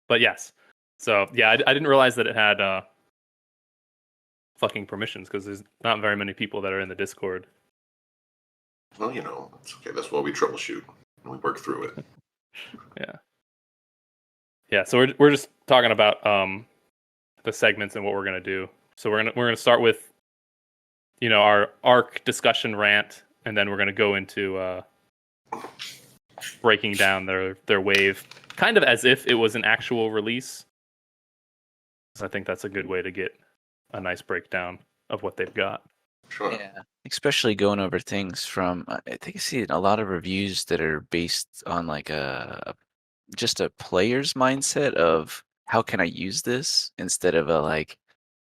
But yes. So yeah, I didn't realize that it had fucking permissions because there's not very many people that are in the Discord. Well, it's okay. That's why we troubleshoot and we work through it. Yeah. Yeah. So we're just talking about the segments and what we're gonna do. So we're gonna start with our ARC discussion rant, and then we're gonna go into breaking down their wave, kind of as if it was an actual release. I think that's a good way to get a nice breakdown of what they've got. Sure. Yeah, especially going over things from, I think I see a lot of reviews that are based on like just a player's mindset of how can I use this instead of a like,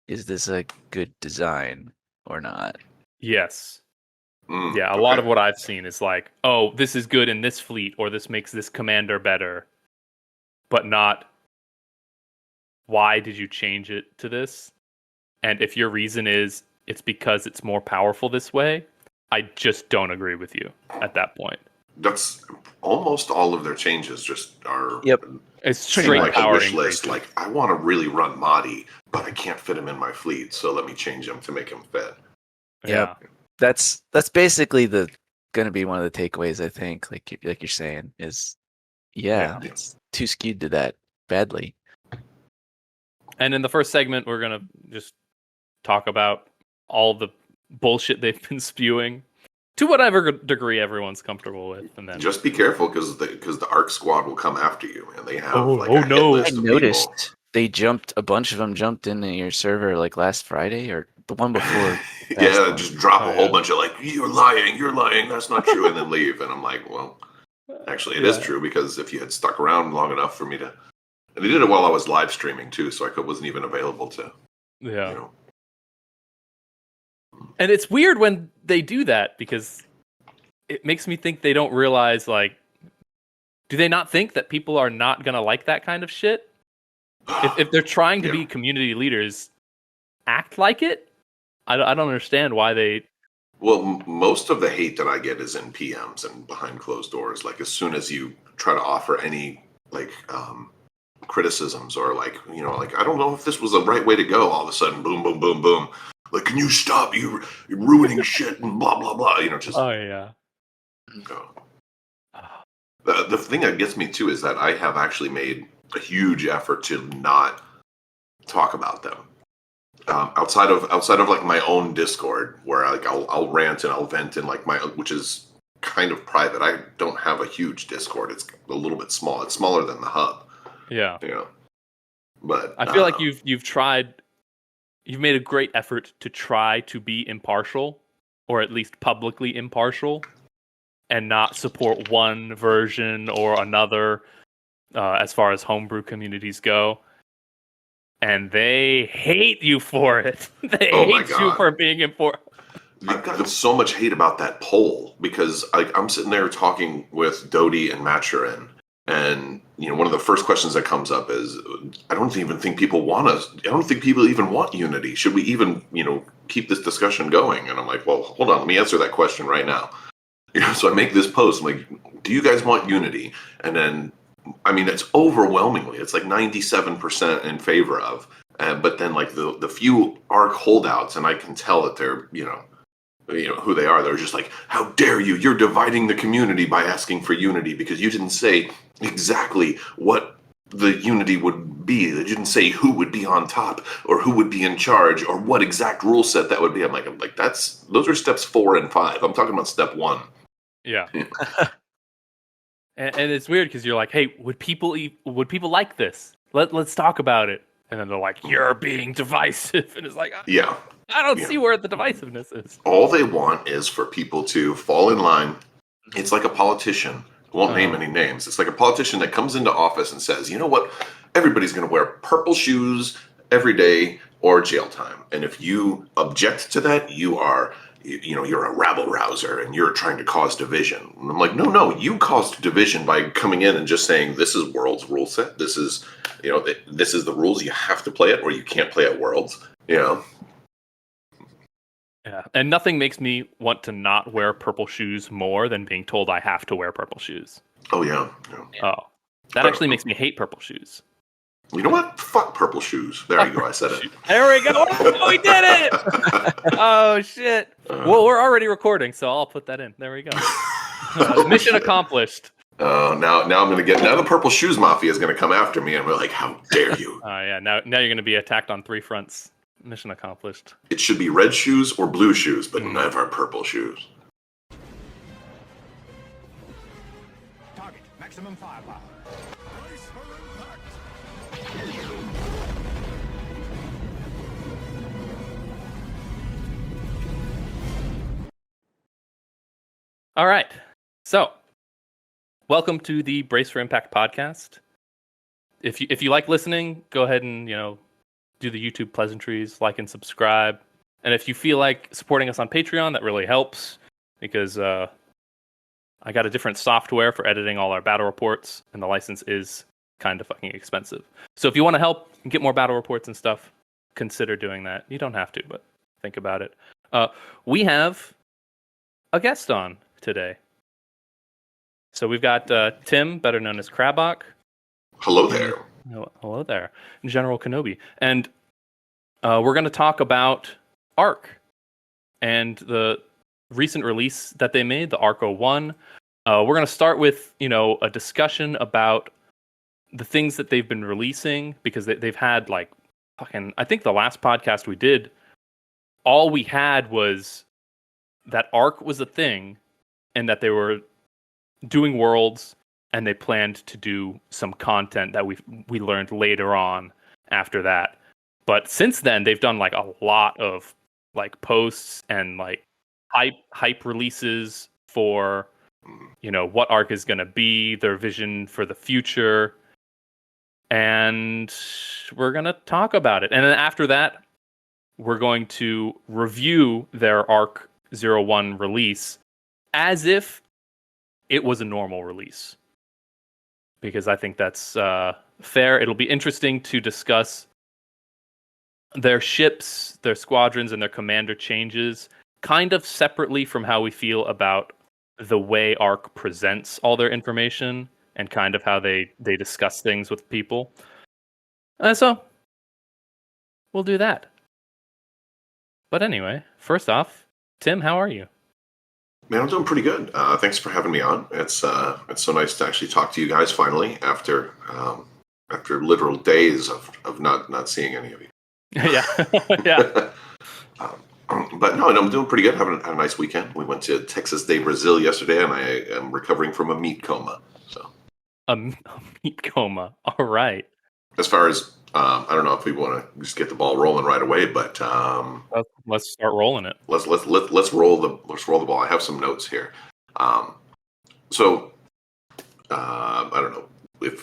is this a good design or not? Yes. Yeah, a lot of what I've seen is like, oh, this is good in this fleet, or this makes this commander better, but not why did you change it to this? And if your reason is it's because it's more powerful this way, I just don't agree with you at that point. That's almost all of their changes just are it's straight like power a wish increases. list. Like, I want to really run Mahdi, but I can't fit him in my fleet, so let me change him to make him fit. Yeah. That's basically gonna be one of the takeaways, I think, like you're saying, is it's too skewed to that badly. And in the first segment, we're gonna just talk about all the bullshit they've been spewing to whatever degree everyone's comfortable with, and then just be careful because the ARC squad will come after you, and they have a hit I list of noticed people. they a bunch of them jumped into your server like last Friday or the one before. Just drop a whole bunch of like, you're lying, that's not true, and then leave. And I'm like, well, actually, it is true, because if you had stuck around long enough for me to, and they did it while I was live streaming too, so I wasn't even available to. And it's weird when they do that, because it makes me think they don't realize, like, do they not think that people are not going to like that kind of shit? If they're trying to be community leaders, act like it? I don't understand why they... Well, most of the hate that I get is in PMs and behind closed doors. Like, as soon as you try to offer any, like, criticisms or, like, like, I don't know if this was the right way to go, all of a sudden, boom, boom, boom, boom. Like, can you stop? You're ruining shit and blah, blah, blah. Just... Oh, yeah. The thing that gets me, too, is that I have actually made a huge effort to not talk about them. Outside of like my own Discord, where like I'll rant and I'll vent in like which is kind of private. I don't have a huge Discord. It's a little bit small. It's smaller than the hub. Yeah. But I feel like you've made a great effort to try to be impartial, or at least publicly impartial, and not support one version or another as far as homebrew communities go. And they hate you for it. They hate you for being important. I've gotten so much hate about that poll, because I'm sitting there talking with Dodie and Maturin, and one of the first questions that comes up is, I don't even think people want us. I don't think people even want unity. Should we even keep this discussion going? And I'm like, well, hold on, let me answer that question right now. So I make this post. I'm like, do you guys want unity? And then, I mean, it's overwhelmingly, it's like 97% in favor of. But then, like, the few ARC holdouts, and I can tell that they're, who they are. They're just like, how dare you? You're dividing the community by asking for unity because you didn't say exactly what the unity would be. You didn't say who would be on top or who would be in charge or what exact rule set that would be. I'm like, those are steps 4 and 5. I'm talking about step 1. Yeah. And it's weird because you're like, hey, would people like this? Let's talk about it. And then they're like, you're being divisive. And it's like, I don't see where the divisiveness is. All they want is for people to fall in line. It's like a politician. I won't name any names. It's like a politician that comes into office and says, you know what? Everybody's going to wear purple shoes every day or jail time. And if you object to that, you're a rabble rouser and you're trying to cause division. And I'm like, no, you caused division by coming in and just saying, this is Worlds rule set. This is, this is the rules. You have to play it or you can't play at Worlds, Yeah, and nothing makes me want to not wear purple shoes more than being told I have to wear purple shoes. Oh, yeah. Oh, that actually makes me hate purple shoes. You know what? Fuck purple shoes. There you go. I said it. There we go. Oh, we did it! Oh shit. Well, we're already recording, so I'll put that in. There we go. Mission accomplished. Now I'm gonna get. Now the purple shoes mafia is gonna come after me, and we're like, how dare you? Oh yeah. Now you're gonna be attacked on 3 fronts. Mission accomplished. It should be red shoes or blue shoes, but never purple shoes. Target, maximum firepower. Brace for impact. All right. So, welcome to the Brace for Impact podcast. If you like listening, go ahead and do the YouTube pleasantries, like and subscribe. And if you feel like supporting us on Patreon, that really helps because I got a different software for editing all our battle reports, and the license is kind of fucking expensive. So if you want to help and get more battle reports and stuff, consider doing that. You don't have to, but think about it. We have a guest on today. So we've got Tim, better known as Crabbok. Hello there. Hello there, General Kenobi. And we're going to talk about ARC and the recent release that they made, the ARC-01. We're going to start with, a discussion about the things that they've been releasing, because they've had I think the last podcast we did, all we had was that ARC was a thing and that they were doing worlds and they planned to do some content that we learned later on after that. But since then, they've done a lot of posts and hype releases for what ARC is going to be, their vision for the future, and we're going to talk about it. And then after that, we're going to review their ARC-01 release as if it was a normal release, because I think that's fair. It'll be interesting to discuss their ships, their squadrons, and their commander changes kind of separately from how we feel about the way ARC presents all their information and kind of how they discuss things with people. So we'll do that. But anyway, first off, Tim, how are you? Man, I'm doing pretty good. Thanks for having me on. It's so nice to actually talk to you guys finally after literal days of not seeing any of you. Yeah, yeah. But no, I'm doing pretty good. Had a nice weekend. We went to Texas Day, Brazil yesterday, and I am recovering from a meat coma. So a meat coma. All right. As far as I don't know if we want to just get the ball rolling right away, but let's start rolling it. Let's roll the ball. I have some notes here. So I don't know if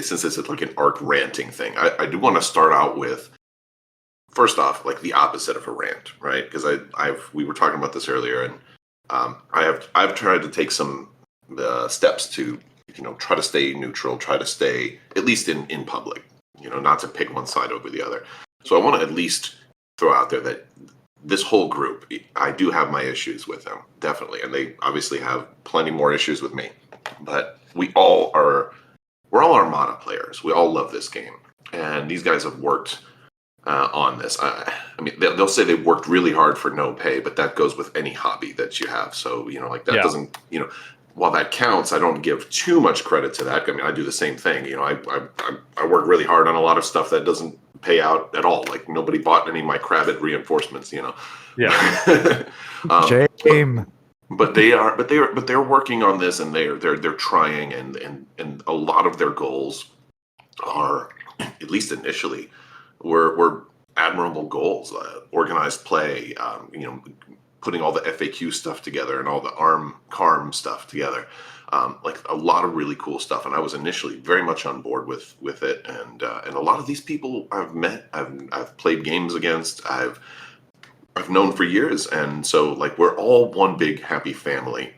since it's like an ARC ranting thing, I do want to start out with, first off, the opposite of a rant, right? Because we were talking about this earlier, and I've tried to take some steps to try to stay neutral, try to stay at least in public, not to pick one side over the other. So I want to at least throw out there that this whole group, I do have my issues with them, definitely, and they obviously have plenty more issues with me. But we're all Armada players. We all love this game, and these guys have worked on this. I mean, they'll say they worked really hard for no pay, but that goes with any hobby that you have. So that doesn't while that counts, I don't give too much credit to that. I mean, I do the same thing. I work really hard on a lot of stuff that doesn't pay out at all. Nobody bought any of my Crabbok reinforcements. Yeah. Shame. But they're working on this, and they're trying, and a lot of their goals are, at least initially, were admirable goals. Organized play, putting all the FAQ stuff together and all the CARM stuff together. A lot of really cool stuff. And I was initially very much on board with it. And a lot of these people I've met, I've played games against, I've known for years. And so we're all one big happy family,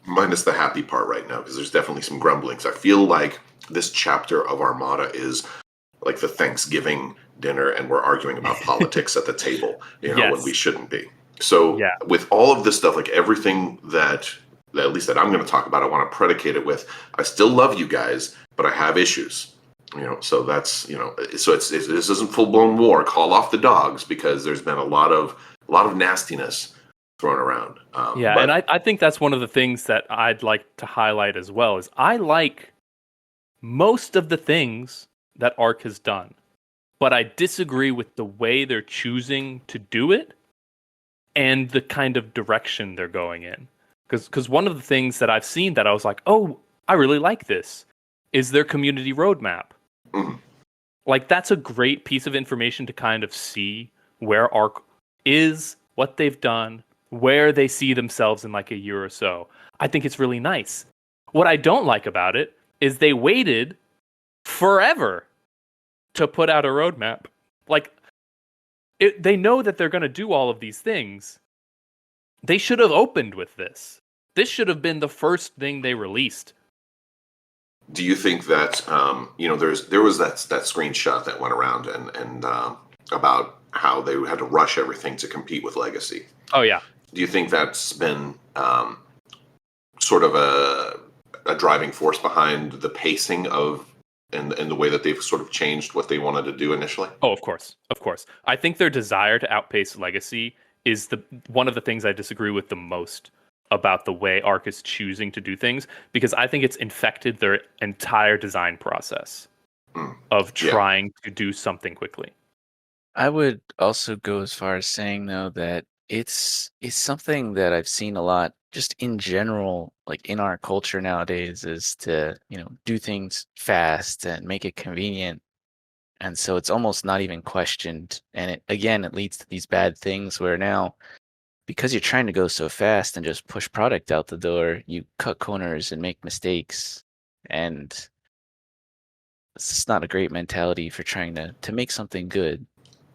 minus the happy part right now, because there's definitely some grumblings. I feel like this chapter of Armada is like the Thanksgiving dinner, and we're arguing about politics at the table, Yes. when we shouldn't be. So with all of this stuff, everything that at least that I'm going to talk about, I want to predicate it with, I still love you guys, but I have issues. So that's so this isn't full blown war. Call off the dogs, because there's been a lot of nastiness thrown around. Yeah, But and I think that's one of the things that I'd like to highlight as well is I like most of the things that ARC has done, but I disagree with the way they're choosing to do it and the kind of direction they're going in. Because one of the things that I've seen that I was like, oh, I really like this, is their community roadmap. Mhm. Like, that's a great piece of information to kind of see where ARC is, what they've done, where they see themselves in like a year or so. I think it's really nice. What I don't like about it is they waited forever to put out a roadmap. Like, they know that they're going to do all of these things. They should have opened with this. This should have been the first thing they released. do you think that there was that screenshot that went around and about how they had to rush everything to compete with Legacy? Oh yeah. Do you think that's been sort of a driving force behind the pacing of and the way that they've sort of changed what they wanted to do initially? Oh, of course. Of course. I think their desire to outpace Legacy is one of the things I disagree with the most about the way ARC is choosing to do things, because I think it's infected their entire design process of trying to do something quickly. I would also go as far as saying though that it's something that I've seen a lot just in general, like in our culture nowadays, is to, do things fast and make it convenient. And so it's almost not even questioned. And it leads to these bad things where now, because you're trying to go so fast and just push product out the door, you cut corners and make mistakes. And it's just not a great mentality for trying to make something good.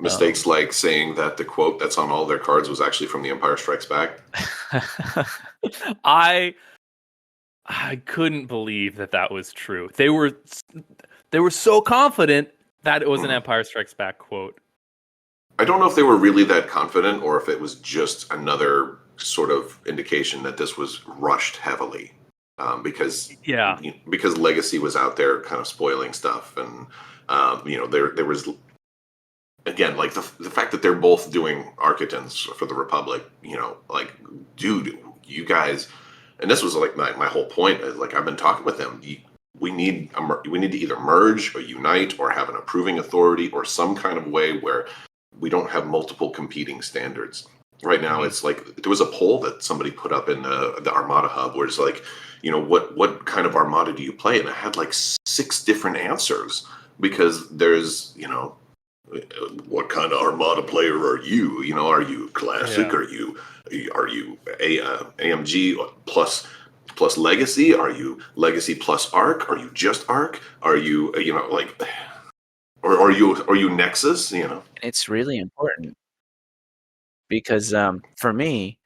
Mistakes like saying that the quote that's on all their cards was actually from The Empire Strikes Back. I couldn't believe that was true. They were so confident that it was an Empire Strikes Back quote. I don't know if they were really that confident or if it was just another sort of indication that this was rushed heavily, because Legacy was out there kind of spoiling stuff, and there was, again, like the fact that they're both doing Architons for the Republic. Like, dude, you guys, and this was like my whole point is, like, I've been talking with them. We need to either merge or unite or have an approving authority or some kind of way where we don't have multiple competing standards. Right now, it's like there was a poll that somebody put up in the Armada Hub where it's like, what kind of Armada do you play? And it had like 6 different answers, because there's, what kind of Armada player are you? Are you classic? Yeah. Are you AMG plus Legacy? Are you Legacy plus ARC? Are you just ARC? Are you like? Or are you Nexus? It's really important because for me,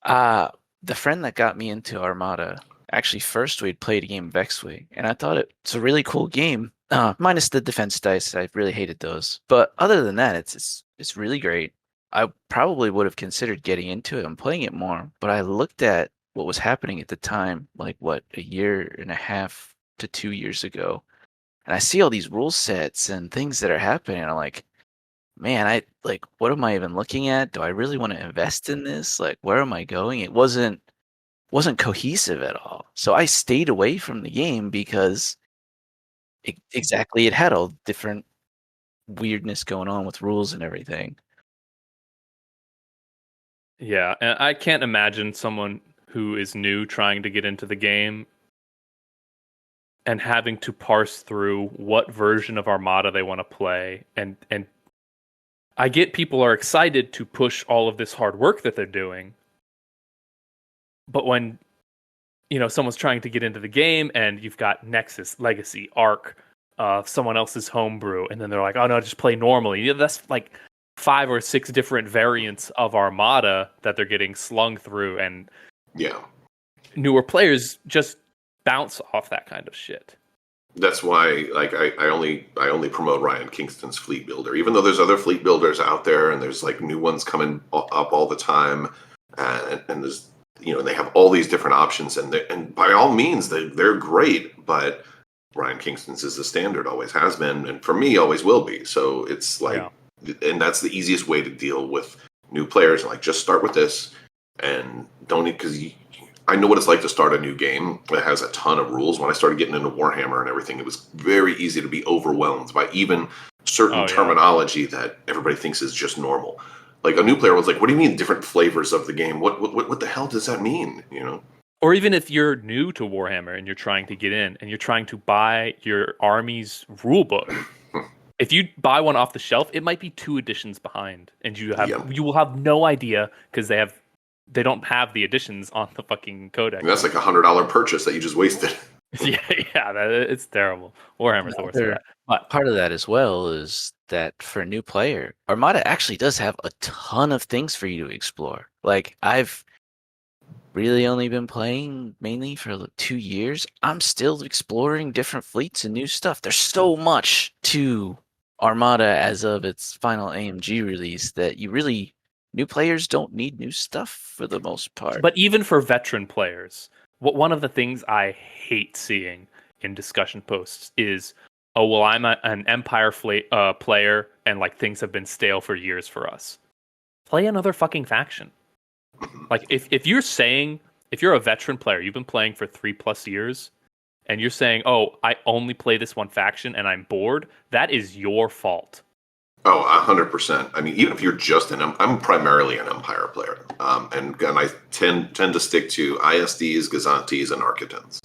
the friend that got me into Armada, actually first we'd played a game of X-Wing, and I thought it's a really cool game, minus the defense dice. I really hated those, but other than that, it's really great. I probably would have considered getting into it and playing it more, but I looked at what was happening at the time, like a year and a half to 2 years ago. And I see all these rule sets and things that are happening. And I'm like, man, what am I even looking at? Do I really want to invest in this? Like, where am I going? It wasn't cohesive at all. So I stayed away from the game because it had all different weirdness going on with rules and everything. Yeah, and I can't imagine someone who is new trying to get into the game and having to parse through what version of Armada they want to play. And I get people are excited to push all of this hard work that they're doing. But when, someone's trying to get into the game and you've got Nexus, Legacy, ARC, someone else's homebrew, and then they're like, oh no, just play normally. That's like 5 or 6 different variants of Armada that they're getting slung through, and newer players just bounce off that kind of shit. That's why, like, I only promote Ryan Kingston's Fleet Builder, even though there's other fleet builders out there, and there's like new ones coming up all the time, and there's they have all these different options, and by all means they're great, but Ryan Kingston's is the standard, always has been, and for me, always will be. So it's like, and that's the easiest way to deal with new players. Like, just start with this, and don't because I know what it's like to start a new game that has a ton of rules. When I started getting into Warhammer and everything, it was very easy to be overwhelmed by even certain terminology that everybody thinks is just normal. Like, a new player was like, "What do you mean different flavors of the game? What the hell does that mean?" You know. Or even if you're new to Warhammer and you're trying to get in and you're trying to buy your army's rulebook, if you buy one off the shelf, it might be 2 editions behind, and you will have no idea because they don't have the editions on the fucking codex. And that's like $100 purchase that you just wasted. It's terrible. Warhammer's the worst for that. But part of that as well is that for a new player, Armada actually does have a ton of things for you to explore. Like, I've really only been playing mainly for 2 years. I'm still exploring different fleets and new stuff. There's so much to Armada as of its final AMG release that new players don't need new stuff for the most part. But even for veteran players, one of the things I hate seeing in discussion posts is, oh, well, I'm an Empire player and like things have been stale for years for us. Play another fucking faction. Like, if you're a veteran player, you've been playing for 3+ years, and you're saying, oh, I only play this one faction and I'm bored, that is your fault. Oh, 100%. I mean, even if you're just I'm primarily an Empire player, and I tend to stick to ISDs, Gazantes, and Architans.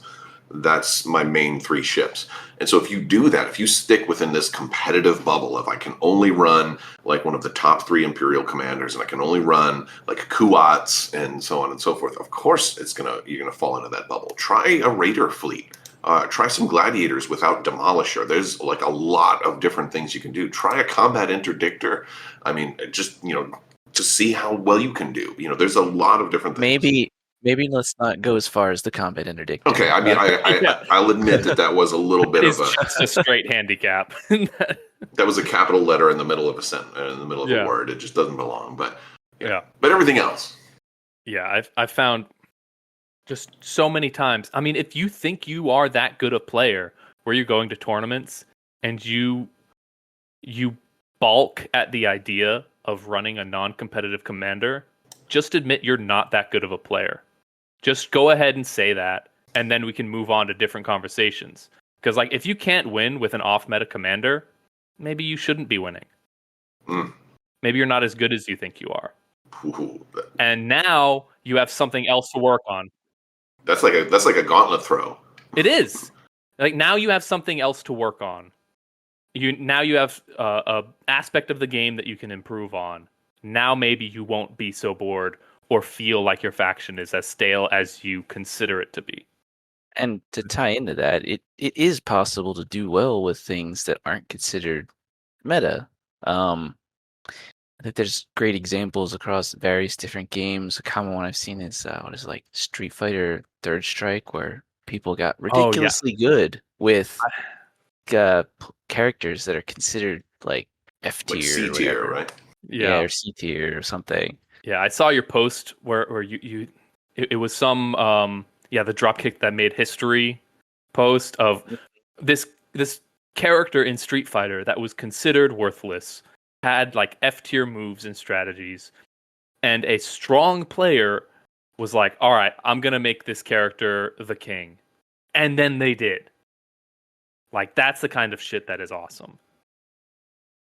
That's my main 3 ships. And so if you do that, if you stick within this competitive bubble of I can only run like one of the top 3 Imperial commanders, and I can only run like Kuats and so on and so forth, of course you're gonna fall into that bubble. Try a Raider fleet. Try some Gladiators without Demolisher. There's like a lot of different things you can do. Try a Combat Interdictor. I mean, just, to see how well you can do. There's a lot of different things. Maybe let's not go as far as the Combat Interdictor. Okay, I mean, I'll admit that was a little bit of just a straight handicap. That was a capital letter in the middle of a sentence, in the middle of a word. It just doesn't belong. But but everything else. Yeah, I've found just so many times. I mean, if you think you are that good a player, where you're going to tournaments and you balk at the idea of running a non-competitive commander, just admit you're not that good of a player. Just go ahead and say that, and then we can move on to different conversations. Because, like, if you can't win with an off-meta commander, maybe you shouldn't be winning. Maybe you're not as good as you think you are. And now you have something else to work on. That's like a gauntlet throw. It is. Like, now you have something else to work on. Now you have a aspect of the game that you can improve on. Now maybe you won't be so bored or feel like your faction is as stale as you consider it to be. And to tie into that, it is possible to do well with things that aren't considered meta. I think there's great examples across various different games. A common one I've seen is Street Fighter Third Strike, where people got ridiculously good with characters that are considered like F tier, like C tier, right? Yeah, or C tier or something. Yeah, I saw your post where it was some the dropkick that made history post of this character in Street Fighter that was considered worthless, had like F tier moves and strategies, and a strong player was like, all right, I'm gonna make this character the king, and then they did. Like, that's the kind of shit that is awesome.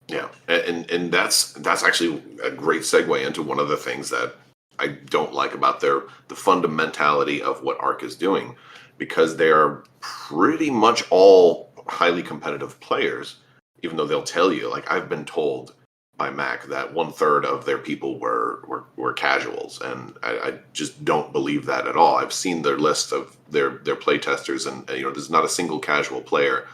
Yeah, and that's actually a great segue into one of the things that I don't like about the fundamentality of what ARC is doing, because they are pretty much all highly competitive players, even though they'll tell you, like I've been told by Mac that 1/3 of their people were casuals, and I just don't believe that at all. I've seen their list of their play testers, and there's not a single casual player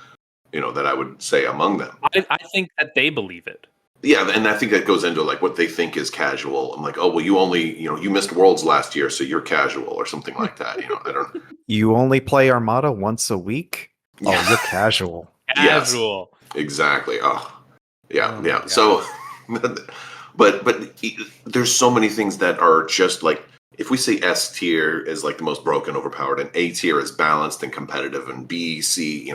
that I would say among them. I think that they believe it. Yeah, and I think that goes into like what they think is casual. I'm like, oh, well, you only, you missed Worlds last year, so you're casual or something like that. I don't. You only play Armada once a week? Yeah. Oh, you're casual. Casual. Yes, exactly. Oh, yeah, Oh, yeah. So, but there's so many things that are just like, if we say S tier is like the most broken, overpowered, and A tier is balanced and competitive, and B, C,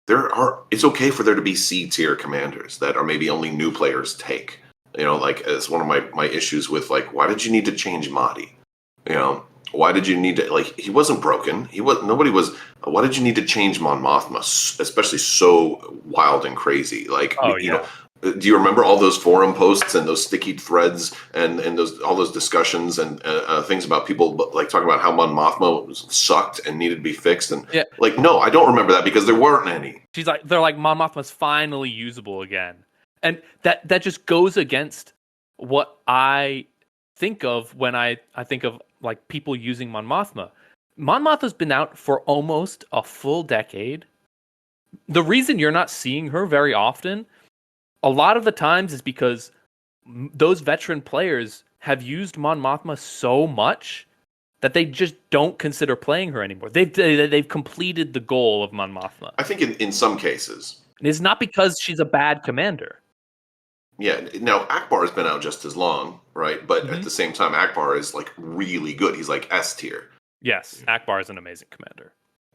it's okay for there to be C tier commanders that are maybe only new players take. Like it's one of my issues with like, why did you need to change Mahdi? Why did you need to, like, he wasn't broken. Nobody was. Why did you need to change Mon Mothma, especially so wild and crazy? Like, do you remember all those forum posts and those sticky threads and all those discussions and things about people like talking about how Mon Mothma sucked and needed to be fixed? And like, no, I don't remember that because there weren't any. They're like, Mon Mothma's finally usable again, and that just goes against what I think of when I think of like people using Mon Mothma. Mon Mothma's been out for almost a full decade. The reason you're not seeing her very often, a lot of the times, is because those veteran players have used Mon Mothma so much that they just don't consider playing her anymore. They've completed the goal of Mon Mothma. I think in some cases. And it's not because she's a bad commander. Yeah, now Akbar has been out just as long, right? But at the same time, Akbar is like really good. He's like S tier. Yes, Akbar is an amazing commander.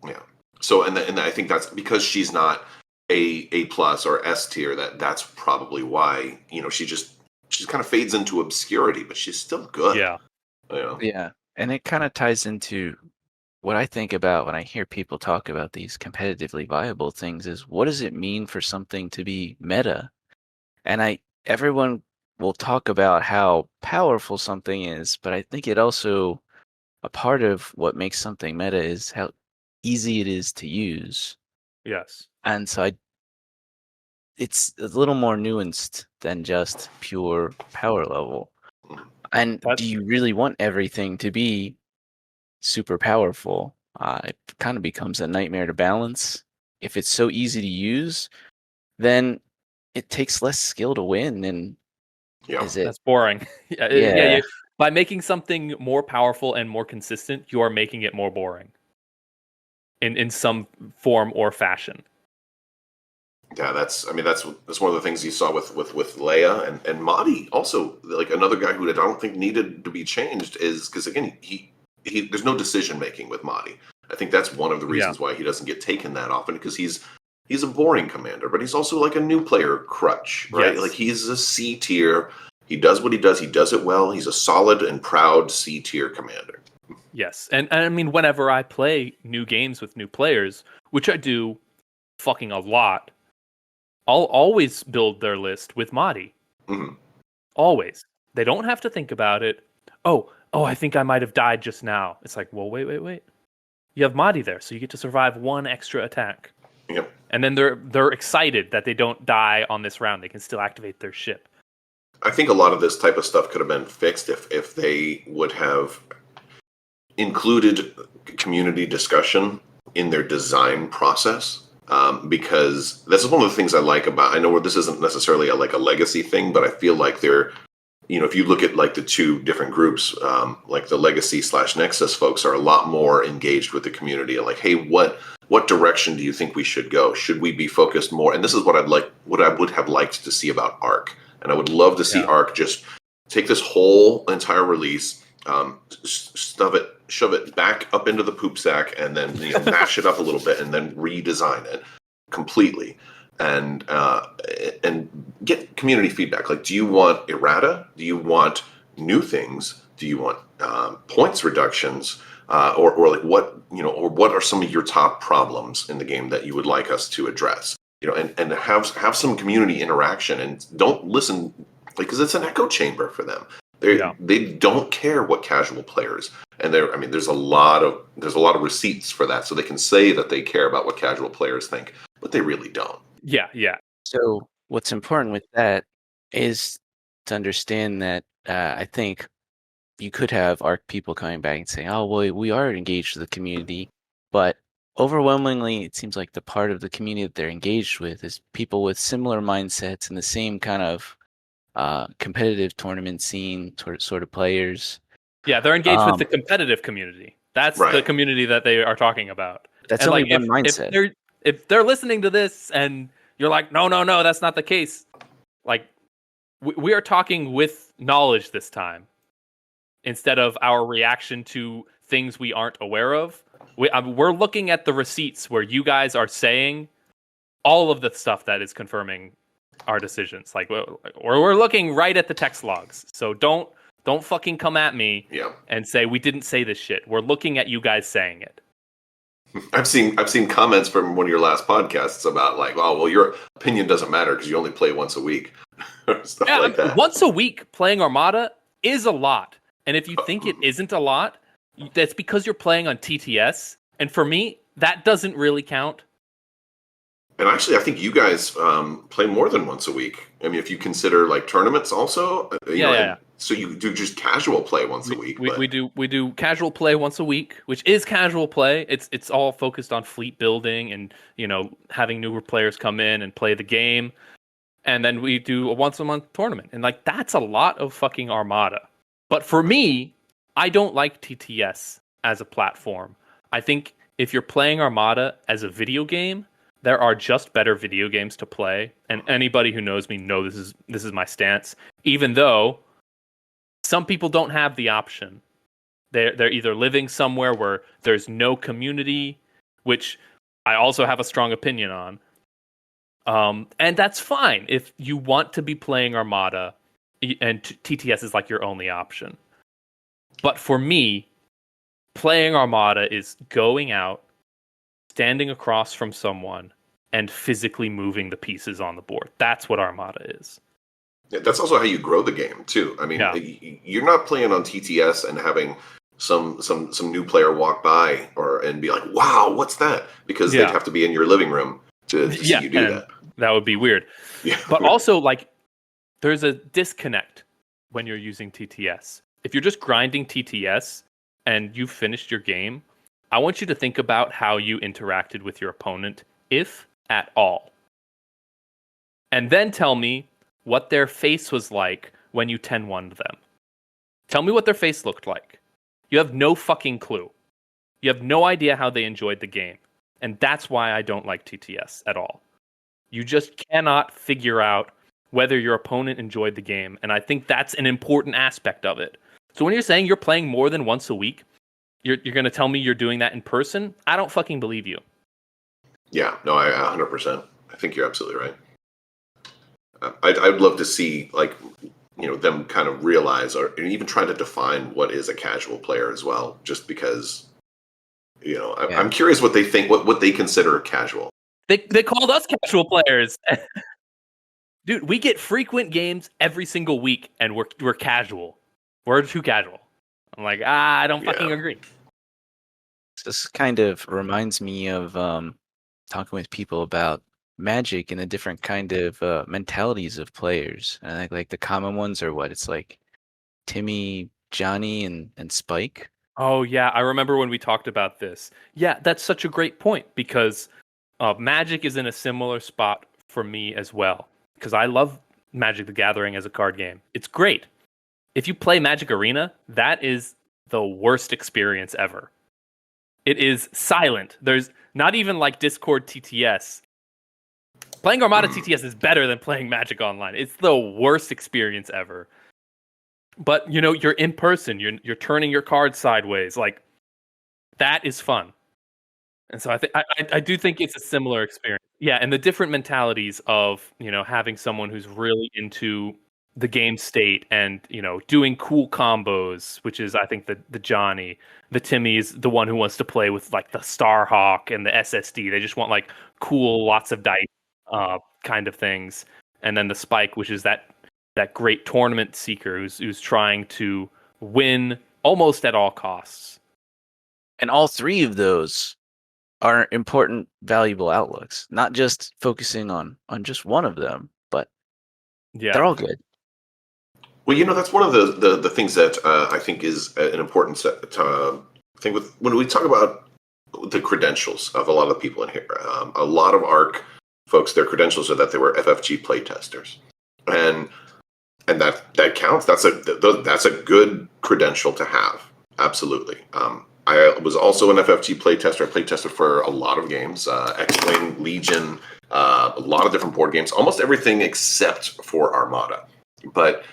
Yeah. So and I think that's because she's not A plus or S tier. That's probably why she kind of fades into obscurity, but she's still good. Yeah. Yeah, and it kind of ties into what I think about when I hear people talk about these competitively viable things. Is what does it mean for something to be meta? And everyone will talk about how powerful something is, but I think it also, a part of what makes something meta is how easy it is to use. Yes. And so it's a little more nuanced than just pure power level. And do you really want everything to be super powerful? It kind of becomes a nightmare to balance. If it's so easy to use, then it takes less skill to win, and that's boring. Yeah. By making something more powerful and more consistent, you are making it more boring in some form or fashion. Yeah, that's one of the things you saw with Leia and Mahdi. Also, like another guy who I don't think needed to be changed is because again he there's no decision making with Mahdi. I think that's one of the reasons why he doesn't get taken that often, because he's a boring commander, but he's also like a new player crutch, right? Yes. Like he's a C tier. He does what he does. He does it well. He's a solid and proud C tier commander. Yes, and I mean, whenever I play new games with new players, which I do fucking a lot, I'll always build their list with Mahdi. Mm-hmm. Always. They don't have to think about it. Oh, I think I might have died just now. It's like, well, wait. You have Mahdi there, so you get to survive one extra attack. Yep. And then they're excited that they don't die on this round. They can still activate their ship. I think a lot of this type of stuff could have been fixed if they would have included community discussion in their design process. Because this is one of the things I like about. I know where this isn't necessarily a legacy thing, but I feel like they're, if you look at like the two different groups, like the legacy / Nexus folks are a lot more engaged with the community. Like, hey, what direction do you think we should go? Should we be focused more? And this is what I would have liked to see about ARC. And I would love to see ARC just take this whole entire release, shove it back up into the poop sack, and then mash it up a little bit, and then redesign it completely, and get community feedback. Like, do you want errata? Do you want new things? Do you want points reductions? Or like what or what are some of your top problems in the game that you would like us to address? And have some community interaction, and don't listen because it's an echo chamber for them. They don't care what casual players, and there's a lot of receipts for that, so they can say that they care about what casual players think, but they really don't. Yeah. So what's important with that is to understand that I think you could have ARC people coming back and saying, "Oh, well, we are engaged with the community," but overwhelmingly, it seems like the part of the community that they're engaged with is people with similar mindsets and the same kind of competitive tournament scene sort of players. Yeah, they're engaged with the competitive community. That's the community that they are talking about. That's only one mindset. If they're listening to this and you're like, no, that's not the case. Like, we are talking with knowledge this time instead of our reaction to things we aren't aware of. We're looking at the receipts where you guys are saying all of the stuff that is confirming our decisions. Like we're looking right at the text logs. So don't fucking come at me and say we didn't say this shit. We're looking at you guys saying it. I've seen comments from one of your last podcasts about like, oh well, your opinion doesn't matter because you only play once a week, stuff like that. Once a week playing Armada is a lot, and if you think it isn't a lot, that's because you're playing on TTS. And for me, that doesn't really count. And actually, I think you guys play more than once a week. I mean, if you consider like tournaments, also, yeah. So you do just casual play once a week. We do casual play once a week, which is casual play. It's all focused on fleet building and having newer players come in and play the game, and then we do a once a month tournament, and like that's a lot of fucking Armada. But for me, I don't like TTS as a platform. I think if you're playing Armada as a video game, there are just better video games to play, and anybody who knows me knows this is my stance. Even though some people don't have the option, they're either living somewhere where there's no community, which I also have a strong opinion on, and that's fine if you want to be playing Armada, and TTS is like your only option. But for me, playing Armada is going out, standing across from someone, and physically moving the pieces on the board. That's what Armada is. Yeah, that's also how you grow the game too. I mean, you're not playing on TTS and having some new player walk by and be like, "Wow, what's that?" Because they'd have to be in your living room to see you do that. That would be weird. Yeah. But also, like, there's a disconnect when you're using TTS. If you're just grinding TTS and you've finished your game, I want you to think about how you interacted with your opponent, if at all. And then tell me what their face was like when you 10-1'd them. Tell me what their face looked like. You have no fucking clue. You have no idea how they enjoyed the game. And that's why I don't like TTS at all. You just cannot figure out whether your opponent enjoyed the game. And I think that's an important aspect of it. So when you're saying you're playing more than once a week, you're going to tell me you're doing that in person? I don't fucking believe you. Yeah, no, I 100%. I think you're absolutely right. I'd love to see, like, them kind of realize and even try to define what is a casual player as well, just because, I'm curious what they think, what they consider casual. They called us casual players. Dude, we get frequent games every single week, and we're casual. We're too casual. I'm like, I don't fucking agree. This kind of reminds me of talking with people about Magic and the different kind of mentalities of players. And I think like the common ones are what? It's like Timmy, Johnny, and Spike. Oh, yeah. I remember when we talked about this. Yeah, that's such a great point because Magic is in a similar spot for me as well. Because I love Magic the Gathering as a card game. It's great. If you play Magic Arena, that is the worst experience ever. It is silent. There's not even like Discord TTS. Playing Armada TTS is better than playing Magic Online. It's the worst experience ever. But, you're in person. You're turning your cards sideways. Like, that is fun. And so I do think it's a similar experience. Yeah, and the different mentalities of, having someone who's really into the game state and, doing cool combos, which is, I think, the Johnny. The Timmy is the one who wants to play with, like, the Starhawk and the SSD. They just want, like, cool, lots of dice kind of things. And then the Spike, which is that great tournament seeker who's trying to win almost at all costs. And all three of those are important, valuable outlooks. Not just focusing on just one of them, but they're all good. Well, that's one of the things that I think is an important thing with when we talk about the credentials of a lot of people in here. A lot of ARC folks, their credentials are that they were FFG playtesters, and that counts. That's a good credential to have. Absolutely. I was also an FFG playtester. I playtested for a lot of games, X-Wing, Legion, a lot of different board games, almost everything except for Armada. But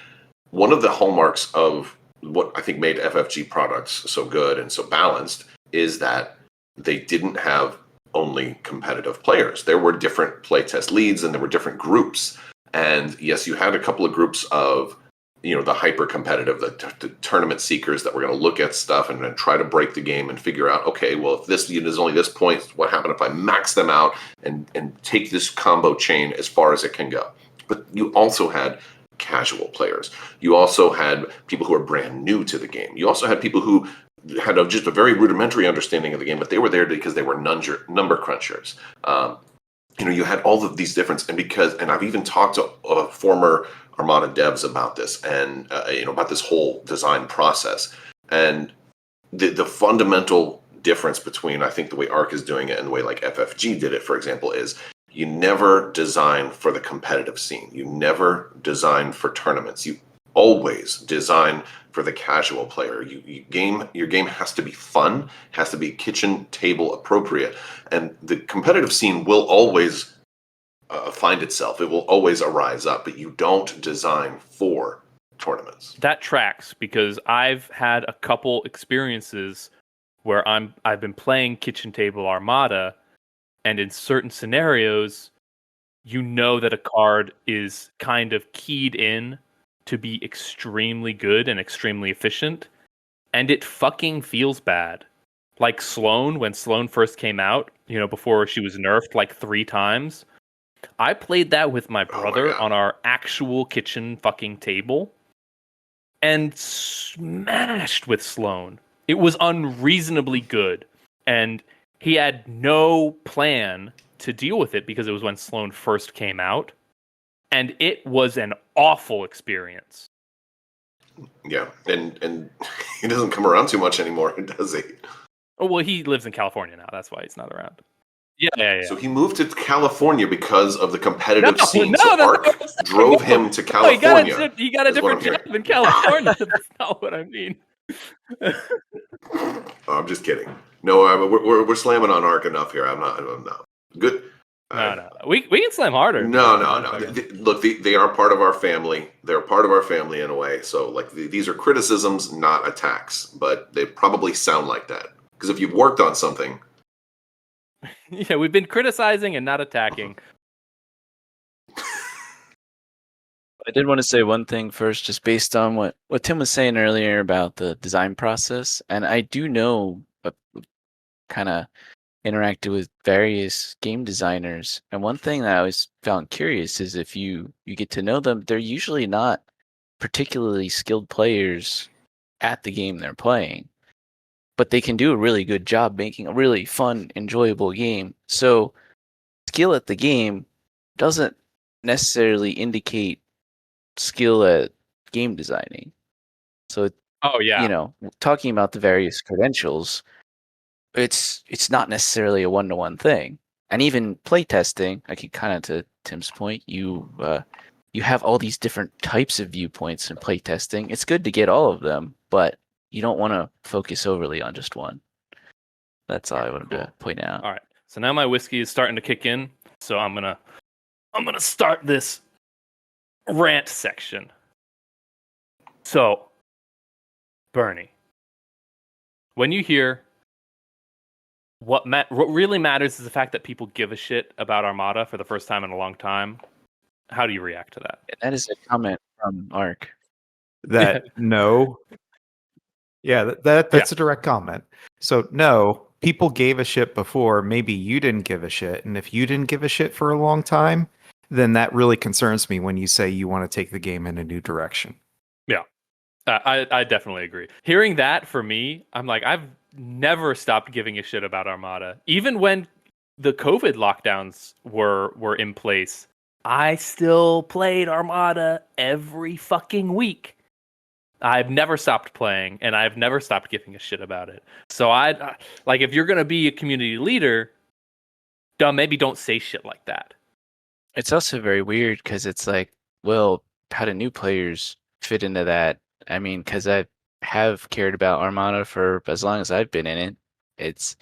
one of the hallmarks of what I think made FFG products so good and so balanced is that they didn't have only competitive players. There were different playtest leads and there were different groups. And yes, you had a couple of groups of, the hyper competitive, the tournament seekers that were going to look at stuff and then try to break the game and figure out, okay, well, if this unit is only this point, what happened if I max them out and take this combo chain as far as it can go? But you also had casual players. You also had people who are brand new to the game. You also had people who had just a very rudimentary understanding of the game, but they were there because they were number crunchers. You had all of these difference, and I've even talked to former Armada devs about this, and about this whole design process, and the fundamental difference between, I think, the way ARC is doing it and the way like FFG did it, for example, is you never design for the competitive scene. You never design for tournaments. You always design for the casual player. Your game has to be fun, has to be kitchen table appropriate, and the competitive scene will always find itself. It will always arise up, but you don't design for tournaments. That tracks, because I've had a couple experiences where I've been playing Kitchen Table Armada, and in certain scenarios, that a card is kind of keyed in to be extremely good and extremely efficient, and it fucking feels bad. Like Sloane, when Sloane first came out, before she was nerfed like 3 times, I played that with my brother on our actual kitchen fucking table and smashed with Sloane. It was unreasonably good, and he had no plan to deal with it because it was when Sloane first came out, and it was an awful experience. Yeah, and he doesn't come around too much anymore, does he? Oh, well, he lives in California now. That's why he's not around. Yeah. So he moved to California because of the competitive scene. No, so ARC drove him to California. He got a different job in California. That's not what I mean. Oh, I'm just kidding. No, we're slamming on ARC enough here. I'm not. Good. No. We can slam harder. No. Look, they are part of our family. They're part of our family in a way. So, like, these are criticisms, not attacks. But they probably sound like that. Because if you've worked on something... Yeah, we've been criticizing and not attacking. I did want to say one thing first, just based on what Tim was saying earlier about the design process. And I do know, kind of interacted with various game designers. And one thing that I always found curious is if you get to know them, they're usually not particularly skilled players at the game they're playing, but they can do a really good job making a really fun, enjoyable game. So skill at the game doesn't necessarily indicate skill at game designing. So, talking about the various credentials, it's not necessarily a one-to-one thing. And even playtesting, I can kind of, to Tim's point, you have all these different types of viewpoints in playtesting. It's good to get all of them, but you don't want to focus overly on just one. That's all I wanted to point out. All right. So now my whiskey is starting to kick in. So I'm gonna start this rant section. So, Bernie, when you hear what really matters is the fact that people give a shit about Armada for the first time in a long time, how do you react to that? That is a comment from ARC. That no. Yeah, that's a direct comment. So no, people gave a shit before. Maybe you didn't give a shit, and if you didn't give a shit for a long time, then that really concerns me when you say you want to take the game in a new direction. Yeah, I definitely agree. Hearing that, for me, I'm like, I've never stopped giving a shit about Armada, even when the COVID lockdowns were in place. I still played Armada every fucking week. I've never stopped playing, and I've never stopped giving a shit about it. So if you're gonna be a community leader, maybe don't say shit like that. It's also very weird because it's like, well, how do new players fit into that? I mean, because I have cared about Armada for as long as I've been in it. It's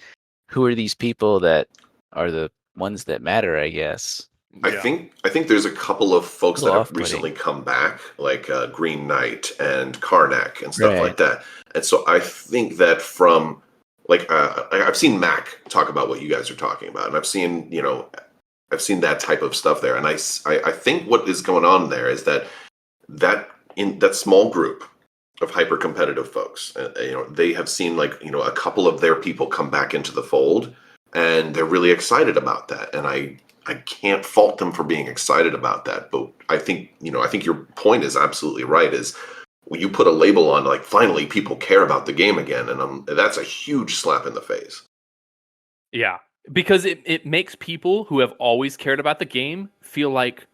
who are these people that are the ones that matter, I guess. I think there's a couple of folks that have recently come back, like Green Knight and Karnak and stuff like that. And so I think that from like I've seen Mac talk about what you guys are talking about, and I've seen that type of stuff there, and I think what is going on there is that in that small group of hyper competitive folks, they have seen like a couple of their people come back into the fold, and they're really excited about that, and I can't fault them for being excited about that. But I think your point is absolutely right. Is when you put a label on, like, finally people care about the game again, and that's a huge slap in the face. Yeah, because it makes people who have always cared about the game feel like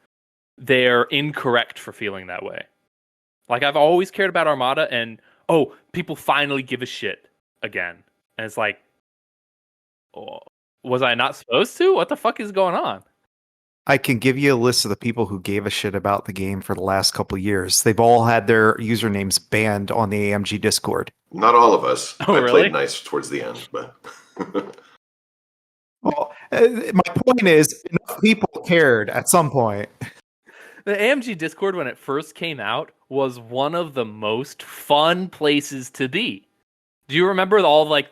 they're incorrect for feeling that way. Like, I've always cared about Armada, and people finally give a shit again. And it's like, was I not supposed to? What the fuck is going on? I can give you a list of the people who gave a shit about the game for the last couple of years. They've all had their usernames banned on the AMG Discord. Not all of us. Oh, I really? played nice towards the end, but Well, my point is, enough people cared at some point. The AMG Discord, when it first came out, was one of the most fun places to be. Do you remember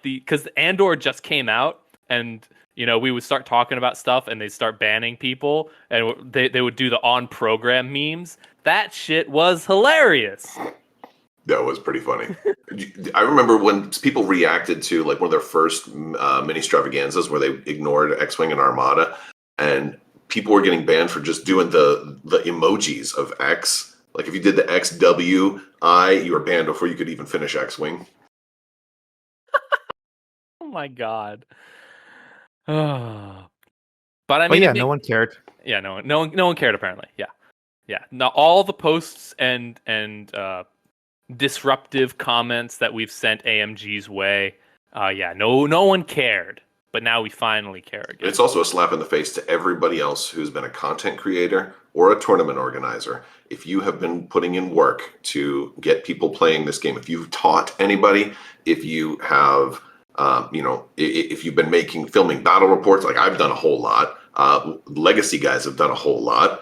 because Andor just came out, and we would start talking about stuff, and they'd start banning people, and they would do the on-program memes. That shit was hilarious. that was pretty funny. I remember when people reacted to like one of their first mini extravaganzas where they ignored X-Wing and Armada, and people were getting banned for just doing the emojis of X. Like if you did the XWI, you were banned before you could even finish X-Wing. Oh my god. But I mean, no one cared. Yeah, no one cared apparently. Yeah. Now all the posts and disruptive comments that we've sent AMG's way, no one cared. But now we finally care again. It's also a slap in the face to everybody else who's been a content creator or a tournament organizer. If you have been putting in work to get people playing this game, if you've taught anybody, if you have, if you've been filming battle reports, like I've done a whole lot. Legacy guys have done a whole lot.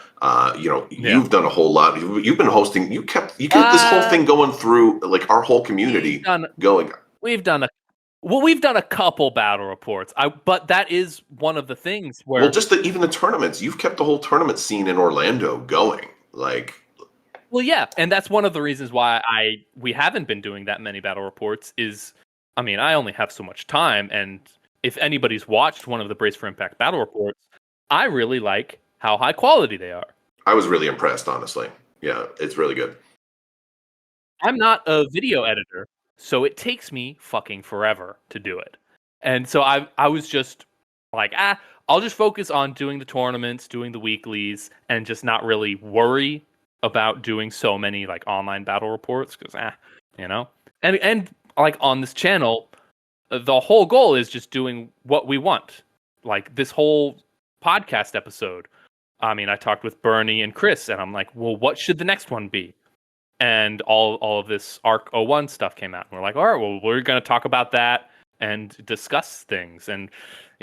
You've done a whole lot. You've been hosting. You kept this whole thing going through, like our whole community going. We've done a couple battle reports. But that is one of the things where Even the tournaments. You've kept the whole tournament scene in Orlando going. Well, yeah, and that's one of the reasons why we haven't been doing that many battle reports. I only have so much time, and if anybody's watched one of the Brace for Impact battle reports, I really like how high quality they are. I was really impressed, honestly. Yeah, it's really good. I'm not a video editor, so it takes me fucking forever to do it. And so I was just like, I'll just focus on doing the tournaments, doing the weeklies, and just not really worry about doing so many like online battle reports because, and like on this channel, the whole goal is just doing what we want. Like this whole podcast episode. I talked with Bernie and Chris, and I'm like, well, what should the next one be? And all of this ARC-01 stuff came out. And we're like, all right, well, we're going to talk about that and discuss things. And,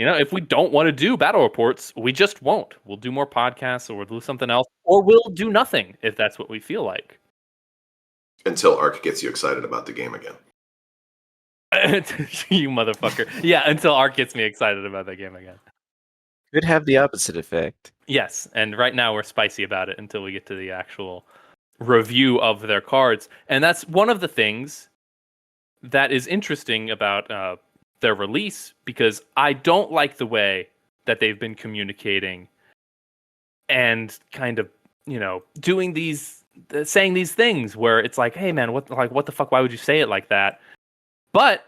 if we don't want to do battle reports, we just won't. We'll do more podcasts, or we'll do something else, or we'll do nothing if that's what we feel like. Until ARC gets you excited about the game again. You motherfucker. Yeah, until ARC gets me excited about that game again. Could have the opposite effect. Yes, and right now we're spicy about it until we get to the actual review of their cards. And that's one of the things that is interesting about their release, because I don't like the way that they've been communicating and kind of, doing saying these things where it's like, hey man, what the fuck, why would you say it like that? But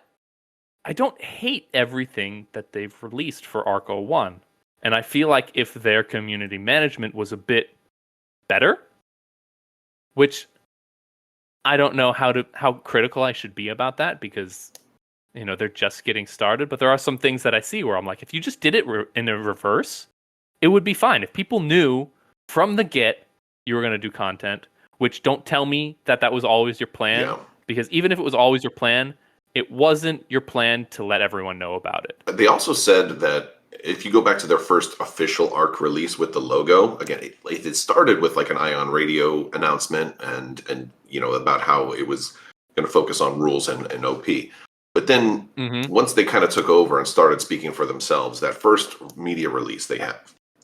I don't hate everything that they've released for ARC-01. And I feel like if their community management was a bit better, which I don't know how critical I should be about that, because they're just getting started. But there are some things that I see where I'm like, if you just did it in a reverse, it would be fine. If people knew from the get you were going to do content, which don't tell me that was always your plan, because even if it was always your plan, it wasn't your plan to let everyone know about it. They also said that if you go back to their first official ARC release with the logo, again, it started with like an Ion Radio announcement and about how it was going to focus on rules and OP. But then once they kind of took over and started speaking for themselves, that first media release they had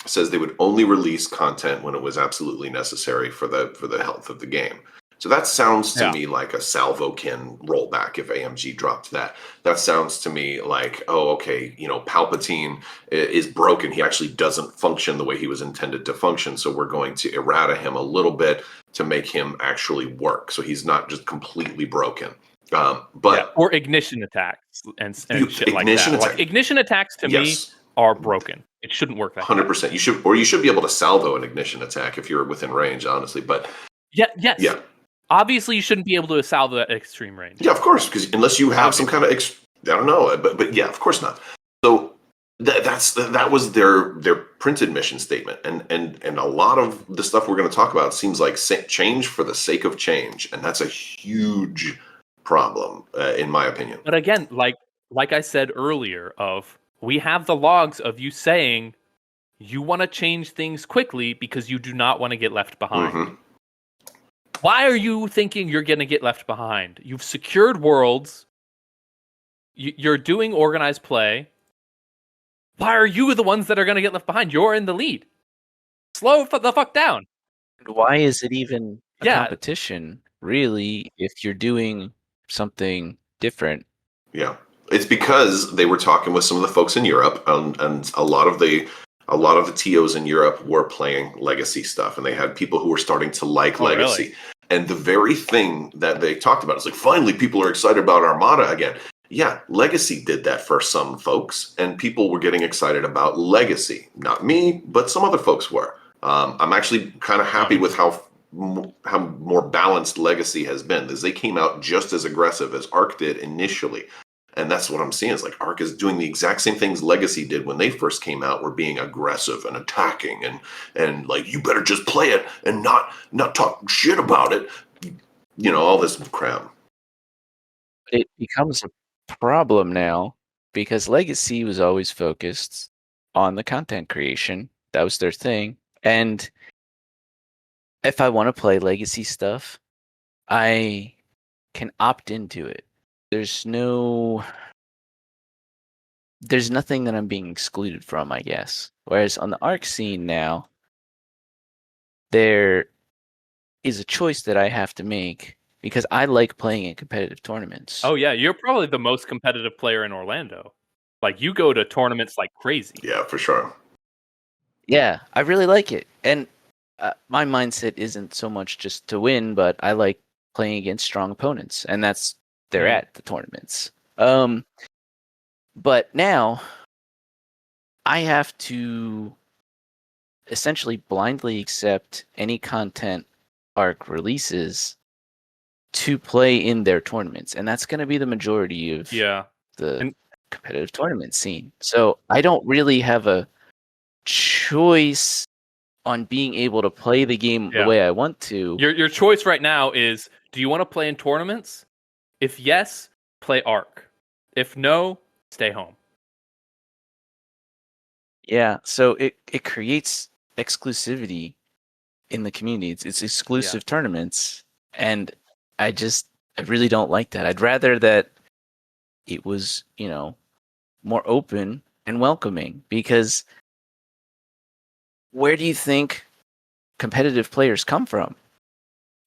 says they would only release content when it was absolutely necessary for the health of the game. So that sounds to me like a Salvokin rollback if AMG dropped that. That sounds to me like, oh, okay, Palpatine is broken. He actually doesn't function the way he was intended to function. So we're going to errata him a little bit to make him actually work. So he's not just completely broken. Or ignition attacks and shit like that. Like ignition attacks to me are broken. It shouldn't work that 100%. You should be able to salvo an ignition attack if you're within range, honestly. But yeah. Obviously, you shouldn't be able to salvo at extreme range. Yeah, of course, because unless you have some kind of, I don't know, but yeah, of course not. So that was their printed mission statement, and a lot of the stuff we're going to talk about seems like change for the sake of change, and that's a huge problem, in my opinion. But again, like I said earlier, we have the logs of you saying you want to change things quickly because you do not want to get left behind. Mm-hmm. Why are you thinking you're going to get left behind? You've secured worlds. You're doing organized play. Why are you the ones that are going to get left behind? You're in the lead. Slow the fuck down. Why is it even a competition, really, if you're doing something different? Yeah. It's because they were talking with some of the folks in Europe, and a lot of the TOs in Europe were playing Legacy stuff, and they had people who were starting to like Legacy. Really? And the very thing that they talked about is like, finally, people are excited about Armada again. Yeah, Legacy did that for some folks, and people were getting excited about Legacy. Not me, but some other folks were. I'm actually kind of happy with how more balanced Legacy has been, because they came out just as aggressive as ARC did initially. And that's what I'm seeing is like ARC is doing the exact same things Legacy did when they first came out. We're being aggressive and attacking and like, you better just play it and not talk shit about it. All this crap. It becomes a problem now because Legacy was always focused on the content creation. That was their thing. And if I want to play Legacy stuff, I can opt into it. There's nothing that I'm being excluded from, I guess. Whereas on the ARC scene now, there is a choice that I have to make because I like playing in competitive tournaments. Oh yeah, you're probably the most competitive player in Orlando. Like, you go to tournaments like crazy. Yeah, for sure. Yeah, I really like it. And my mindset isn't so much just to win, but I like playing against strong opponents. And they're at the tournaments. But now I have to essentially blindly accept any content ARC releases to play in their tournaments. And that's going to be the majority of the competitive tournament scene. So I don't really have a choice on being able to play the game the way I want to. Your choice right now is, do you want to play in tournaments? If yes, play ARC. If no, stay home. Yeah, so it creates exclusivity in the community. It's exclusive tournaments, and I really don't like that. I'd rather that it was, more open and welcoming, because where do you think competitive players come from?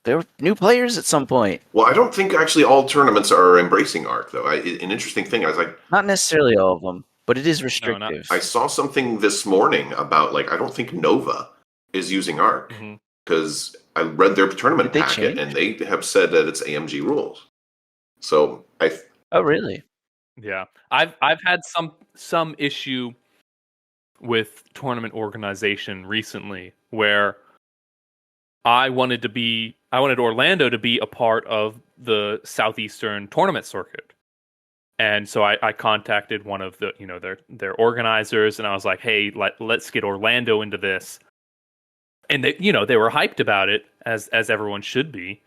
There were new players at some point. Well, I don't think actually all tournaments are embracing ARC, though. An interesting thing, I was like... Not necessarily all of them, but it is restrictive. I saw something this morning about, like, I don't think Nova is using ARC, because I read their tournament packet, and they have said that it's AMG rules. So Oh, really? Yeah. I've had some issue with tournament organization recently where I wanted Orlando to be a part of the Southeastern tournament circuit. And so I contacted one of the, their organizers, and I was like, hey, let's get Orlando into this. And they were hyped about it, as everyone should be.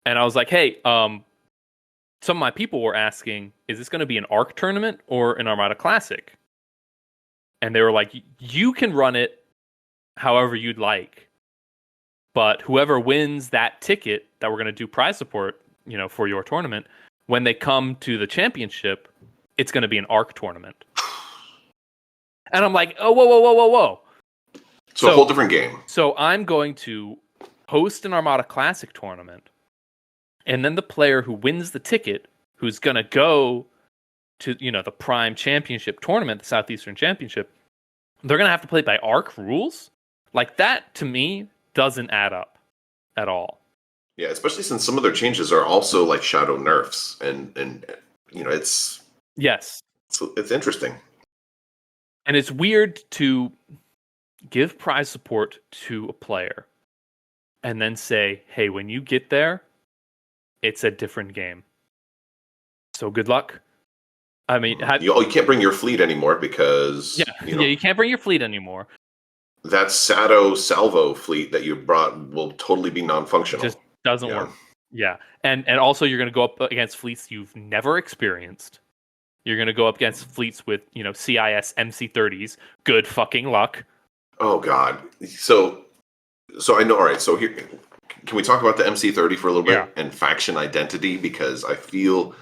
And I was like, hey, some of my people were asking, is this going to be an ARC tournament or an Armada Classic? And they were like, you can run it however you'd like, but whoever wins that ticket that we're going to do prize support, for your tournament, when they come to the championship, it's going to be an ARC tournament. And I'm like, oh, whoa. So a whole different game. So I'm going to host an Armada Classic tournament, and then the player who wins the ticket, who's going to go to, the Prime Championship tournament, the Southeastern Championship, they're going to have to play by ARC rules? Like, that, to me, doesn't add up at all. Yeah, especially since some of their changes are also like shadow nerfs, and it's Yes. it's interesting. And it's weird to give prize support to a player and then say, hey, when you get there, it's a different game. So good luck. I mean, you can't bring your fleet anymore because you can't bring your fleet anymore. That Sado Salvo fleet that you brought will totally be non-functional. It just doesn't work. Yeah, and also you're going to go up against fleets you've never experienced. You're going to go up against fleets with CIS MC30s. Good fucking luck. Oh God. So I know. All right. So here, can we talk about the MC30 for a little bit and faction identity, because I feel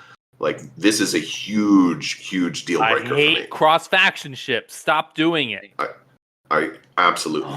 like this is a huge deal breaker for me. I hate cross-faction ships. Stop doing it. I absolutely.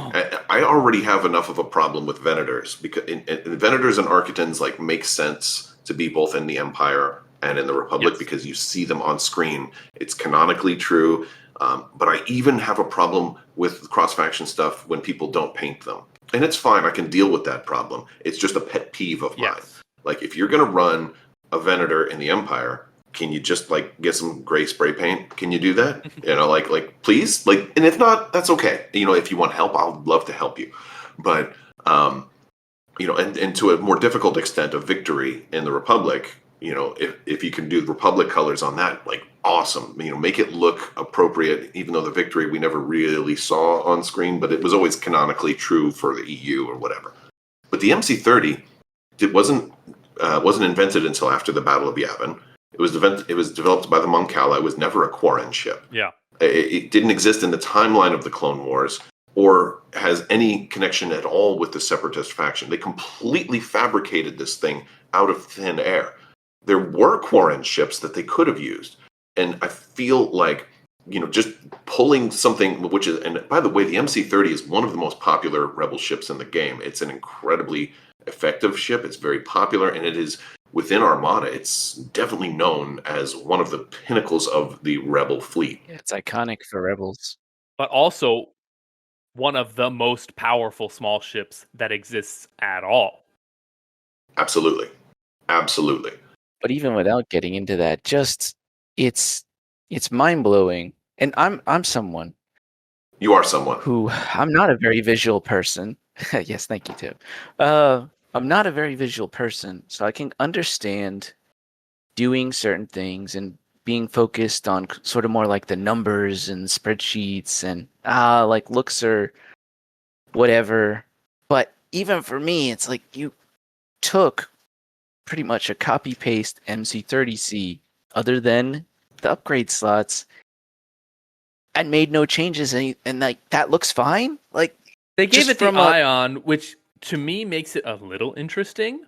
I already have enough of a problem with Venators, because Venators and Architans like make sense to be both in the Empire and in the Republic because you see them on screen. It's canonically true. But I even have a problem with cross-faction stuff when people don't paint them. And it's fine. I can deal with that problem. It's just a pet peeve of mine. Like, if you're going to run a Venator in the Empire, can you just like get some gray spray paint? Can you do that? Like please? Like, and if not, that's okay. If you want help, I'll love to help you. But and to a more difficult extent of Victory in the Republic, if you can do the Republic colors on that, like, awesome. Make it look appropriate, even though the Victory we never really saw on screen, but it was always canonically true for the EU or whatever. But the MC30, it wasn't invented until after the Battle of Yavin. It was developed by the Moncala. It was never a Quarren ship. Yeah. It didn't exist in the timeline of the Clone Wars or has any connection at all with the Separatist faction. They completely fabricated this thing out of thin air. There were Quarren ships that they could have used. And I feel like, just pulling something, which is, and by the way, the MC30 is one of the most popular Rebel ships in the game. It's an incredibly effective ship. It's very popular, and it is within Armada. It's definitely known as one of the pinnacles of the Rebel fleet. Yeah, it's iconic for Rebels. But also one of the most powerful small ships that exists at all. Absolutely. But even without getting into that, just it's mind-blowing. And I'm someone. You are someone. Who, I'm not a very visual person. Yes, thank you, Tim. I'm not a very visual person, so I can understand doing certain things and being focused on sort of more like the numbers and spreadsheets and like looks or whatever. But even for me, it's like you took pretty much a copy-paste MC30C other than the upgrade slots and made no changes, and like that looks fine. Like, they gave it the Ion, which to me makes it a little interesting.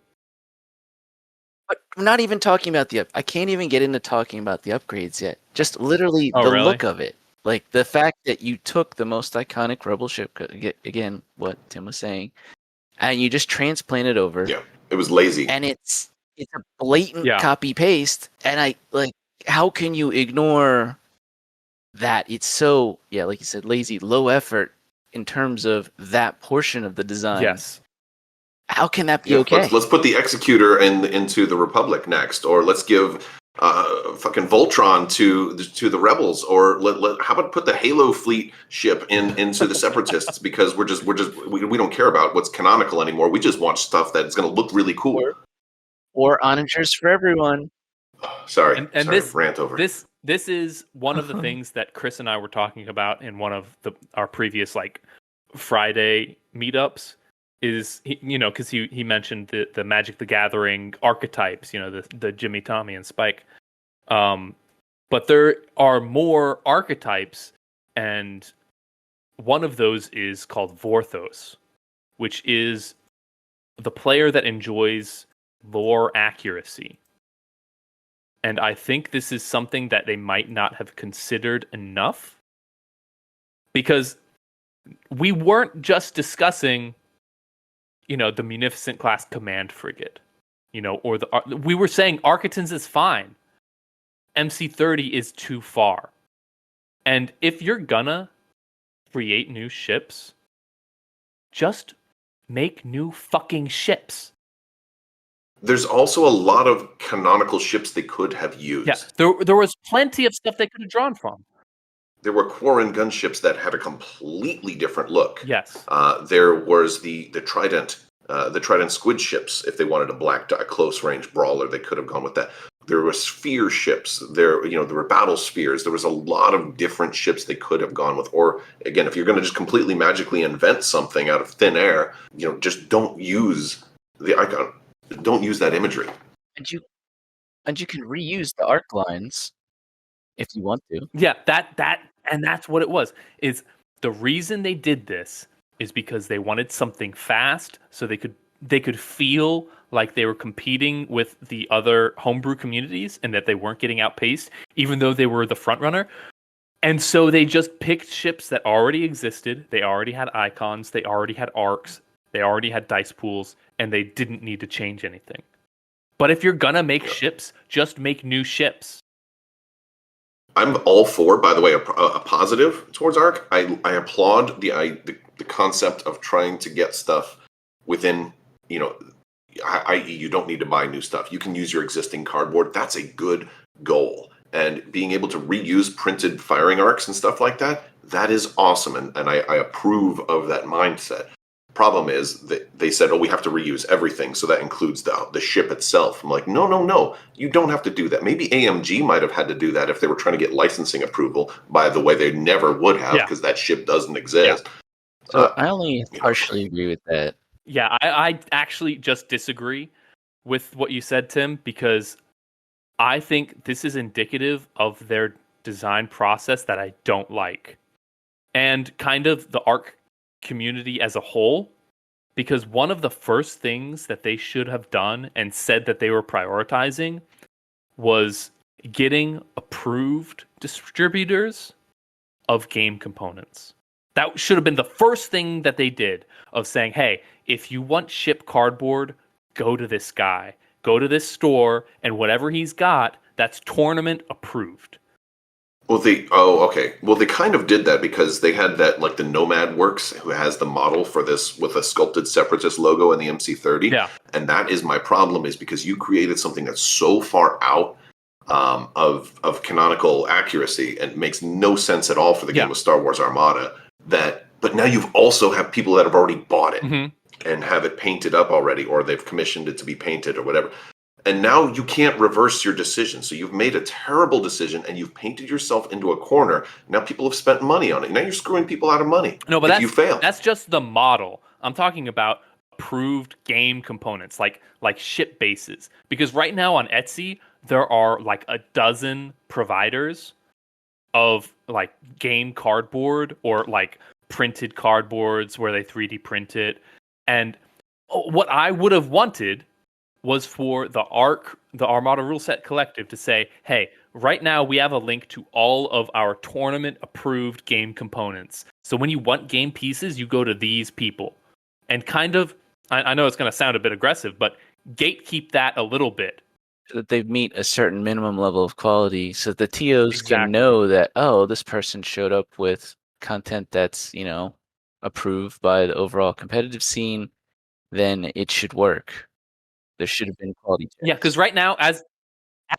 But we're not even talking about I can't even get into talking about the upgrades yet. Just literally the look of it. Like the fact that you took the most iconic Rebel ship, again, what Tim was saying, and you just transplanted over. Yeah, it was lazy. And it's a blatant copy paste. And I like, how can you ignore that? It's so, like you said, lazy, low effort in terms of that portion of the design. Yes. How can that be okay? Let's put the Executor into the Republic next, or let's give fucking Voltron to the Rebels, or how about put the Halo fleet ship into the Separatists, because we don't care about what's canonical anymore. We just want stuff that's going to look really cool. Or onagers for everyone. Sorry, this rant over. This is one of the things that Chris and I were talking about in one of our previous like Friday meetups. Is because he mentioned the Magic the Gathering archetypes, the Jimmy, Tommy, and Spike. But there are more archetypes, and one of those is called Vorthos, which is the player that enjoys lore accuracy. And I think this is something that they might not have considered enough, because we weren't just discussing, the Munificent class command frigate, or we were saying Architans is fine. MC-30 is too far. And if you're gonna create new ships, just make new fucking ships. There's also a lot of canonical ships they could have used. Yeah, there was plenty of stuff they could have drawn from. There were Quarren gunships that had a completely different look. Yes. There was the Trident squid ships. If they wanted a close range brawler, they could have gone with that. There were sphere ships. There were battle spheres. There was a lot of different ships they could have gone with. Or again, if you're going to just completely magically invent something out of thin air, just don't use the icon. Don't use that imagery. And you can reuse the arc lines if you want to. Yeah, that's what it was. Is the reason they did this is because they wanted something fast, so they could feel like they were competing with the other homebrew communities and that they weren't getting outpaced, even though they were the front runner. And so they just picked ships that already existed. They already had icons. They already had arcs. They already had dice pools, and they didn't need to change anything. But if you're gonna make ships, just make new ships. I'm all for, by the way, a positive towards ARC. I applaud the concept of trying to get stuff within, i.e. you don't need to buy new stuff. You can use your existing cardboard. That's a good goal. And being able to reuse printed firing arcs and stuff like that, that is awesome. And I approve of that mindset. Problem is that they said, we have to reuse everything, so that includes the ship itself. I'm like, no, you don't have to do that. Maybe AMG might have had to do that if they were trying to get licensing approval. By the way, they never would have, because that ship doesn't exist. Yeah. So I only partially agree with that. Yeah, I actually just disagree with what you said, Tim, because I think this is indicative of their design process that I don't like. And kind of the ARC community as a whole, because one of the first things that they should have done and said that they were prioritizing was getting approved distributors of game components. That should have been the first thing that they did, of saying, hey, if you want ship cardboard, go to this guy, go to this store, and whatever he's got, that's tournament approved. Well, they kind of did that because they had that, like the Nomad Works, who has the model for this with a sculpted Separatist logo in the MC-30. Yeah. And that is my problem, is because you created something that's so far out of canonical accuracy and makes no sense at all for the game of Star Wars Armada. But now you've also have people that have already bought it and have it painted up already, or they've commissioned it to be painted or whatever. And now you can't reverse your decision. So you've made a terrible decision and you've painted yourself into a corner. Now people have spent money on it. Now you're screwing people out of money. No, but you fail. That's just the model. I'm talking about approved game components, like ship bases. Because right now on Etsy, there are like a dozen providers of like game cardboard or like printed cardboards where they 3D print it. And what I would have wanted was for the Armada Rule Set Collective to say, hey, right now we have a link to all of our tournament-approved game components. So when you want game pieces, you go to these people. And kind of, I know it's going to sound a bit aggressive, but gatekeep that a little bit. So that they meet a certain minimum level of quality, so the TOs can know that, this person showed up with content that's, approved by the overall competitive scene, then it should work. There should have been quality checks. Yeah, because right now, as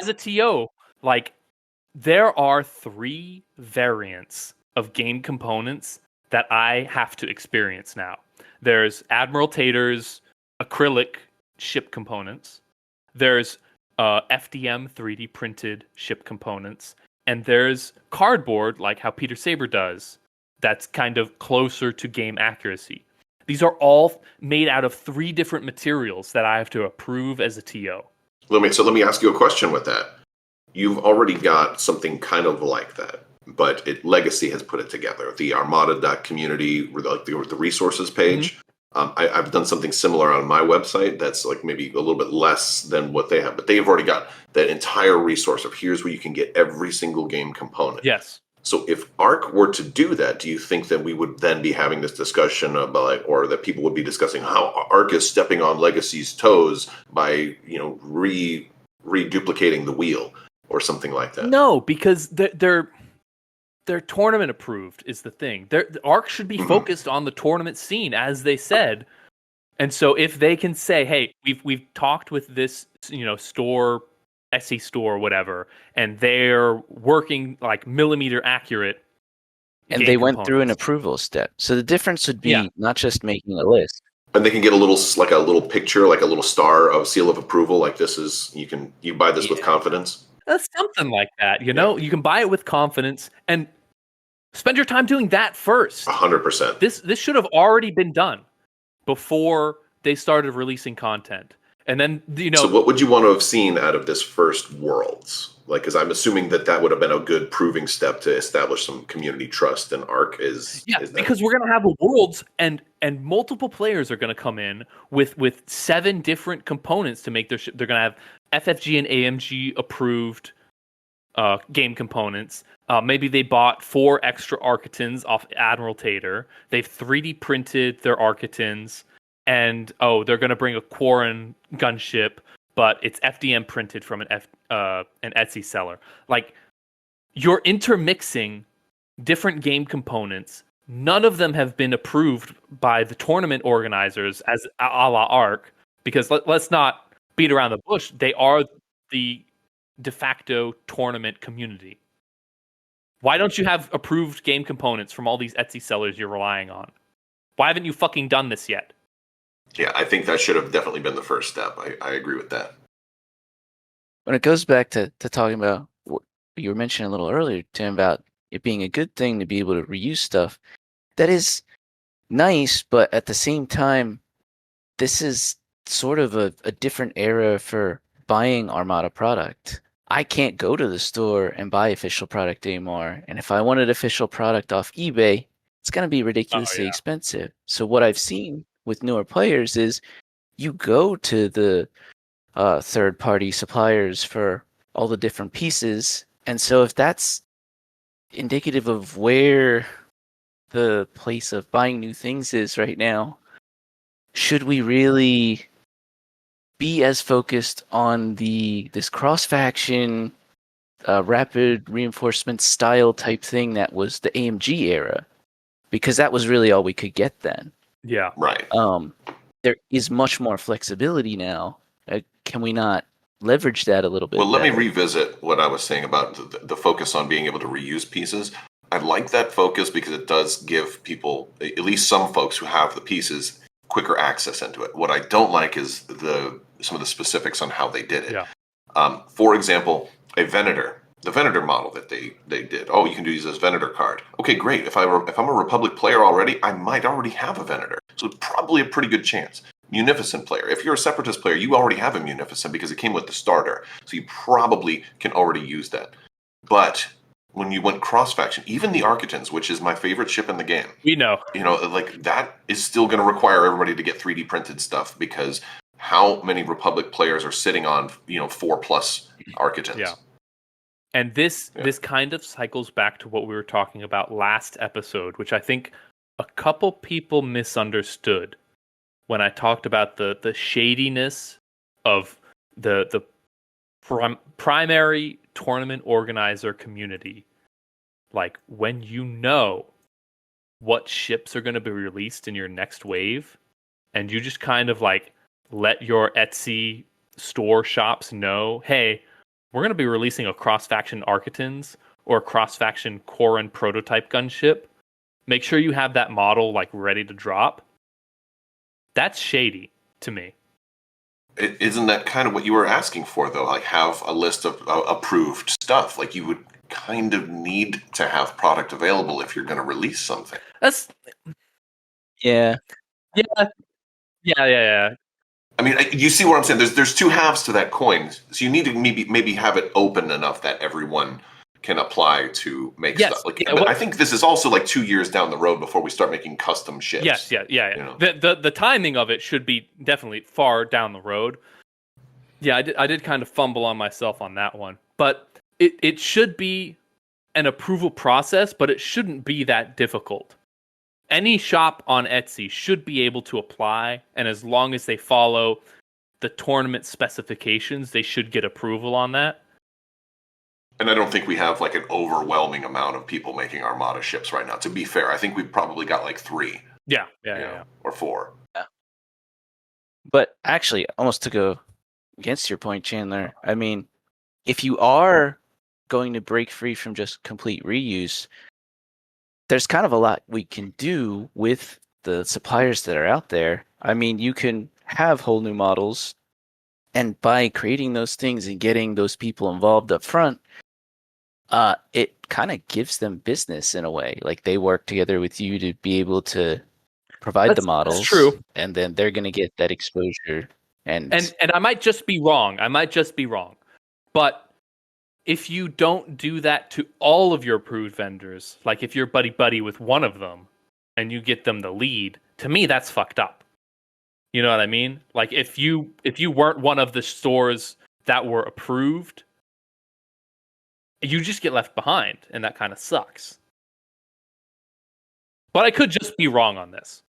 a TO, like, there are 3 variants of game components that I have to experience now. There's Admiral Tater's acrylic ship components. There's FDM 3D printed ship components. And there's cardboard, like how Peter Saber does, that's kind of closer to game accuracy. These are all made out of 3 different materials that I have to approve as a TO. Let me ask you a question with that. You've already got something kind of like that, but Legacy has put it together. The Armada.community, like the resources page, I've done something similar on my website that's like maybe a little bit less than what they have, but they've already got that entire resource of here's where you can get every single game component. Yes. So if ARC were to do that, do you think that we would then be having this discussion about, or that people would be discussing how ARC is stepping on Legacy's toes by, reduplicating the wheel or something like that? No, because they're tournament approved is the thing. The ARC should be focused on the tournament scene, as they said. And so if they can say, "Hey, we've talked with this, store, SE store, whatever, and they're working like millimeter accurate," And game they went through an components. approval step. So the difference would be Yeah. not just making a list. And they can get a little picture, like a little star of seal of approval, like this is you buy this with confidence. That's something like that, You can buy it with confidence and spend your time doing that first. 100%. This should have already been done before they started releasing content. And then, So what would you want to have seen out of this first Worlds? Like, because I'm assuming that would have been a good proving step to establish some community trust, and ARC is that. Because we're gonna have a Worlds and multiple players are gonna come in with 7 different components to make their ship. They're gonna have FFG and AMG approved game components. Maybe they bought 4 extra Architons off Admiral Tater. They've 3D printed their Architons, and they're gonna bring a Quarren gunship, but it's FDM printed from an Etsy seller. Like, you're intermixing different game components. None of them have been approved by the tournament organizers as a la ARC, because let's not beat around the bush. They are the de facto tournament community. Why don't you have approved game components from all these Etsy sellers you're relying on? Why haven't you fucking done this yet? Yeah, I think that should have definitely been the first step. I agree with that. When it goes back to talking about what you were mentioning a little earlier, Tim, about it being a good thing to be able to reuse stuff, that is nice, but at the same time, this is sort of a different era for buying Armada product. I can't go to the store and buy official product anymore. And if I wanted official product off eBay, it's going to be ridiculously expensive. So what I've seen with newer players is you go to the third-party suppliers for all the different pieces. And so if that's indicative of where the place of buying new things is right now, should we really be as focused on this cross-faction rapid reinforcement style type thing that was the AMG era? Because that was really all we could get then. Yeah. Right. There is much more flexibility now. Can we not leverage that a little bit? Well, let me better? revisit what I was saying about the focus on being able to reuse pieces. I like that focus because it does give people, at least some folks who have the pieces, quicker access into it. What I don't like is some of the specifics on how they did it. Yeah. For example, the Venator model that they did. Oh, you can use this Venator card. Okay, great. If I'm a Republic player already, I might already have a Venator. So it's probably a pretty good chance. Munificent player. If you're a Separatist player, you already have a Munificent because it came with the starter. So you probably can already use that. But when you went cross-faction, even the Architons, which is my favorite ship in the game. We know. Like that is still going to require everybody to get 3D printed stuff because how many Republic players are sitting on, 4+ Architons? Yeah. And this kind of cycles back to what we were talking about last episode, which I think a couple people misunderstood when I talked about the shadiness of the primary tournament organizer community. Like, when you know what ships are going to be released in your next wave, and you just kind of like let your Etsy store shops know, hey, we're going to be releasing a cross-faction Architons or a cross-faction Quarren prototype gunship. Make sure you have that model like ready to drop. That's shady to me. Isn't that kind of what you were asking for, though? Like, have a list of approved stuff. Like, you would kind of need to have product available if you're going to release something. That's Yeah. Yeah. I mean, you see what I'm saying? There's two halves to that coin, so you need to maybe have it open enough that everyone can apply to make Yes, stuff. Like, yeah, but I think this is also like 2 years down the road before we start making custom ships. Yes, yeah. You know? The timing of it should be definitely far down the road. Yeah, I did kind of fumble on myself on that one, but it should be an approval process, but it shouldn't be that difficult. Any shop on Etsy should be able to apply, and as long as they follow the tournament specifications, they should get approval on that. And I don't think we have like an overwhelming amount of people making Armada ships right now. To be fair, I think we've probably got like 3. Yeah, or 4. But actually, almost to go against your point, Chandler, I mean, if you are going to break free from just complete reuse, there's kind of a lot we can do with the suppliers that are out there. I mean, you can have whole new models, and by creating those things and getting those people involved up front, it kind of gives them business in a way. Like they work together with you to be able to provide the models. That's true. And then they're going to get that exposure. And I might just be wrong. But if you don't do that to all of your approved vendors, like if you're buddy with one of them and you get them the lead, to me that's fucked up. You know what I mean? Like if you weren't one of the stores that were approved, you just get left behind, and that kind of sucks. But I could just be wrong on this.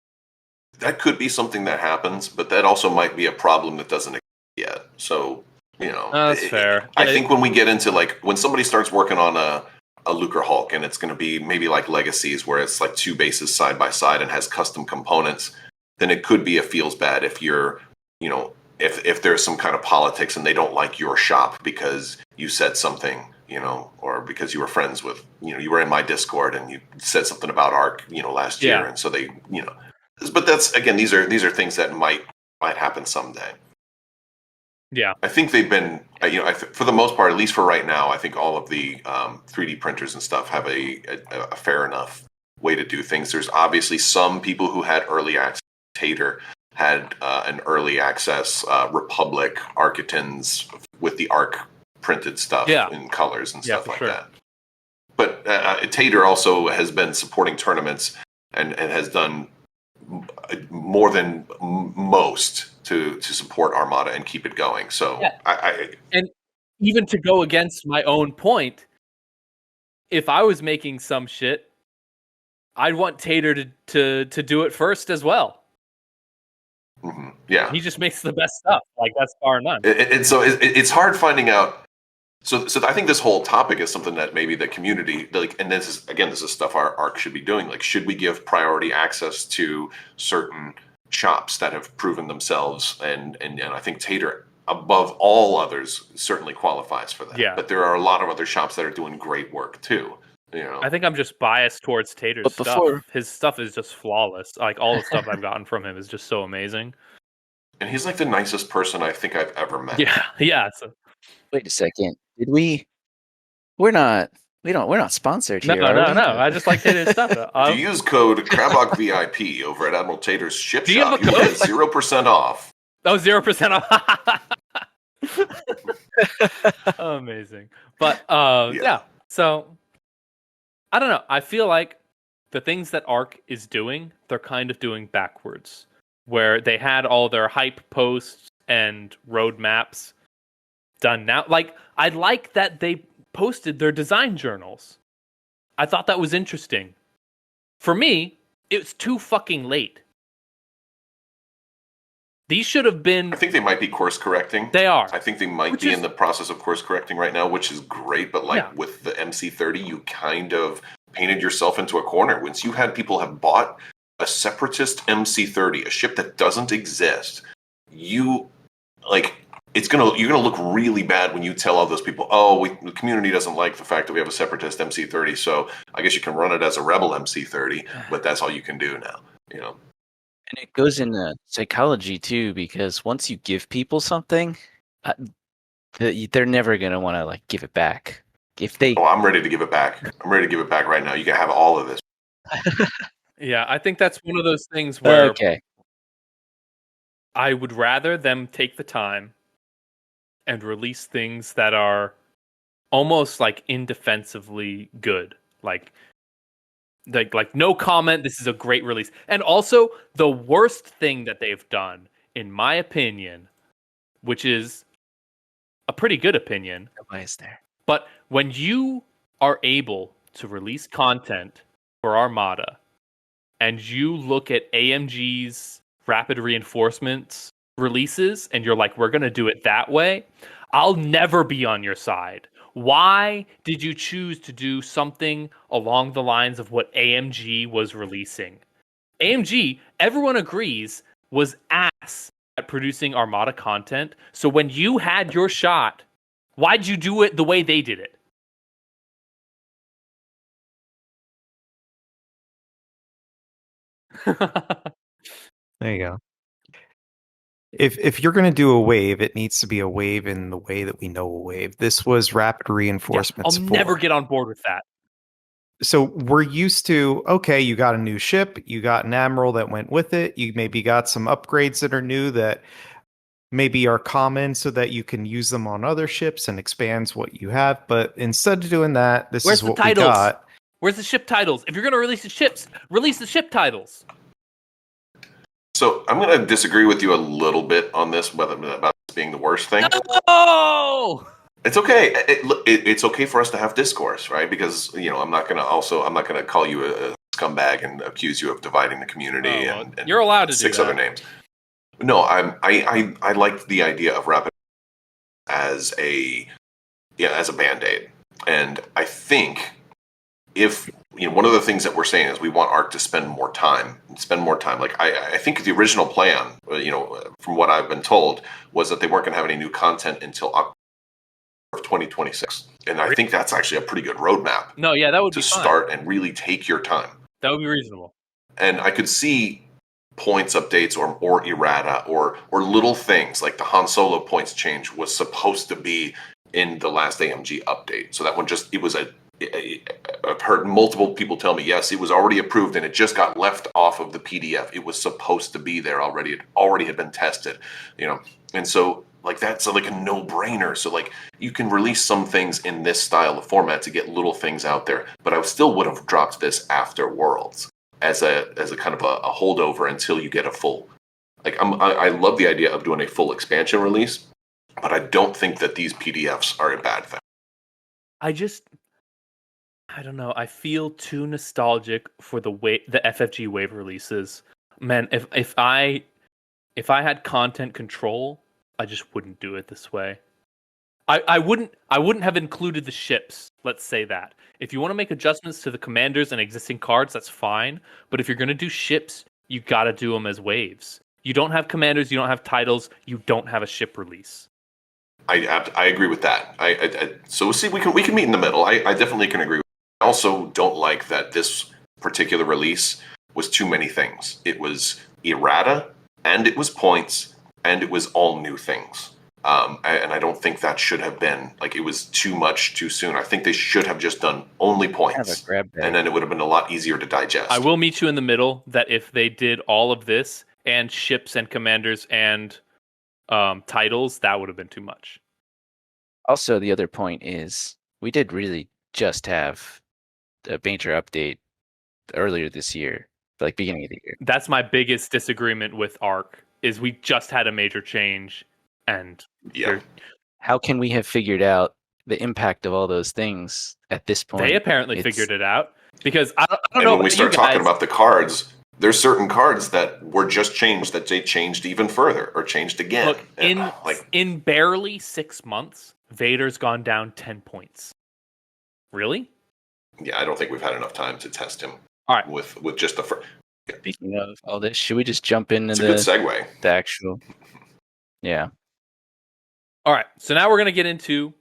That could be something that happens, but that also might be a problem that doesn't exist yet. So, that's fair. I think when we get into like when somebody starts working on a Lucre Hulk, and it's going to be maybe like Legacies, where it's like 2 bases side by side and has custom components, then it could be feels bad if you're, if there's some kind of politics and they don't like your shop because you said something, or because you were friends with, you were in my Discord and you said something about ARC, last year, and so they, but that's again, these are things that might happen someday. Yeah, I think they've been, for the most part, at least for right now, I think all of the 3D printers and stuff have a fair enough way to do things. There's obviously some people who had early access. Tater had an early access. Republic, Architons with the ARC printed stuff in colors and stuff like that. But Tater also has been supporting tournaments and has done more than most to support Armada and keep it going. So and even to go against my own point, if I was making some shit, I'd want Tater to do it first as well. Mm-hmm. Yeah, he just makes the best stuff. Like that's bar none. And so it's hard finding out. So I think this whole topic is something that maybe the community, like, and this is stuff our ARC should be doing. Like, should we give priority access to certain shops that have proven themselves? And I think Tater, above all others, certainly qualifies for that. Yeah. But there are a lot of other shops that are doing great work too. I think I'm just biased towards Tater's stuff. His stuff is just flawless. Like all the stuff I've gotten from him is just so amazing. And he's like the nicest person I think I've ever met. Yeah. So. Wait a second. Did we? We're not sponsored here. No. I just like Tater's stuff. If you use code Crabbok VIP over at Admiral Tater's Ship Do you Shop, have a you get 0% off. Oh, 0% off. Amazing. But yeah. So I don't know. I feel like the things that ARC is doing, they're kind of doing backwards. Where they had all their hype posts and roadmaps done now. Like, I like that they posted their design journals. I thought that was interesting. For me, it's too fucking late. These should have been... I think they might be course correcting. They are. I think they might be in the process of course correcting right now, which is great. But with the MC30, you kind of painted yourself into a corner. Once you had people have bought a separatist MC30, a ship that doesn't exist, you're gonna look really bad when you tell all those people, the community doesn't like the fact that we have a separatist MC30, so I guess you can run it as a rebel MC30, but that's all you can do now. And it goes into psychology too, because once you give people something, they're never gonna want to give it back. If they, I'm ready to give it back. I'm ready to give it back right now. You can have all of this. Yeah, I think that's one of those things where okay. I would rather them take the time and release things that are almost like indefensively good. Like no comment. This is a great release. And also the worst thing that they've done, in my opinion, which is a pretty good opinion. Why is there? But when you are able to release content for Armada and you look at AMG's rapid reinforcements releases and you're like, we're going to do it that way, I'll never be on your side. Why did you choose to do something along the lines of what AMG was releasing? AMG, everyone agrees, was ass at producing Armada content. So when you had your shot, why'd you do it the way they did it? There you go. If you're going to do a wave, it needs to be a wave in the way that we know a wave. This was rapid reinforcements. I'll never get on board with that. So we're used to, okay, you got a new ship, you got an admiral that went with it, you maybe got some upgrades that are new that maybe are common so that you can use them on other ships and expands what you have. But instead of doing that, this Where's is the what titles? we got. Where's the ship titles? If you're going to release the ships, release the ship titles. So I'm going to disagree with you a little bit on this, whether about this being the worst thing. No! It's okay. It's okay for us to have discourse, right? Because I'm not going to call you a scumbag and accuse you of dividing the community. And you're allowed to do six that. other names. No, I like the idea of rapid as a Band-Aid, and I think if one of the things that we're saying is we want ARC to spend more time. Like I think the original plan, from what I've been told, was that they weren't going to have any new content until October of 2026, and I think that's actually a pretty good roadmap. No, yeah, that would be to fine. Start and really take your time. That would be reasonable. And I could see points updates or errata or little things like the Han Solo points change was supposed to be in the last AMG update. So that one I've heard multiple people tell me, yes, it was already approved and it just got left off of the PDF. It was supposed to be there already. It already had been tested, and so like that's like a no-brainer. So like you can release some things in this style of format to get little things out there, but I still would have dropped this after Worlds as a kind of a holdover until you get a full. Like I love the idea of doing a full expansion release, but I don't think that these PDFs are a bad thing. I don't know. I feel too nostalgic for the FFG wave releases. Man, if I had content control, I just wouldn't do it this way. I wouldn't have included the ships. Let's say that. If you want to make adjustments to the commanders and existing cards, that's fine. But if you're going to do ships, you got to do them as waves. You don't have commanders, you don't have titles, you don't have a ship release. I agree with that. So see, we can meet in the middle. I definitely can agree. I also don't like that this particular release was too many things. It was errata, and it was points, and it was all new things. And I don't think that should have been, like, it was too much too soon. I think they should have just done only points, and then it would have been a lot easier to digest. I will meet you in the middle that if they did all of this and ships and commanders and titles, that would have been too much. Also, the other point is we did really just have a major update earlier this year, like beginning of the year. That's my biggest disagreement with ARC is we just had a major change, and how can we have figured out the impact of all those things at this point? They apparently figured it out because I don't know. When we start talking about the cards, there's certain cards that were just changed that they changed even further or changed again. Look, in barely 6 months, Vader's gone down 10 points. Really? Yeah, I don't think we've had enough time to test him. All right, with just the first. Speaking of all this, should we just jump into it's a good segue? The actual, yeah. All right, so now we're gonna get into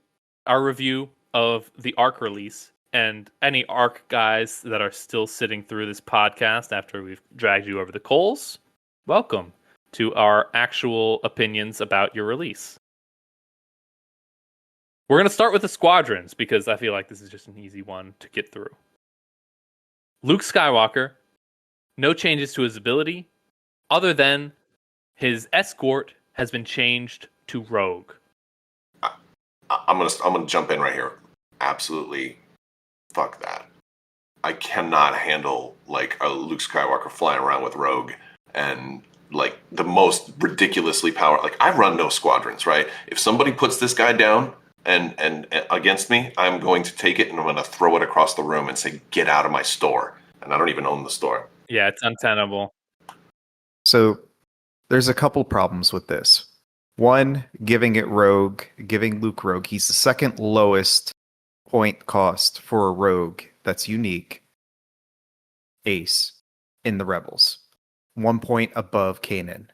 our review of the ARC release, and any ARC guys that are still sitting through this podcast after we've dragged you over the coals, welcome to our actual opinions about your release. We're going to start with the squadrons because I feel like this is just an easy one to get through. Luke Skywalker, no changes to his ability other than his escort has been changed to rogue. I'm gonna jump in right here. absolutely fuck that. I cannot handle like a Luke Skywalker flying around with Rogue and like the most ridiculously powerful. Like I run no squadrons, right? If somebody puts this guy down and against me, I'm going to take it and I'm going to throw it across the room and say, "Get out of my store." And I don't even own the store. Yeah, it's untenable. So there's a couple problems with this. One, giving Luke Rogue. He's the second lowest point cost for a Rogue that's unique ace in the Rebels. 1 point above Kanan.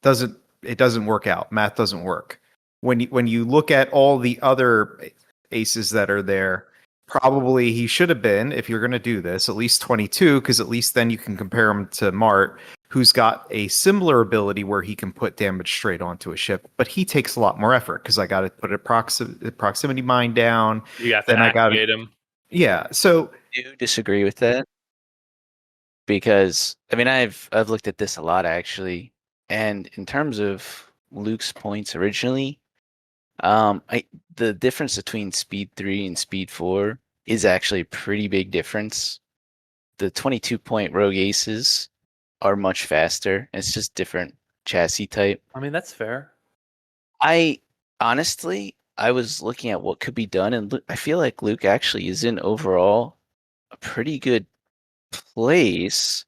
It doesn't work out. Math doesn't work. When you look at all the other aces that are there, probably he should have been, if you're going to do this, at least 22, because at least then you can compare him to Mart, who's got a similar ability where he can put damage straight onto a ship, but he takes a lot more effort because I got to put a proximity mine down. You have to activate him. Yeah, so I do disagree with that because I mean I've looked at this a lot actually, and in terms of Luke's points originally, the difference between Speed 3 and Speed 4 is actually a pretty big difference. The 22-point Rogue Aces are much faster. It's just different chassis type. I mean, that's fair. I was looking at what could be done, and I feel like Luke actually is in overall a pretty good place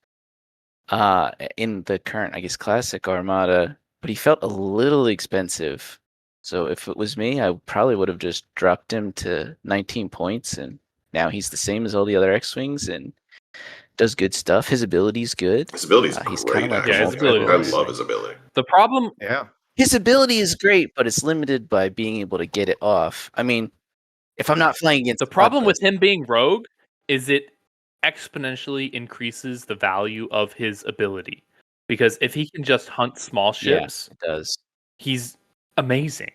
in the current, I guess, classic Armada, but he felt a little expensive. So if it was me, I probably would have just dropped him to 19 points, and now he's the same as all the other X-Wings and does good stuff. His ability's good. His ability's he's great. kinda like Yeah, his ability I is love his ability. The problem, yeah. His ability is great, but it's limited by being able to get it off. I mean, if I'm not flying against the problem with Bloodlust- him being rogue is it exponentially increases the value of his ability. Because if he can just hunt small ships, it does. he's amazing.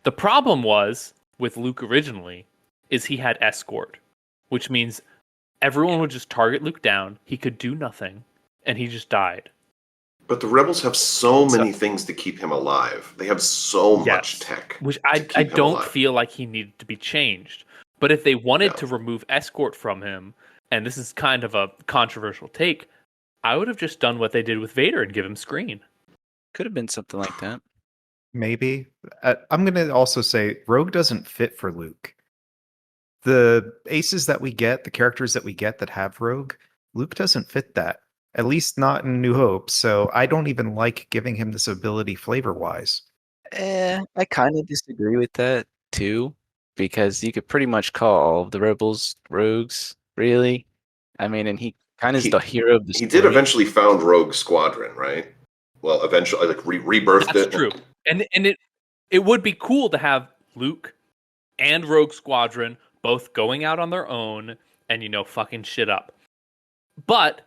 The problem was with Luke originally is he had escort, which means everyone would just target Luke down. He could do nothing, and he just died. But the Rebels have so many things to keep him alive. They have so much tech. Which to I keep him don't alive. feel like he needed to be changed. But if they wanted to remove escort from him, and this is kind of a controversial take, I would have just done what they did with Vader and give him screen. Could have been something like that. Maybe. I'm going to also say Rogue doesn't fit for Luke. The aces that we get, the characters that we get that have Rogue, Luke doesn't fit that. At least not in New Hope. So I don't even like giving him this ability flavor-wise. I kind of disagree with that too, because you could pretty much call all of the Rebels rogues, really. I mean, and he kind of is the hero of the story. He did eventually found Rogue Squadron, right? Well, eventually, like rebirthed That's it. true. And it would be cool to have Luke and Rogue Squadron both going out on their own and, fucking shit up. But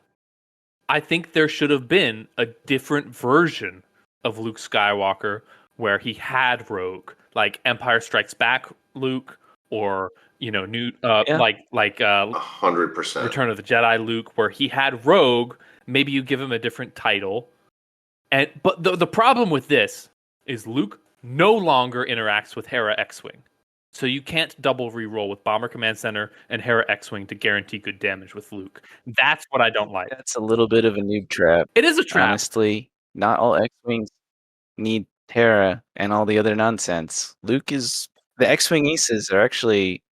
I think there should have been a different version of Luke Skywalker where he had Rogue, like Empire Strikes Back Luke, or new like 100%. Return of the Jedi Luke, where he had Rogue. Maybe you give him a different title. But the problem with this is Luke no longer interacts with Hera X-Wing. So you can't double reroll with Bomber Command Center and Hera X-Wing to guarantee good damage with Luke. That's what I don't like. That's a little bit of a noob trap. It is a trap. Honestly, not all X-Wings need Hera and all the other nonsense. The X-Wing aces are actually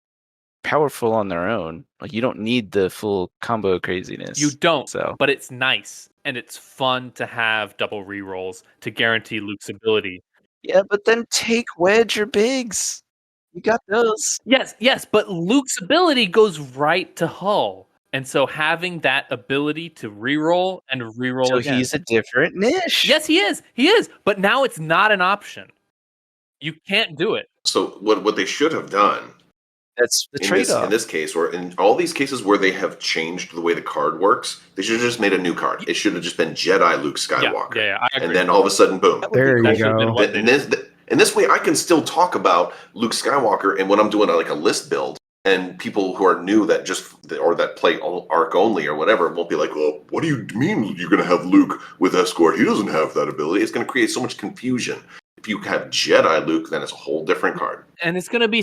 powerful on their own. Like, you don't need the full combo craziness. You don't, So. but it's nice and it's fun to have double rerolls to guarantee Luke's ability. Yeah, but then take Wedge or Biggs. You got those. Yes, but Luke's ability goes right to Hull. And so having that ability to reroll and reroll again. So he's a different niche. Yes, he is. He is. But now it's not an option. You can't do it. So what they should have done, that's the trade-off. In this case, or in all these cases where they have changed the way the card works, they should have just made a new card. It should have just been Jedi Luke Skywalker. Yeah, I agree. And then all of a sudden, boom. There you go. And this way, I can still talk about Luke Skywalker, and when I'm doing like a list build, and people who are new that that play ARC only or whatever won't be like, well, what do you mean you're going to have Luke with escort? He doesn't have that ability. It's going to create so much confusion. If you have Jedi Luke, then it's a whole different card. And it's going to be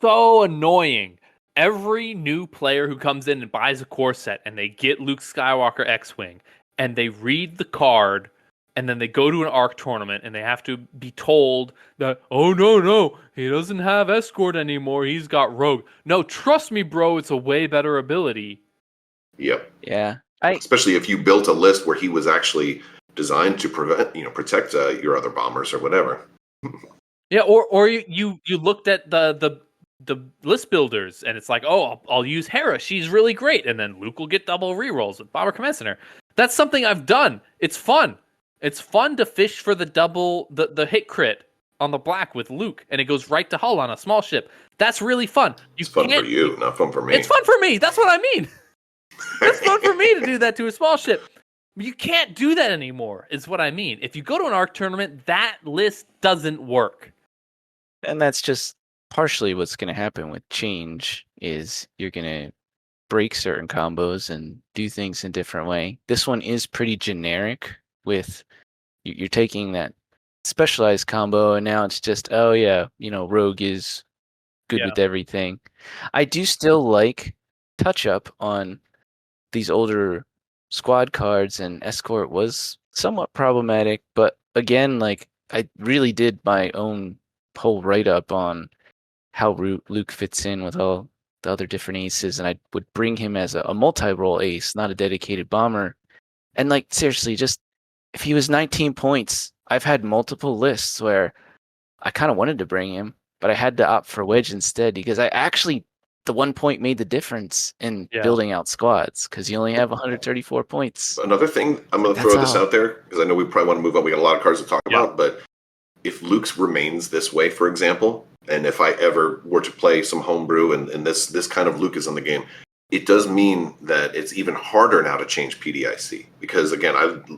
so annoying. Every new player who comes in and buys a core set and they get Luke Skywalker X-Wing and they read the card and then they go to an ARC tournament and they have to be told that, oh, no, he doesn't have Escort anymore. He's got Rogue. No, trust me, bro. It's a way better ability. Yep. Yeah. Especially if you built a list where he was actually designed to protect your other bombers or whatever. Yeah, or you looked at the list builders and it's like, oh, I'll use Hera. She's really great. And then Luke will get double rerolls with Bomber Command Center. That's something I've done. It's fun. It's fun to fish for the hit crit on the black with Luke, and it goes right to hull on a small ship. That's really fun. It's fun for you, not fun for me. It's fun for me. That's what I mean. It's fun for me to do that to a small ship. You can't do that anymore, is what I mean. If you go to an ARC tournament, that list doesn't work. And that's just partially what's going to happen with change is you're going to break certain combos and do things in a different way. This one is pretty generic with you're taking that specialized combo and now it's just, oh yeah, Rogue is good with everything. I do still like touch up on these older squad cards, and Escort was somewhat problematic, but again, like I really did my own whole write-up on how Luke fits in with all the other different aces, and I would bring him as a multi-role ace, not a dedicated bomber. And like seriously, just if he was 19 points, I've had multiple lists where I kind of wanted to bring him, but I had to opt for Wedge instead because the 1 point made the difference in building out squads because you only have 134 points. Another thing, I'm going to throw this out there because I know we probably want to move on. We got a lot of cards to talk about, but if Luke's remains this way, for example, and if I ever were to play some homebrew and this kind of Luke is in the game, it does mean that it's even harder now to change PDIC because again,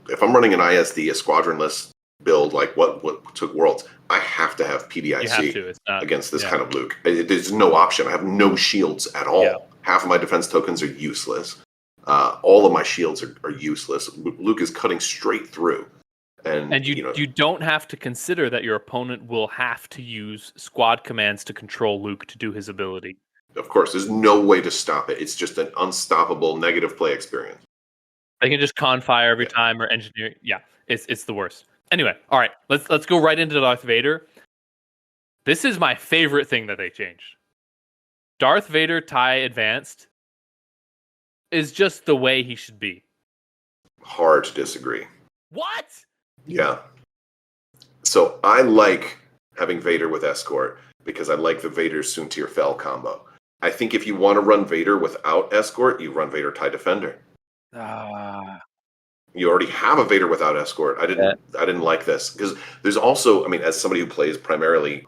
if I'm running an ISD, a squadron list build like what took Worlds, I have to have PDIC against this kind of Luke. There's no option. I have no shields at all. Yeah. Half of my defense tokens are useless. All of my shields are useless. Luke is cutting straight through. And you don't have to consider that your opponent will have to use squad commands to control Luke to do his ability. Of course, there's no way to stop it. It's just an unstoppable negative play experience. They can just con fire every time or engineer. Yeah, it's the worst. Anyway, all right, let's go right into Darth Vader. This is my favorite thing that they changed. Darth Vader TIE Advanced is just the way he should be. Hard to disagree. What? Yeah. So I like having Vader with Escort because I like the Vader Soontir Fel combo. I think if you want to run Vader without Escort, you run Vader TIE Defender. You already have a Vader without Escort. I didn't like this because there's also, as somebody who plays primarily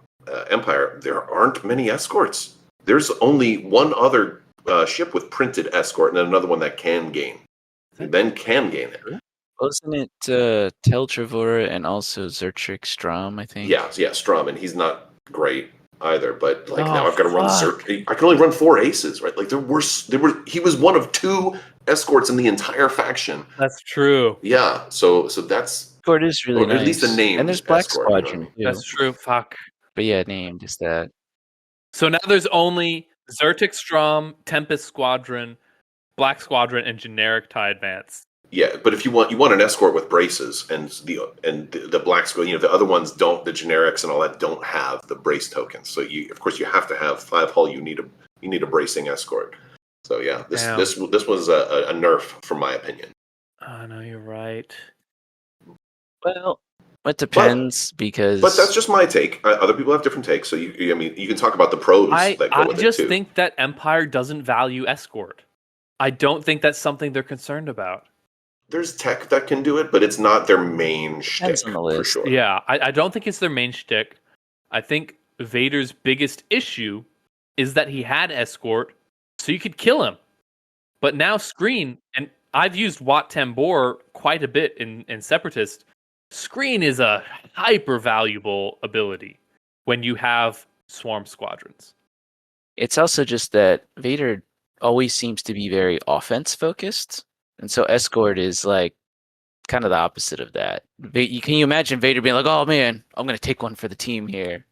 Empire, there aren't many escorts. There's only one other ship with printed Escort and then another one that can gain. Then can gain it. Wasn't it Tel Travora and also Zertrix Strom, I think? Yeah, Strom, and he's not great either. But now I've got to run Zertrix. I can only run 4 aces, right? Like he was one of 2 escorts in the entire faction. That's true. Yeah, so that's Escort is really nice. At least the name. And there's Black Escort, Squadron. That's true. Fuck. But yeah, named is that. So now there's only Zertrix Strom, Tempest Squadron, Black Squadron, and generic TIE Advance. Yeah, but if you want an escort with braces and the Black Squadron, the other ones don't, the generics and all that don't have the brace tokens. So of course you have to have 5 hull. You need a bracing escort. So yeah, this was a nerf from my opinion. Oh no, you're right. Well, it depends because. But that's just my take. Other people have different takes. So you can talk about the pros. That go with I just it too. think that Empire doesn't value escort. I don't think that's something they're concerned about. There's tech that can do it, but it's not their main shtick, for sure. Yeah, I don't think it's their main shtick. I think Vader's biggest issue is that he had escort, so you could kill him. But now Screen, and I've used Wat Tambor quite a bit in Separatist, Screen is a hyper valuable ability when you have swarm squadrons. It's also just that Vader always seems to be very offense focused. And so Escort is like kind of the opposite of that. Can you imagine Vader being like, oh man, I'm going to take one for the team here?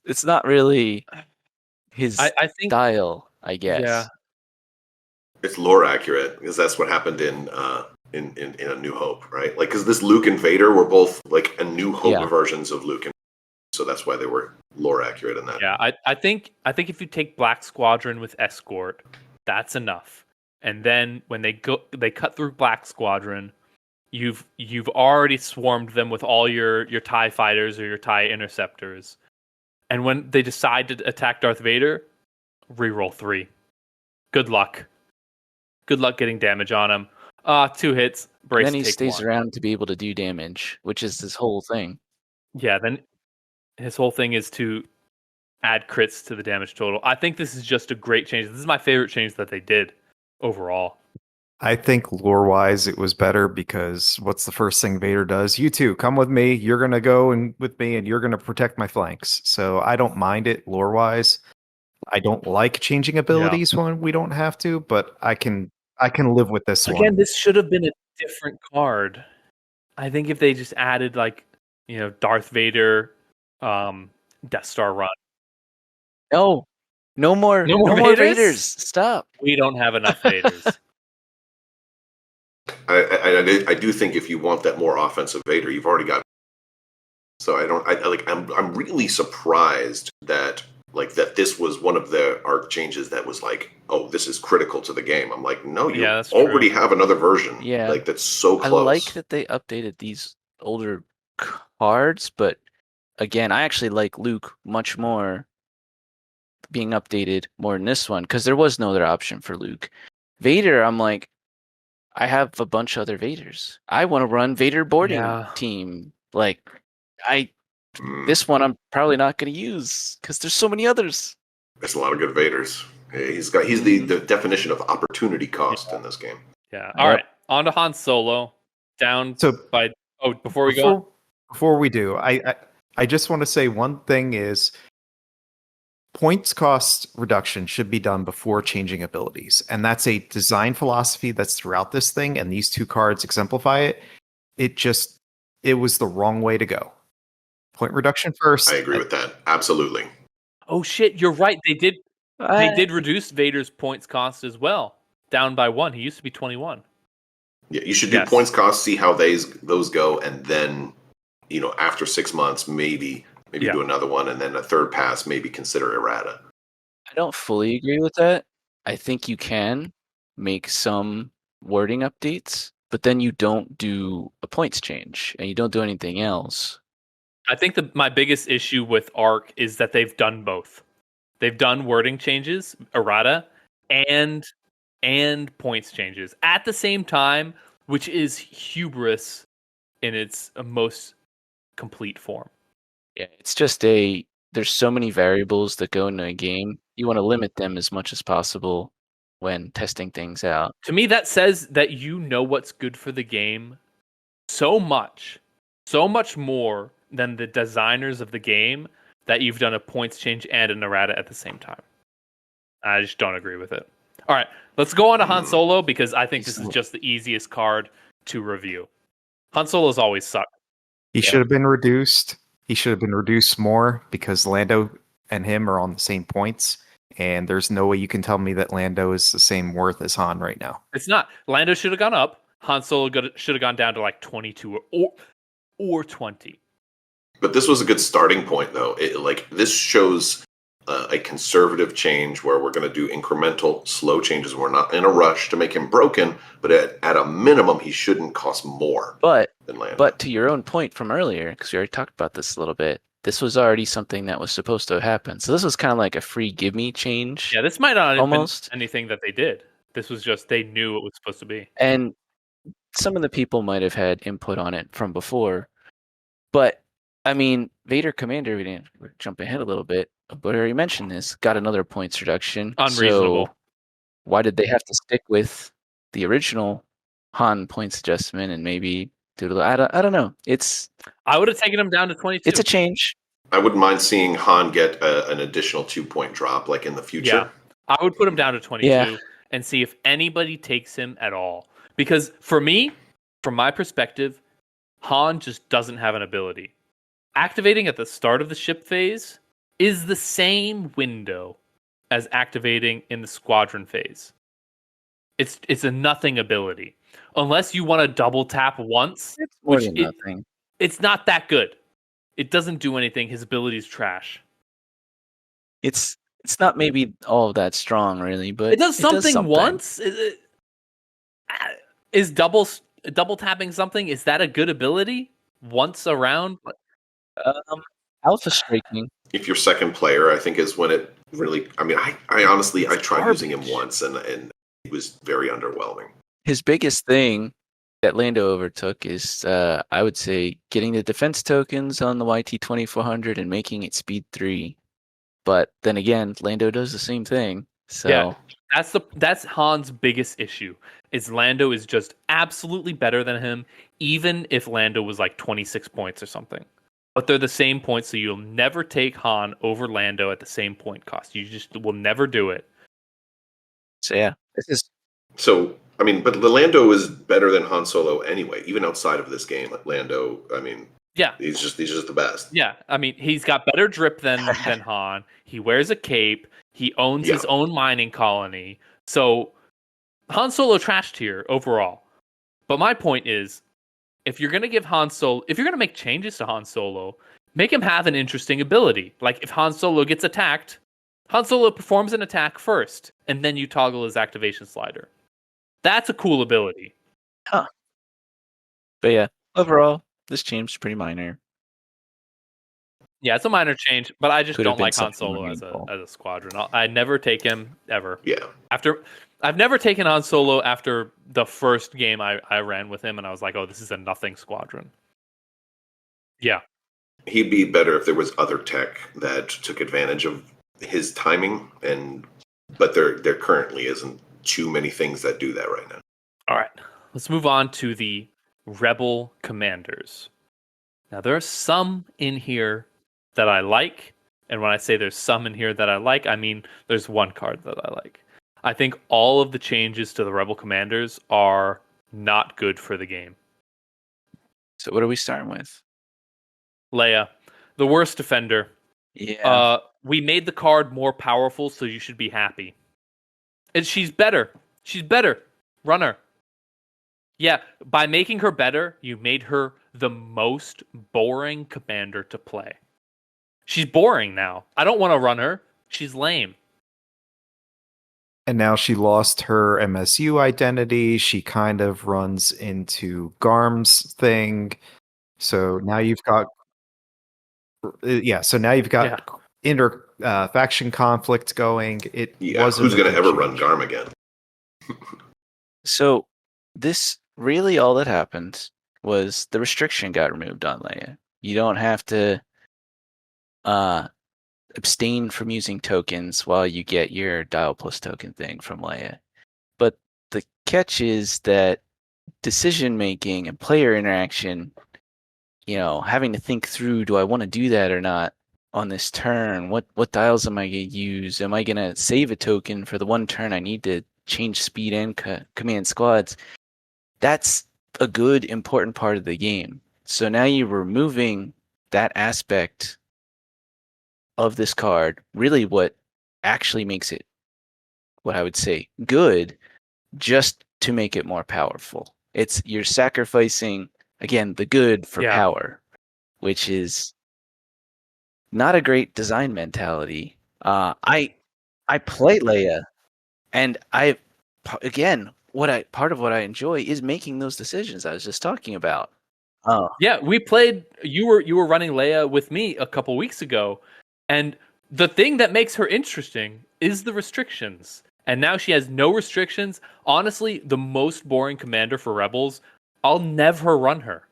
It's not really his I think style, I guess. yeah. It's lore accurate because that's what happened in A New Hope, right? Like, because this Luke and Vader were both like A New Hope Yeah. versions of Luke, and so that's why they were lore accurate in that. Yeah, I think if you take Black Squadron with escort, that's enough. And then when they cut through Black Squadron, you've already swarmed them with all your TIE fighters or your TIE interceptors. And when they decide to attack Darth Vader, reroll 3. Good luck. Good luck getting damage on him. 2 hits, brace, Then he take stays 1. around to be able to do damage, which is his whole thing. Yeah, then his whole thing is to add crits to the damage total. I think this is just a great change. This is my favorite change that they did overall. I think lore-wise it was better because what's the first thing Vader does? You two, come with me. You're gonna go and with me, and you're gonna protect my flanks. So I don't mind it lore-wise. I don't like changing abilities when we don't have to, but I can live with this one. Again, this should have been a different card. I think if they just added Darth Vader, Death Star run. No more Vaders? Vaders. Stop. We don't have enough Vaders. I do think if you want that more offensive Vader, you've already got. So I'm really surprised that this was one of the ARC changes that was like, oh, this is critical to the game. I'm like, no, you already have another version. Yeah. Like, that's so close. I like that they updated these older cards, but again, I actually like Luke much more being updated more than this one because there was no other option for Luke. Vader, I'm like, I have a bunch of other Vaders. I want to run Vader boarding team. Like, this one I'm probably not going to use because there's so many others. There's a lot of good Vaders. He's the definition of opportunity cost in this game. Yeah. All right. On to Han Solo. Before we go, before we do, I just want to say one thing is points cost reduction should be done before changing abilities. And that's a design philosophy that's throughout this thing. And these 2 cards exemplify it. It was the wrong way to go. Point reduction first. I agree with that. Absolutely. Oh shit, you're right. They did reduce Vader's points cost as well. Down by 1. He used to be 21. Yeah, you should do points cost, see how those go, and then, after 6 months, maybe do another one, and then a third pass, maybe consider errata. I don't fully agree with that. I think you can make some wording updates, but then you don't do a points change, and you don't do anything else. I think my biggest issue with ARC is that they've done both. They've done wording changes, errata, and points changes at the same time, which is hubris in its most complete form. Yeah, it's just there's so many variables that go into a game. You want to limit them as much as possible when testing things out. To me, that says that you know what's good for the game so much more than the designers of the game that you've done a points change and an errata at the same time. I just don't agree with it. All right, let's go on to Han Solo because I think this is just the easiest card to review. Han Solo's always sucked. He should have been reduced. He should have been reduced more because Lando and him are on the same points. And there's no way you can tell me that Lando is the same worth as Han right now. It's not. Lando should have gone up. Han Solo should have gone down to like 22 or 20. But this was a good starting point, though. This shows a conservative change where we're going to do incremental, slow changes. We're not in a rush to make him broken, but at a minimum, he shouldn't cost more than Lando. But to your own point from earlier, because we already talked about this a little bit, this was already something that was supposed to happen. So this was kind of like a free gimme change. Yeah, this might not have been anything that they did. This was just they knew it was supposed to be. And some of the people might have had input on it from before. But, I mean, Vader Commander, we didn't jump ahead a little bit, but I already mentioned this, got another points reduction. Unreasonable. So why did they have to stick with the original Han points adjustment and maybe do I don't know. I would have taken him down to 22. It's a change. I wouldn't mind seeing Han get an additional 2-point drop, like in the future. Yeah, I would put him down to 22 and see if anybody takes him at all. Because for me, from my perspective, Han just doesn't have an ability. Activating at the start of the ship phase is the same window as activating in the squadron phase. It's a nothing ability. Unless you want to double tap once, It's more which than nothing. it's not that good. It doesn't do anything. His ability is trash. It's not maybe all that strong, really, but It does something once. Is double tapping something? Is that a good ability once around? Um, Alpha striking. If you're second player, I think is when it really. I mean, I honestly I It's tried using him garbage. once, and it was very underwhelming. His biggest thing that Lando overtook is, I would say, getting the defense tokens on the YT-2400 and making it speed 3. But then again, Lando does the same thing. So Yeah, that's Han's biggest issue. Is Lando is just absolutely better than him, even if Lando was like 26 points or something. But they're the same points, so you'll never take Han over Lando at the same point cost. You just will never do it. yeah, this is So I mean, but the Lando is better than Han Solo anyway. Even outside of this game, Lando. I mean, Yeah, he's just the best. yeah. I mean, he's got better drip than Han. He wears a cape. He owns his own mining colony. So Han Solo trash tier overall. But my point is, if you're gonna make changes to Han Solo, make him have an interesting ability. Like if Han Solo gets attacked, Han Solo performs an attack first, and then you toggle his activation slider. That's a cool ability. But yeah, overall, this change is pretty minor. Yeah, it's a minor change, but I just Could have don't been like Han something more Solo as meaningful. a squadron. I'd never take him ever. Yeah. I've never taken Han Solo after the first game I ran with him, and I was like, oh, this is a nothing squadron. Yeah. He'd be better if there was other tech that took advantage of his timing, but there currently isn't too many things that do that right now. All right. Let's move on to the Rebel commanders. Now, there are some in here that I like, and when I say there's some in here that I like, I mean there's one card that I like. I think all of the changes to the Rebel commanders are not good for the game. So what are we starting with? Leia, the worst defender. Yeah. We made the card more powerful, so you should be happy. And she's better. She's better. Runner. Yeah, by making her better, you made her the most boring commander to play. She's boring now. I don't want to run her. She's lame. And now she lost her MSU identity. She kind of runs into Garm's thing. So now you've got so now you've got inter faction conflict going. Who's going to ever run Garm again? So this really all that happened was the restriction got removed on Leia. You don't have to abstain from using tokens while you get your dial plus token thing from Leia. But the catch is that decision making and player interaction, having to think through, do I want to do that or not on this turn? What dials am I going to use? Am I going to save a token for the one turn I need to change speed and command squads? That's a good, important part of the game. So now you're removing that aspect of this card, really what actually makes it, what I would say, good, just to make it more powerful. You're sacrificing, again, the good for power, which is not a great design mentality. I play Leia, and part of what I enjoy is making those decisions I was just talking about. Oh yeah, we played. You were running Leia with me a couple weeks ago, and the thing that makes her interesting is the restrictions. And now she has no restrictions. Honestly, the most boring commander for Rebels. I'll never run her.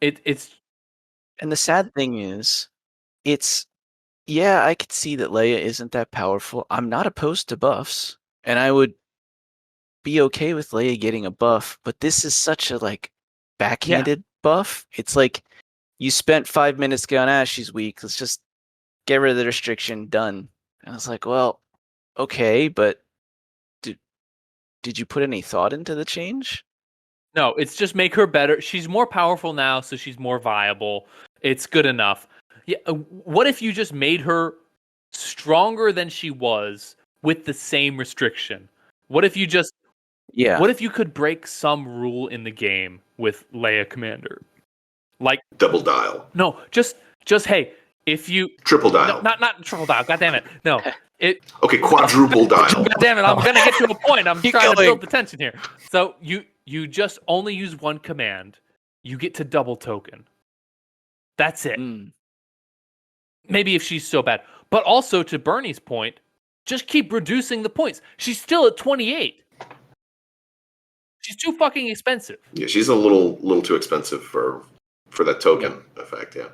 It's. And the sad thing is, I could see that Leia isn't that powerful. I'm not opposed to buffs, and I would be okay with Leia getting a buff, but this is such a backhanded buff. It's like you spent 5 minutes going, she's weak. Let's just get rid of the restriction. Done. And I was like, well, okay, but did you put any thought into the change? No, it's just make her better. She's more powerful now, so she's more viable. It's good enough. Yeah, what if you just made her stronger than she was with the same restriction? What if you just Yeah. What if you could break some rule in the game with Leia Commander? Like Double dial. no, just hey, if you Triple dial. no, not triple dial. God damn it, no. Okay, quadruple dial. God damn it, I'm gonna get to a point. I'm Keep trying to going. build the tension here. So you just only use one command. You get to double token. That's it. Maybe if she's so bad. But also to Bernie's point, just keep reducing the points. She's still at 28. She's too fucking expensive. Yeah, she's a little too expensive for that token effect, yeah.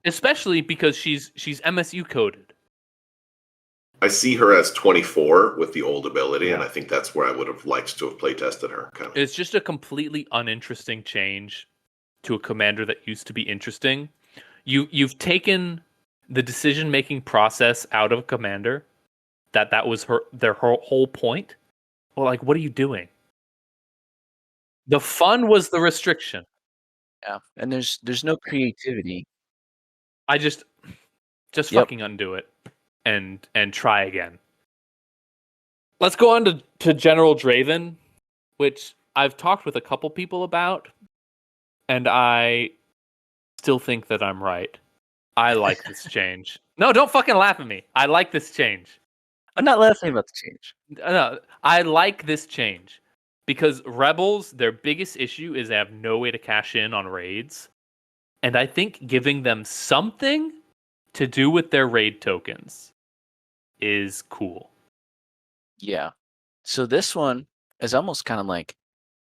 Especially because she's MSU coded. I see her as 24 with the old ability, and I think that's where I would have liked to have play tested her. Kind of. It's just a completely uninteresting change to a commander that used to be interesting. You've taken the decision-making process out of a commander. That was their whole point. Well, like, what are you doing? The fun was the restriction. Yeah, and there's no creativity. I just fucking undo it and try again. Let's go on to General Draven, which I've talked with a couple people about, and I still think that I'm right. I like this change. No, don't fucking laugh at me. I like this change. I'm not laughing about the change. No, I like this change because Rebels, their biggest issue is they have no way to cash in on raids. And I think giving them something to do with their raid tokens is cool. Yeah. So this one is almost kind of like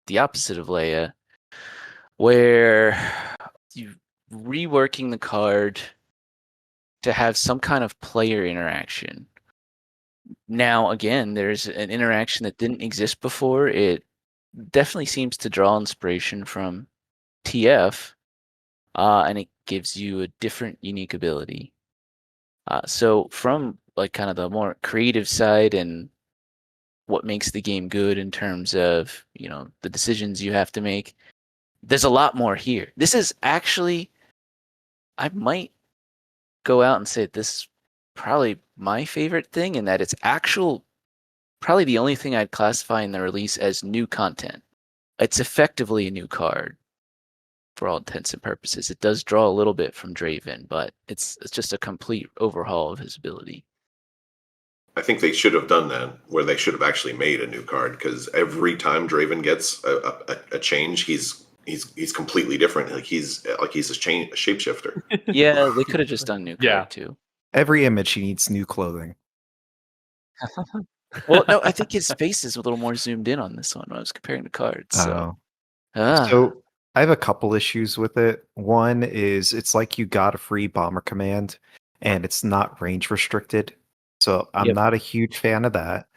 the opposite of Leia, where you reworking the card to have some kind of player interaction. Now, again, there's an interaction that didn't exist before. It definitely seems to draw inspiration from TF, and it gives you a different, unique ability. So from like kind of the more creative side and what makes the game good in terms of, you know, the decisions you have to make, there's a lot more here. This is actually, I might go out and say this is probably my favorite thing, in that it's probably the only thing I'd classify in the release as new content. It's effectively a new card for all intents and purposes. It does draw a little bit from Draven, but it's just a complete overhaul of his ability. I think they should have done that, where they should have actually made a new card, because every time Draven gets a change, he's completely different. Like he's a shapeshifter. Yeah, they could have just done new card too. Every image he needs new clothing. Well, no, I think his face is a little more zoomed in on this one when I was comparing the cards. So, So I have a couple issues with it. One is it's like you got a free bomber command and it's not range restricted. So I'm not a huge fan of that.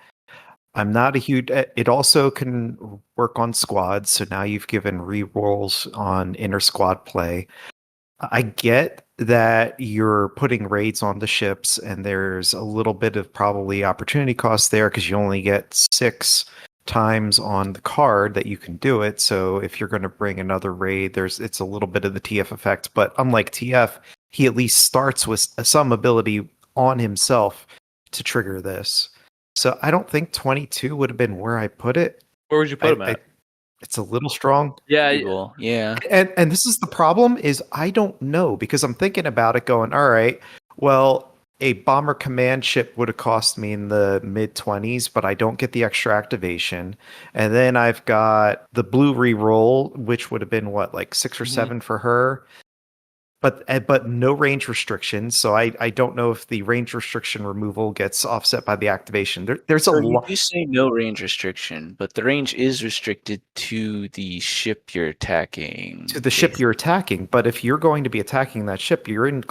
I'm not a huge. It also can work on squads. So now you've given rerolls on inter squad play. I get that you're putting raids on the ships, and there's a little bit of probably opportunity cost there because you only get 6 times on the card that you can do it. So if you're going to bring another raid, it's a little bit of the TF effect. But unlike TF, he at least starts with some ability on himself to trigger this. So I don't think 22 would have been where I put it. Where would you put him at? It's a little strong. Yeah. And this is the problem is I don't know, because I'm thinking about it going, all right, well, a bomber command ship would have cost me in the mid 20s, but I don't get the extra activation. And then I've got the blue reroll, which would have been what, like 6 or 7 for her. But no range restrictions, so I don't know if the range restriction removal gets offset by the activation. There's a lot. You say no range restriction, but the range is restricted to the ship you're attacking. To the ship you're attacking, but if you're going to be attacking that ship, you're in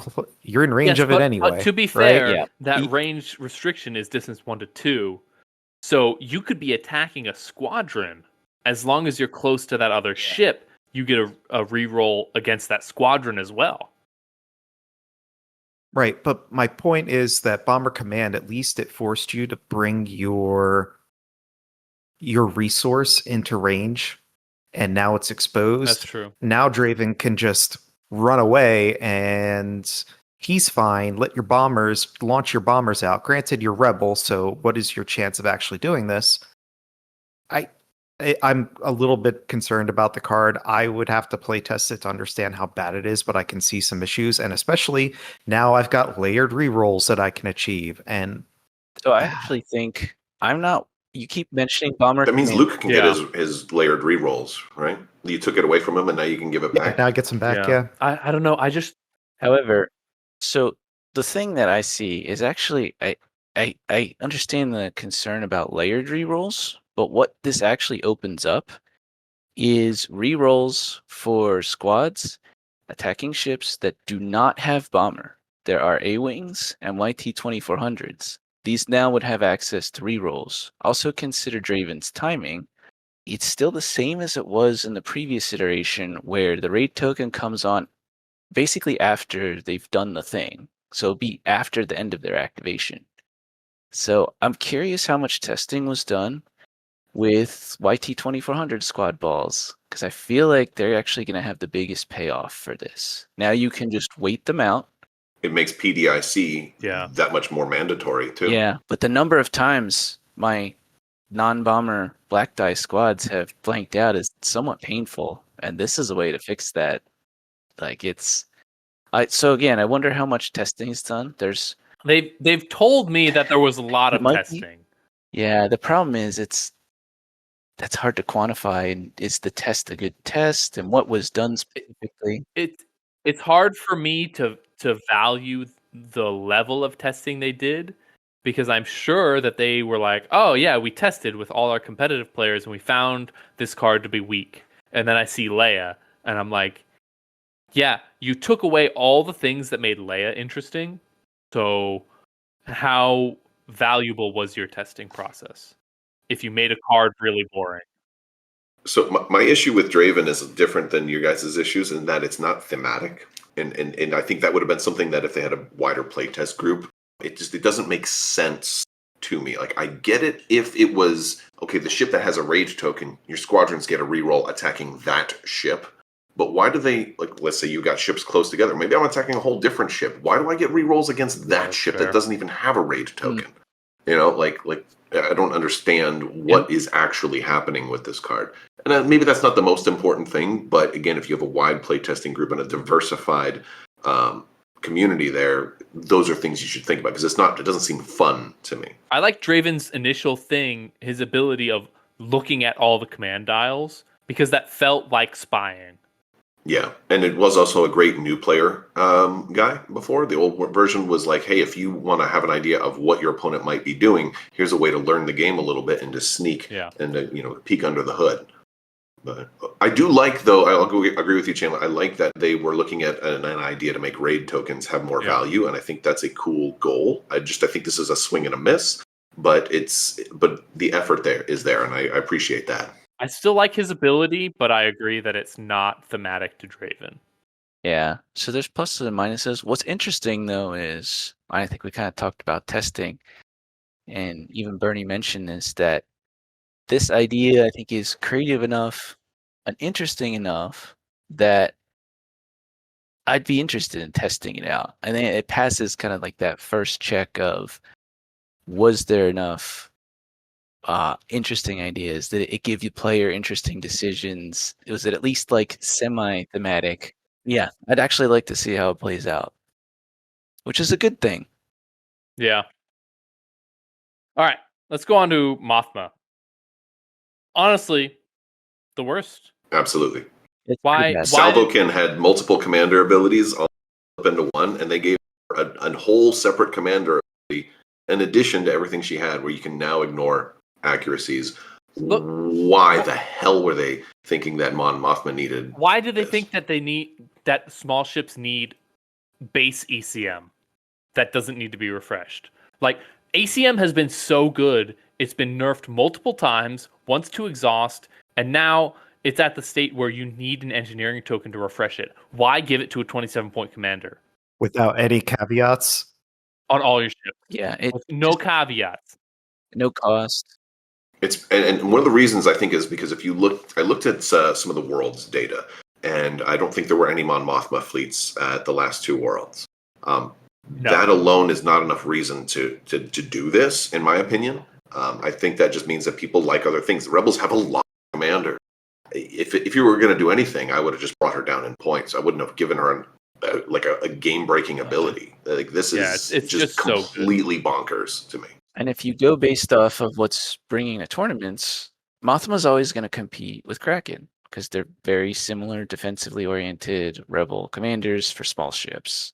range of it anyway. But to be fair, that range restriction is distance 1 to 2, so you could be attacking a squadron as long as you're close to that other ship. You get a reroll against that squadron as well. Right, but my point is that Bomber Command, at least it forced you to bring your resource into range, and now it's exposed. That's true. Now Draven can just run away and he's fine. Let your bombers launch your bombers out. Granted, you're rebel, so what is your chance of actually doing this? I'm a little bit concerned about the card. I would have to play test it to understand how bad it is, but I can see some issues, and especially now I've got layered rerolls that I can achieve. And So I actually think I'm not. You keep mentioning bomber. That means command. Luke can get his layered rerolls, right? You took it away from him, and now you can give it back. now I get some back. Yeah. I don't know. I just However, so the thing that I see is actually I understand the concern about layered rerolls, but what this actually opens up is rerolls for squads attacking ships that do not have bomber. There are A-Wings and YT-2400s. These now would have access to rerolls. Also consider Draven's timing. It's still the same as it was in the previous iteration where the raid token comes on basically after they've done the thing. So it'll be after the end of their activation. So I'm curious how much testing was done with YT-2400 squad balls, because I feel like they're actually going to have the biggest payoff for this. Now you can just wait them out. It makes PDIC that much more mandatory, too. Yeah, but the number of times my non-bomber black die squads have blanked out is somewhat painful, and this is a way to fix that. Like so again, I wonder how much testing is done. they've told me that there was a lot of testing. Yeah, the problem is that's hard to quantify. And is the test a good test, and what was done specifically? It's hard for me to value the level of testing they did, because I'm sure that they were like, oh yeah, we tested with all our competitive players and we found this card to be weak. And then I see Leia and I'm like, yeah, you took away all the things that made Leia interesting. So how valuable was your testing process if you made a card really boring? So my issue with Draven is different than your guys' issues in that it's not thematic. And I think that would have been something that if they had a wider playtest group, it doesn't make sense to me. Like, I get it if it was, okay, the ship that has a rage token, your squadrons get a reroll attacking that ship. But why do they, like, let's say you got ships close together. Maybe I'm attacking a whole different ship. Why do I get rerolls against that ship that doesn't even have a rage token? You know, like I don't understand what is actually happening with this card. And maybe that's not the most important thing, but again, if you have a wide playtesting group and a diversified community there, those are things you should think about, because it doesn't seem fun to me. I like Draven's initial thing, his ability of looking at all the command dials, because that felt like spying. Yeah, and it was also a great new player guy before. The old version was like, hey, if you want to have an idea of what your opponent might be doing, here's a way to learn the game a little bit and to sneak and to, peek under the hood. But I do like, though, I'll agree with you, Chandler. I like that they were looking at an idea to make raid tokens have more value, and I think that's a cool goal. I think this is a swing and a miss, but the effort there is there, and I appreciate that. I still like his ability, but I agree that it's not thematic to Draven. Yeah, so there's pluses and minuses. What's interesting, though, is I think we kind of talked about testing, and even Bernie mentioned this, that this idea, I think, is creative enough and interesting enough that I'd be interested in testing it out. I think it passes kind of like that first check of, was there enough interesting ideas? Did it give you player interesting decisions? Was it at least like semi-thematic? Yeah, I'd actually like to see how it plays out, which is a good thing. Yeah. All right, let's go on to Mothma. Honestly, the worst. Absolutely. Why Salvokin had multiple commander abilities all up into one, and they gave her a whole separate commander ability in addition to everything she had, where you can now ignore accuracies. Look, why the hell were they thinking that Mon Mothma needed? Why do they think that small ships need base ECM that doesn't need to be refreshed? Like, ACM has been so good, it's been nerfed multiple times, once to exhaust, and now it's at the state where you need an engineering token to refresh it. Why give it to a 27-point commander? Without any caveats? On all your ships. Yeah. With no caveats. No cost. And one of the reasons I think is because I looked at some of the world's data, and I don't think there were any Mon Mothma fleets at the last two worlds. Um, No. That alone is not enough reason to do this, in my opinion. I think that just means that people like other things. The Rebels have a lot of commander. If you were going to do anything, I would have just brought her down in points. I wouldn't have given her a game breaking ability. Like this is it's just so good. completely bonkers to me. And if you go based off of what's bringing to tournaments, Mothma's always going to compete with Kraken because they're very similar defensively oriented rebel commanders for small ships.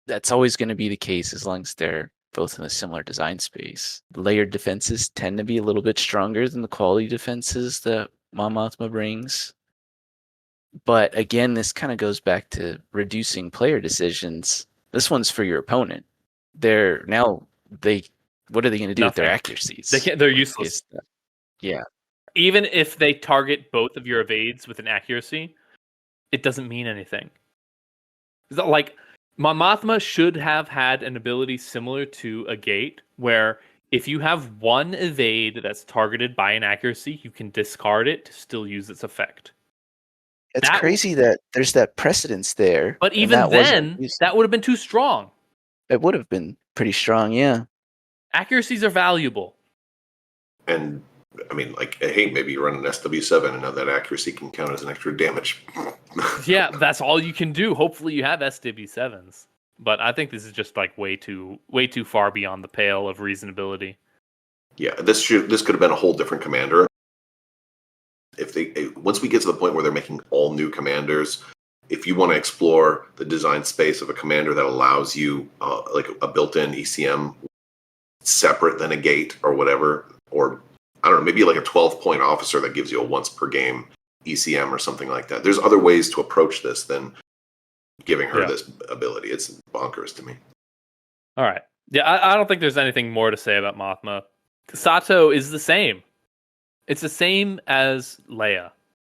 That's always going to be the case as long as they're both in a similar design space. Layered defenses tend to be a little bit stronger than the quality defenses that Mon Mothma brings. But again, this kind of goes back to reducing player decisions. This one's for your opponent. What are they going to do with their accuracies? They're useless. Yeah. Even if they target both of your evades with an accuracy, it doesn't mean anything. Like, Mon Mothma should have had an ability similar to a gate, where if you have one evade that's targeted by an accuracy, you can discard it to still use its effect. It's crazy that there's that precedence there. But even then, that would have been too strong. It would have been pretty strong, yeah. Accuracies are valuable. And I mean, like, hey, maybe you run an SW7 and now that accuracy can count as an extra damage. Yeah, that's all you can do. Hopefully you have SW7s. But I think this is just like way too far beyond the pale of reasonability. Yeah, this could have been a whole different commander. Once we get to the point where they're making all new commanders, if you want to explore the design space of a commander that allows you like a built-in ECM separate than a gate or whatever, or I don't know, maybe like a 12-point officer that gives you a once per game ECM or something like that. There's other ways to approach this than giving her this ability. It's bonkers to me. All right. Yeah, I don't think there's anything more to say about Mothma. Sato is the same. It's the same as Leia,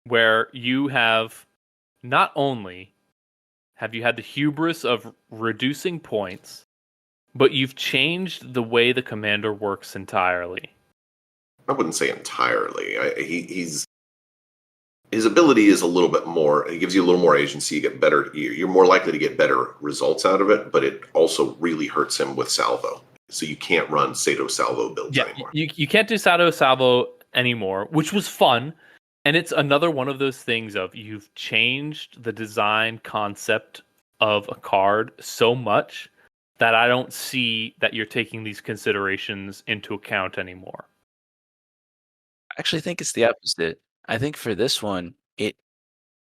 where you have not only have you had the hubris of reducing points, but you've changed the way the commander works entirely. I wouldn't say entirely. His ability is a little bit more. It gives you a little more agency. You get better. You're more likely to get better results out of it. But it also really hurts him with salvo. So you can't run Sato salvo builds anymore. You can't do Sato salvo anymore, which was fun. And it's another one of those things of you've changed the design concept of a card so much that I don't see that you're taking these considerations into account anymore. I actually think it's the opposite. I think for this one, it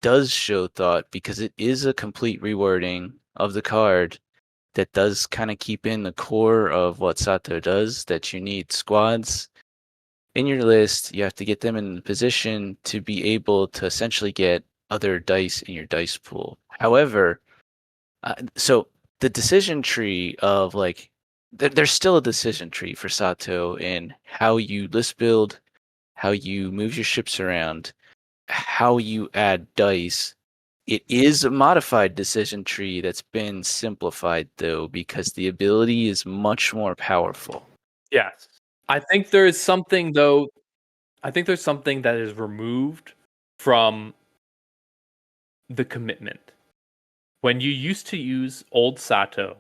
does show thought because it is a complete rewording of the card that does kind of keep in the core of what Sato does, that you need squads in your list. You have to get them in the position to be able to essentially get other dice in your dice pool. However, so the decision tree of like, there's still a decision tree for Sato in how you list build, how you move your ships around, how you add dice. It is a modified decision tree that's been simplified, though, because the ability is much more powerful. Yes. I think there is something, though. I think there's something that is removed from the commitment. When you used to use old Sato,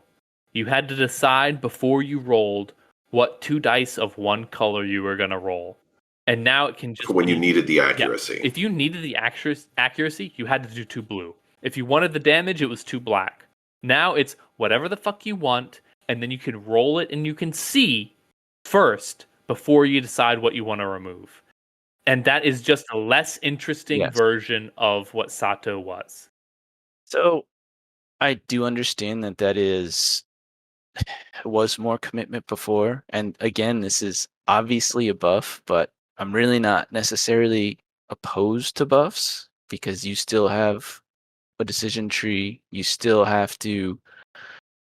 you had to decide before you rolled what 2 dice of one color you were going to roll. And now it can just when you needed the accuracy. Yeah, if you needed the accuracy, you had to do 2 blue. If you wanted the damage, it was 2 black. Now it's whatever the fuck you want, and then you can roll it and you can see first before you decide what you want to remove. And that is just a less interesting version of what Sato was. So I do understand that was more commitment before. And again, this is obviously a buff, but I'm really not necessarily opposed to buffs because you still have a decision tree. You still have to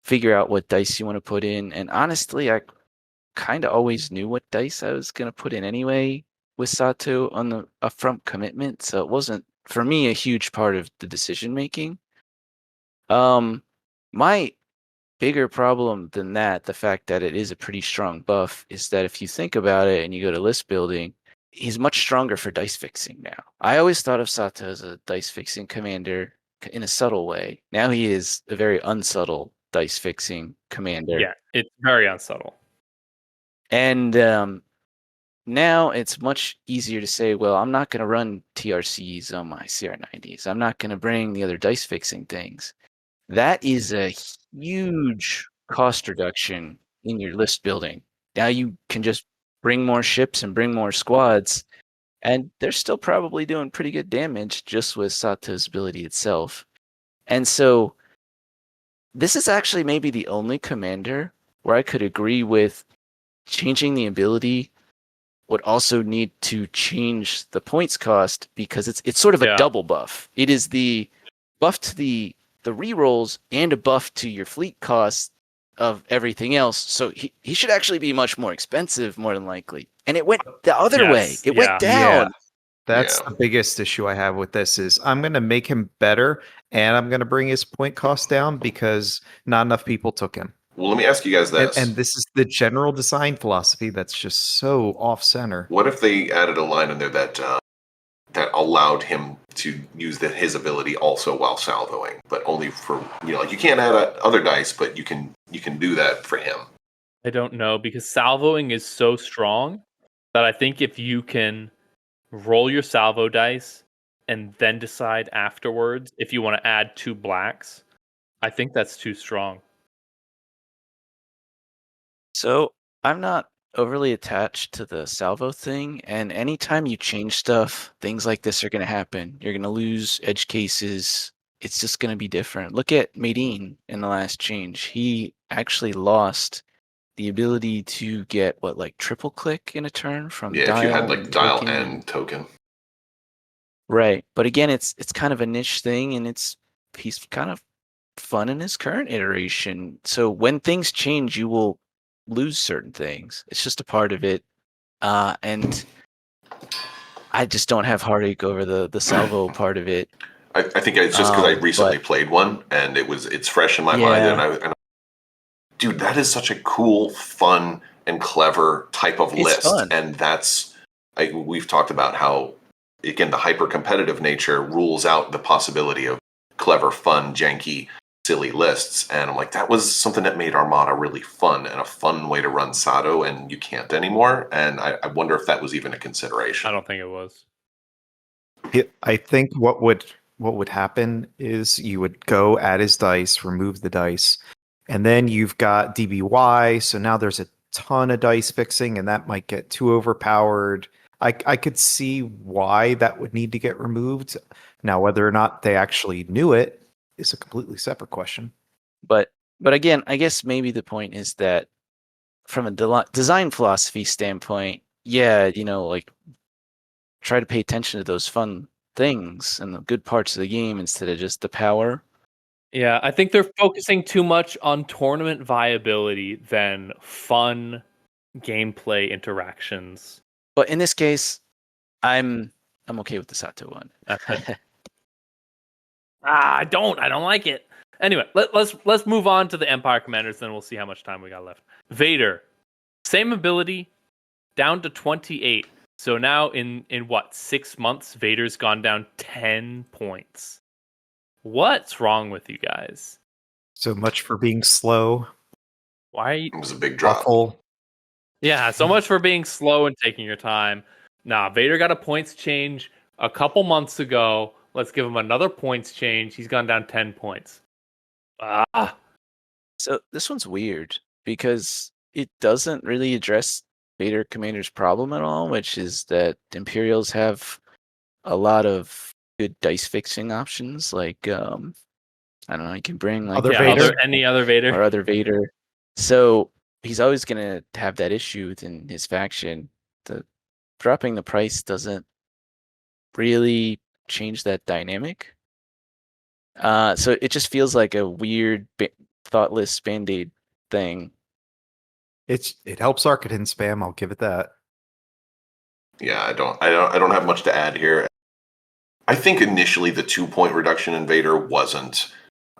figure out what dice you want to put in. And honestly, I kind of always knew what dice I was going to put in anyway with Sato on the upfront commitment. So it wasn't, for me, a huge part of the decision making. My bigger problem than that, the fact that it is a pretty strong buff, is that if you think about it and you go to list building, he's much stronger for dice fixing now. I always thought of Sato as a dice fixing commander. in a subtle way. Now he is a very unsubtle dice fixing commander. Yeah, it's very unsubtle. And now it's much easier to say, well, I'm not going to run TRCs on my CR90s. I'm not going to bring the other dice fixing things. That is a huge cost reduction in your list building. Now you can just bring more ships and bring more squads, and they're still probably doing pretty good damage just with Sato's ability itself. And so this is actually maybe the only commander where I could agree with changing the ability would also need to change the points cost, because it's sort of a double buff. It is the buff to the rerolls and a buff to your fleet cost of everything else. So he should actually be much more expensive, more than likely. And it went the other way. It went down. Yeah. That's the biggest issue I have with this is I'm going to make him better and I'm going to bring his point cost down because not enough people took him. Well, let me ask you guys this. And this is the general design philosophy that's just so off center. What if they added a line in there that that allowed him to use his ability also while salvoing, but only for, like you can't add other dice, but you can do that for him. I don't know, because salvoing is so strong that I think if you can roll your salvo dice and then decide afterwards if you want to add 2 blacks, I think that's too strong. So I'm not overly attached to the salvo thing, and anytime you change stuff, things like this are going to happen. You're going to lose edge cases. It's just going to be different. Look at Medine in the last change. He actually lost the ability to get triple click in a turn from dial. Dial. If you had dial and token. Right, but again, it's kind of a niche thing, and he's kind of fun in his current iteration. So when things change, you will lose certain things. It's just a part of it, and I just don't have heartache over the salvo part of it. I think it's just because I recently played one, and it's fresh in my mind, and dude, that is such a cool, fun, and clever type of list, fun. And we've talked about how, again, the hyper competitive nature rules out the possibility of clever, fun, janky, silly lists, and I'm like, that was something that made Armada really fun and a fun way to run Sato, and you can't anymore. And I wonder if that was even a consideration. I don't think it was. I think what would happen is you would go add his dice, remove the dice, and then you've got DBY. So now there's a ton of dice fixing, and that might get too overpowered. I could see why that would need to get removed. Now, whether or not they actually knew it is a completely separate question. But again, I guess maybe the point is that from a design philosophy standpoint, try to pay attention to those fun things and the good parts of the game instead of just the power. Yeah, I think they're focusing too much on tournament viability than fun gameplay interactions. But in this case, I'm okay with the Sato one. I don't like it. Anyway, let's move on to the Empire Commanders, then we'll see how much time we got left. Vader, same ability, down to 28. So now in 6 months, Vader's gone down 10 points. What's wrong with you guys? So much for being slow. Why are you... It was a big drop. Awful. Yeah, so much for being slow and taking your time. Nah, Vader got a points change a couple months ago. Let's give him another points change. He's gone down 10 points. So this one's weird because it doesn't really address Vader Commander's problem at all, which is that Imperials have a lot of good dice fixing options. Like, I don't know, you can bring any other Vader. Or other Vader. So he's always going to have that issue within his faction. Dropping the price doesn't really change that dynamic. So it just feels like a weird, thoughtless Band-Aid thing. It helps Arcadin spam. I'll give it that. Yeah, I don't have much to add here. I think initially the 2-point reduction in Vader wasn't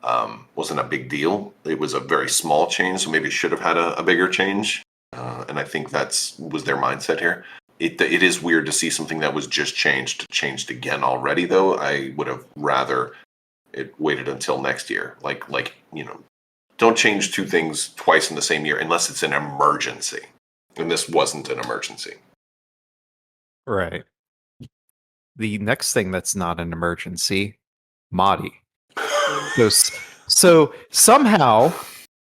a big deal. It was a very small change, so maybe it should have had a bigger change. And I think was their mindset here. It is weird to see something that was just changed again already, though. I would have rather it waited until next year. Like don't change two things twice in the same year unless it's an emergency. And this wasn't an emergency. Right. The next thing that's not an emergency, Mahdi. So somehow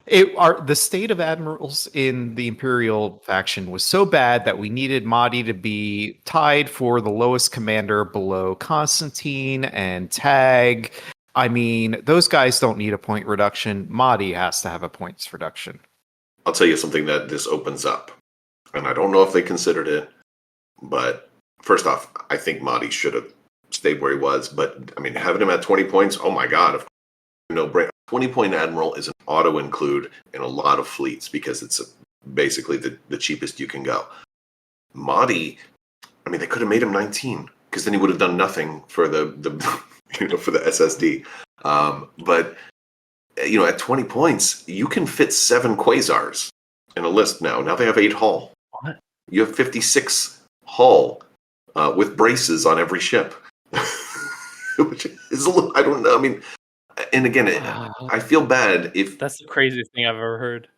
the state of admirals in the Imperial faction was so bad that we needed Mahdi to be tied for the lowest commander below Constantine and Tag. I mean, those guys don't need a point reduction. Mahdi has to have a points reduction. I'll tell you something that this opens up. And I don't know if they considered it, but first off, I think Mahdi should have stayed where he was. But, I mean, having him at 20 points, oh my God. Of course, no brainer. 20-point Admiral is an auto-include in a lot of fleets because it's basically the cheapest you can go. Mahdi, I mean, they could have made him 19 because then he would have done nothing for the for the SSD. But at 20 points, you can fit 7 Quasars in a list now. Now they have 8 hull. What? You have 56 hull with braces on every ship, which is a little. I don't know. I mean. And again, I feel bad if that's the craziest thing I've ever heard.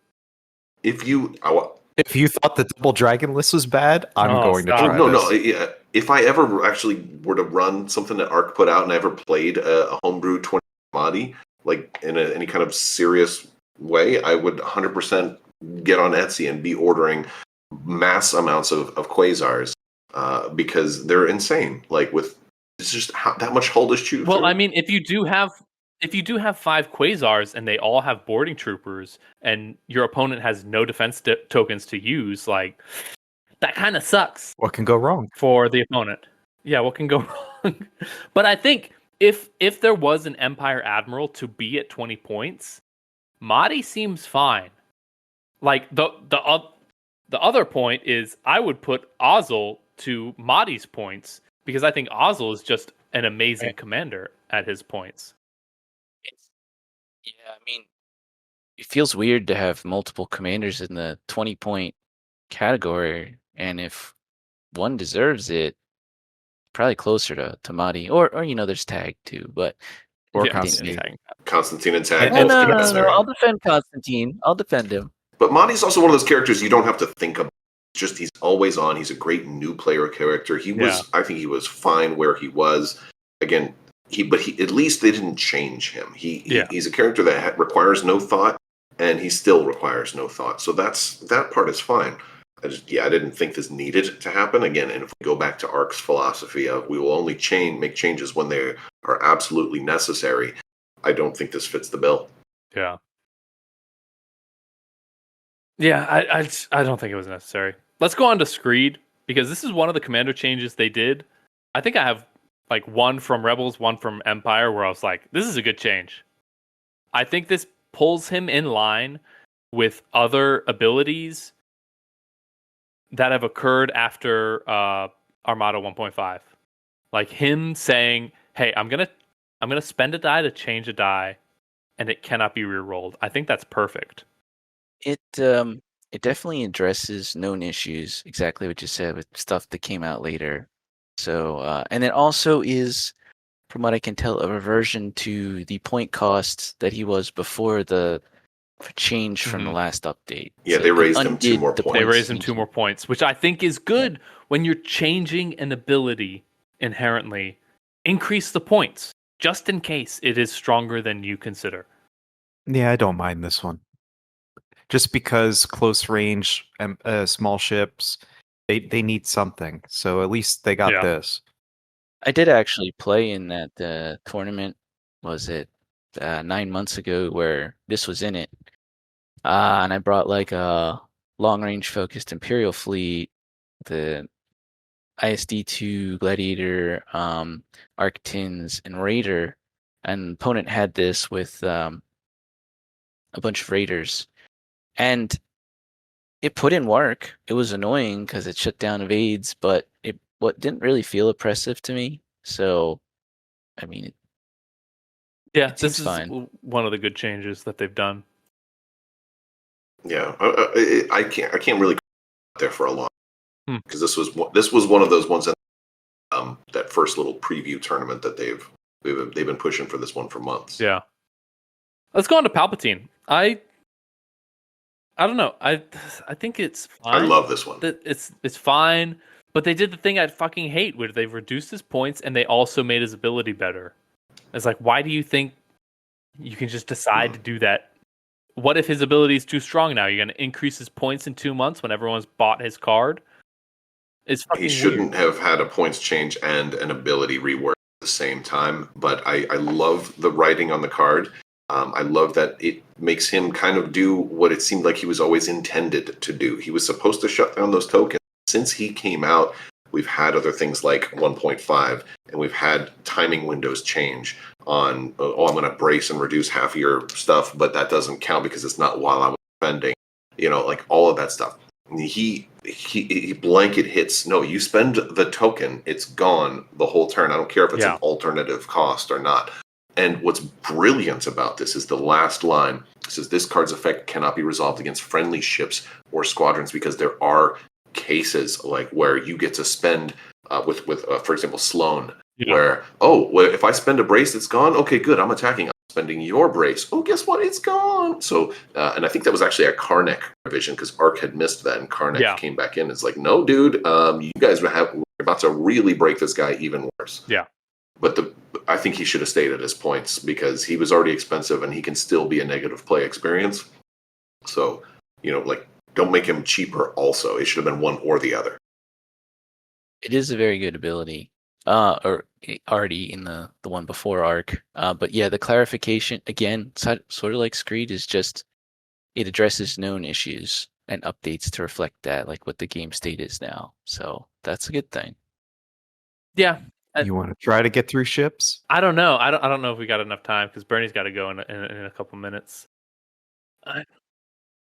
If you thought the double dragon list was bad, I'm going to try this. If I ever actually were to run something that ARC put out and I ever played a homebrew 20 Mahdi, like in any kind of serious way, I would 100% get on Etsy and be ordering mass amounts of Quasars because they're insane. Like it's just that much hull to shoot. Well, I mean, if you do have 5 Quasars and they all have boarding troopers and your opponent has no defense tokens to use, like that kind of sucks. What can go wrong for the opponent? Yeah, what can go wrong? But I think if there was an Empire Admiral to be at 20 points, Mahdi seems fine. Like the other point is I would put Ozzel to Mahdi's points because I think Ozzel is just an amazing commander at his points. Yeah, I mean, it feels weird to have multiple commanders in the 20-point category, and if one deserves it, probably closer to Mahdi, or there's Tag too, but Constantine and Tag. No, I'll defend Constantine. I'll defend him. But Mahdi's also one of those characters you don't have to think about. Just he's always on. He's a great new player character. I think he was fine where he was. Again. But at least they didn't change him. He's a character that requires no thought, and he still requires no thought. So that part is fine. I didn't think this needed to happen again. And if we go back to ARC's philosophy of we will only make changes when they are absolutely necessary, I don't think this fits the bill. Yeah. Yeah, I don't think it was necessary. Let's go on to Screed because this is one of the commander changes they did. I think I have. Like one from Rebels, one from Empire, where I was like, this is a good change. I think this pulls him in line with other abilities that have occurred after Armada 1.5. Like him saying, hey, I'm gonna spend a die to change a die, and it cannot be rerolled. I think that's perfect. It definitely addresses known issues, exactly what you said, with stuff that came out later. So, and it also is, from what I can tell, a reversion to the point cost that he was before the change from the last update. Yeah, so they raised him 2 more points. They raised him 2 more points, which I think is good when you're changing an ability inherently. Increase the points, just in case it is stronger than you consider. Yeah, I don't mind this one. Just because close range, small ships... They need something, so at least they got this. I did actually play in that tournament. Was it 9 months ago where this was in it? And I brought like a long range focused Imperial fleet, the ISD-2 Gladiator, ARC-10s, and Raider. And the opponent had this with a bunch of Raiders, and it put in work. It was annoying because it shut down evades, but it didn't really feel oppressive to me. So, I mean, this is fine. One of the good changes that they've done. Yeah, I can't really there for a long because this was one of those ones that that first little preview tournament that they've They've been pushing for this one for months. Yeah. Let's go on to Palpatine. I don't know. I think it's fine. I love this one. It's fine, but they did the thing I fucking hate, where they've reduced his points and they also made his ability better. It's like, why do you think you can just decide to do that? What if his ability is too strong now? You're going to increase his points in 2 months when everyone's bought his card? It's fucking He shouldn't weird. have had a points change and an ability rework at the same time, but I love the writing on the card. I love that it makes him kind of do what it seemed like he was always intended to do. He was supposed to shut down those tokens. Since he came out, we've had other things like 1.5, and we've had timing windows change on, I'm going to brace and reduce half of your stuff, but that doesn't count because it's not while I'm spending, like all of that stuff. He blanket hits, no, you spend the token, it's gone the whole turn. I don't care if it's an alternative cost or not. And what's brilliant about this is the last line. It says, this card's effect cannot be resolved against friendly ships or squadrons, because there are cases like where you get to spend with for example, Sloan, where, if I spend a brace, it's gone. Okay, good. I'm attacking. I'm spending your brace. Oh, guess what? It's gone. So, and I think that was actually a Karnak revision, because ARC had missed that, and Karnak came back in. It's like, no, dude, you guys we're about to really break this guy even worse. Yeah. But I think he should have stayed at his points, because he was already expensive and he can still be a negative play experience. So, don't make him cheaper also. It should have been one or the other. It is a very good ability. Or already in the one before ARC. But yeah, the clarification, again, sort of like Screed, is just it addresses known issues and updates to reflect that, like what the game state is now. So that's a good thing. Yeah. You want to try to get through ships? I don't know. I don't know if we got enough time, because Bernie's got to go in a couple minutes.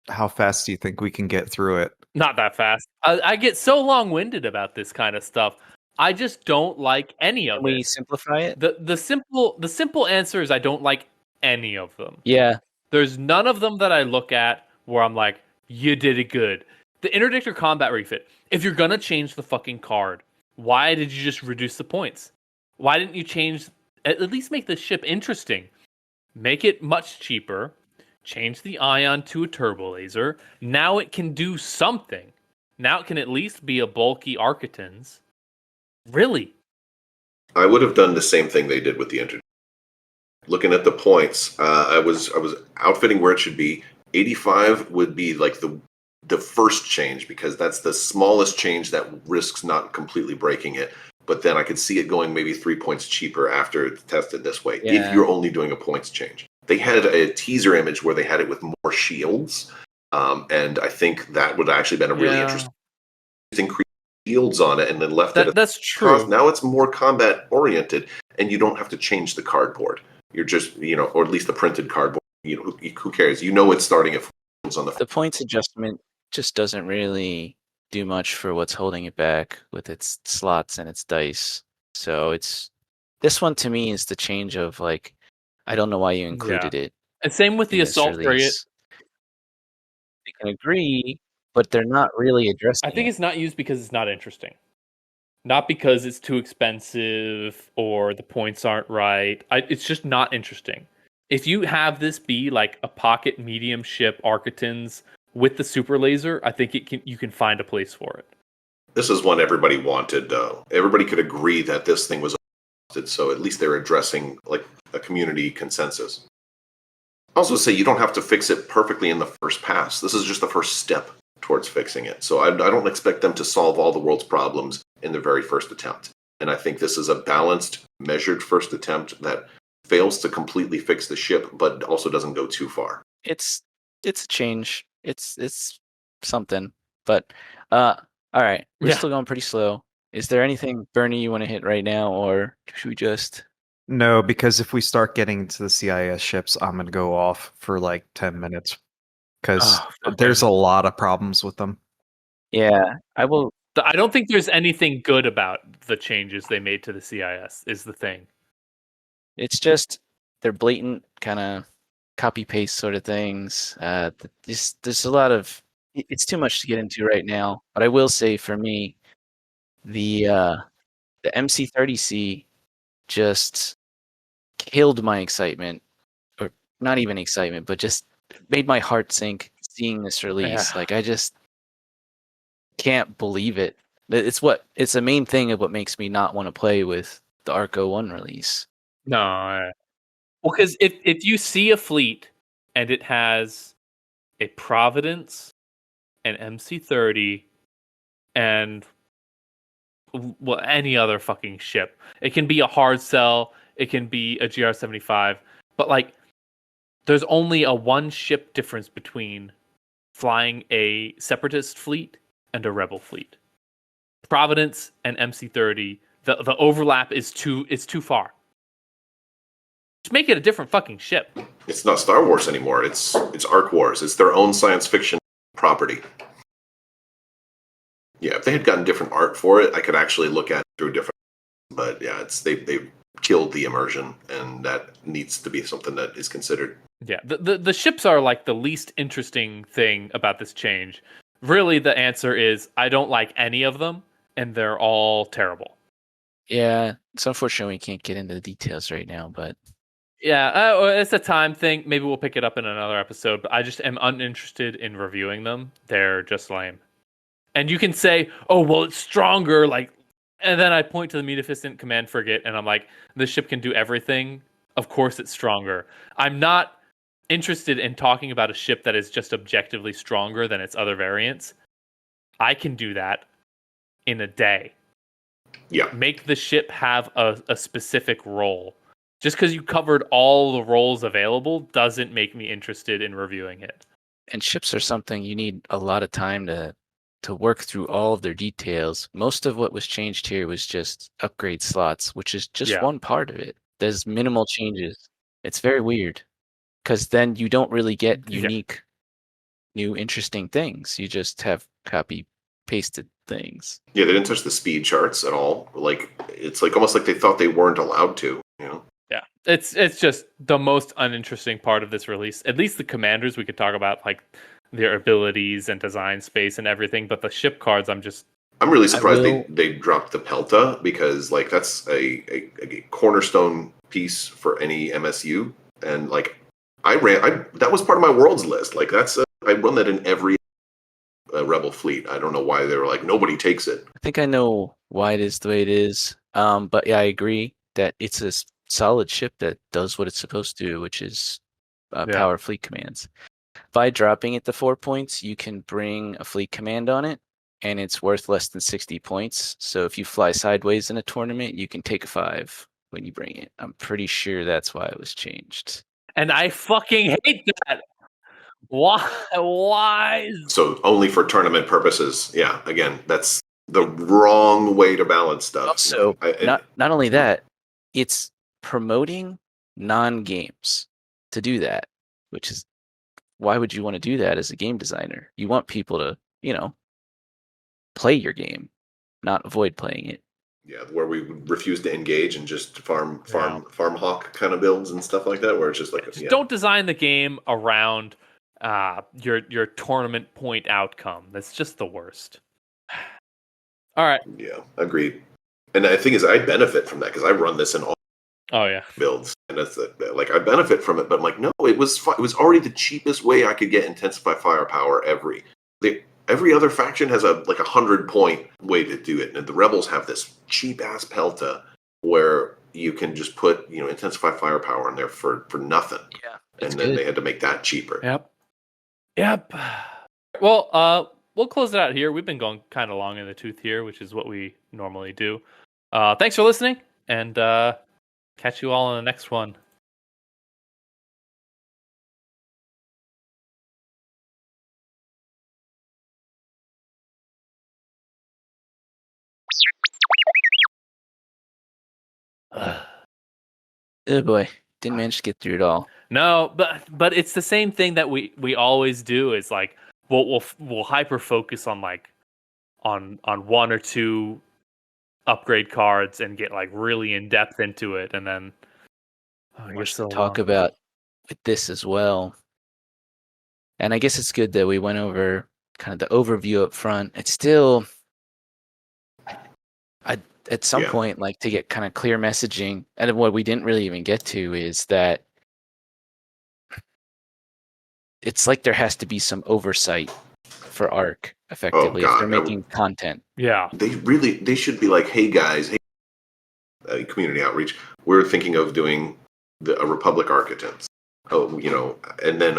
How fast do you think we can get through it? Not that fast. I get so long-winded about this kind of stuff. I just don't like any of it. Can we simplify it? The simple answer is I don't like any of them. Yeah. There's none of them that I look at where I'm like, you did it good. The interdictor combat refit. If you're gonna change the fucking card, why did you just reduce the points? Why didn't you change? At least make the ship interesting. Make it much cheaper. Change the ion to a turbo laser. Now it can do something. Now it can at least be a bulky Architans. Really? I would have done the same thing they did with the interdictor. Looking at the points, I was outfitting where it should be. 85 would be like the first change, because that's the smallest change that risks not completely breaking it. But then I could see it going maybe 3 points cheaper after it's tested this way, if you're only doing a points change. They had a teaser image where they had it with more shields, and I think that would actually been a really interesting. Increase shields on it and then left it. That's true. Now it's more combat oriented, and you don't have to change the cardboard. You're just, or at least the printed cardboard. Who cares? It's starting at on the points adjustment just doesn't really do much for what's holding it back with its slots and its dice. So this one to me is the change of like, I don't know why you included it. And same with the assault frigate. They can agree, but they're not really addressing I think it's not used because it's not interesting. Not because it's too expensive or the points aren't right. It's just not interesting. If you have this be like a pocket medium ship Architans with the super laser, I think you can find a place for it. This is one everybody wanted. Everybody could agree that this thing was so at least they're addressing like a community consensus. I also say you don't have to fix it perfectly in the first pass. This is just the first step towards fixing it. So I don't expect them to solve all the world's problems in the very first attempt. And I think this is a balanced, measured first attempt that fails to completely fix the ship, but also doesn't go too far. It's a change. It's something. But all right, we're still going pretty slow. Is there anything, Bernie, you want to hit right now, or should we just? No, because if we start getting into the CIS ships, I'm going to go off for like 10 minutes because there's a lot of problems with them. Yeah, I will. I don't think there's anything good about the changes they made to the CIS is the thing. It's just they're blatant kind of copy-paste sort of things. There's a lot of... It's too much to get into right now, but I will say for me, the MC30C just killed my excitement, or not even excitement, but just made my heart sink seeing this release. Yeah. Like, I just can't believe it. It's the main thing of what makes me not want to play with the ARC-01 release. No. Well, because if you see a fleet and it has a Providence, an MC-30, and well, any other fucking ship. It can be a hard sell, it can be a GR-75, but like there's only a one ship difference between flying a separatist fleet and a rebel fleet. Providence and MC-30, the overlap is too far. Just make it a different fucking ship. It's not Star Wars anymore. It's Arc Wars. It's their own science fiction property. Yeah, if they had gotten different art for it, I could actually look at it through different. But yeah, they've killed the immersion, and that needs to be something that is considered. Yeah, the ships are like the least interesting thing about this change. Really, the answer is I don't like any of them, and they're all terrible. Yeah, it's unfortunate we can't get into the details right now, but yeah, it's a time thing. Maybe we'll pick it up in another episode. But I just am uninterested in reviewing them. They're just lame. And you can say, "Oh, well, it's stronger." Like, and then I point to the Munificent Command Frigate, and I'm like, "This ship can do everything. Of course, it's stronger." I'm not interested in talking about a ship that is just objectively stronger than its other variants. I can do that in a day. Yeah. Make the ship have a specific role. Just because you covered all the roles available doesn't make me interested in reviewing it. And ships are something you need a lot of time to work through all of their details. Most of what was changed here was just upgrade slots, which is just one part of it. There's minimal changes. It's very weird because then you don't really get unique, new, interesting things. You just have copy pasted things. Yeah, they didn't touch the speed charts at all. Like, it's like almost like they thought they weren't allowed to, you know? Yeah, it's just the most uninteresting part of this release. At least the commanders we could talk about, like their abilities and design space and everything. But the ship cards, I'm really surprised they dropped the Pelta, because like that's a cornerstone piece for any MSU, and like that was part of my worlds list. Like I run that in every Rebel fleet. I don't know why they were like nobody takes it. I think I know why it is the way it is. But yeah, I agree that it's a solid ship that does what it's supposed to do, which is power fleet commands. By dropping it to 4 points, you can bring a fleet command on it, and it's worth less than 60 points. So if you fly sideways in a tournament, you can take a 5 when you bring it. I'm pretty sure that's why it was changed. And I fucking hate that. Why? So only for tournament purposes. Yeah, again, that's the wrong way to balance stuff. Also, not only that, it's promoting non-games to do that, which is, why would you want to do that as a game designer? You want people to, play your game, not avoid playing it. Yeah, where we refuse to engage and just farm hawk kind of builds and stuff like that, where it's just like don't design the game around your tournament point outcome. That's just the worst. All right. Yeah, agreed. And the thing is, I benefit from that because I run this in all builds, and that's like I benefit from it. But I'm like, no, it was already the cheapest way I could get intensify firepower. Every other faction has a 100-point way to do it, and the rebels have this cheap ass Pelta where you can just put intensify firepower in there for nothing. Yeah, and then they had to make that cheaper. Yep. Well, we'll close it out here. We've been going kind of long in the tooth here, which is what we normally do. Thanks for listening, and catch you all on the next one. Oh boy, didn't manage to get through it all. No, but it's the same thing that we always do. Is like we'll hyper focus on on one or two upgrade cards and get like really in depth into it, and then much to talk about with this as well. And I guess it's good that we went over kind of the overview up front. It's still, I at some point, like to get kind of clear messaging, and what we didn't really even get to is that it's like there has to be some oversight for ARC effectively if they're making content. Yeah. They should be like, hey guys, community outreach. We're thinking of doing a Republic Architects. And then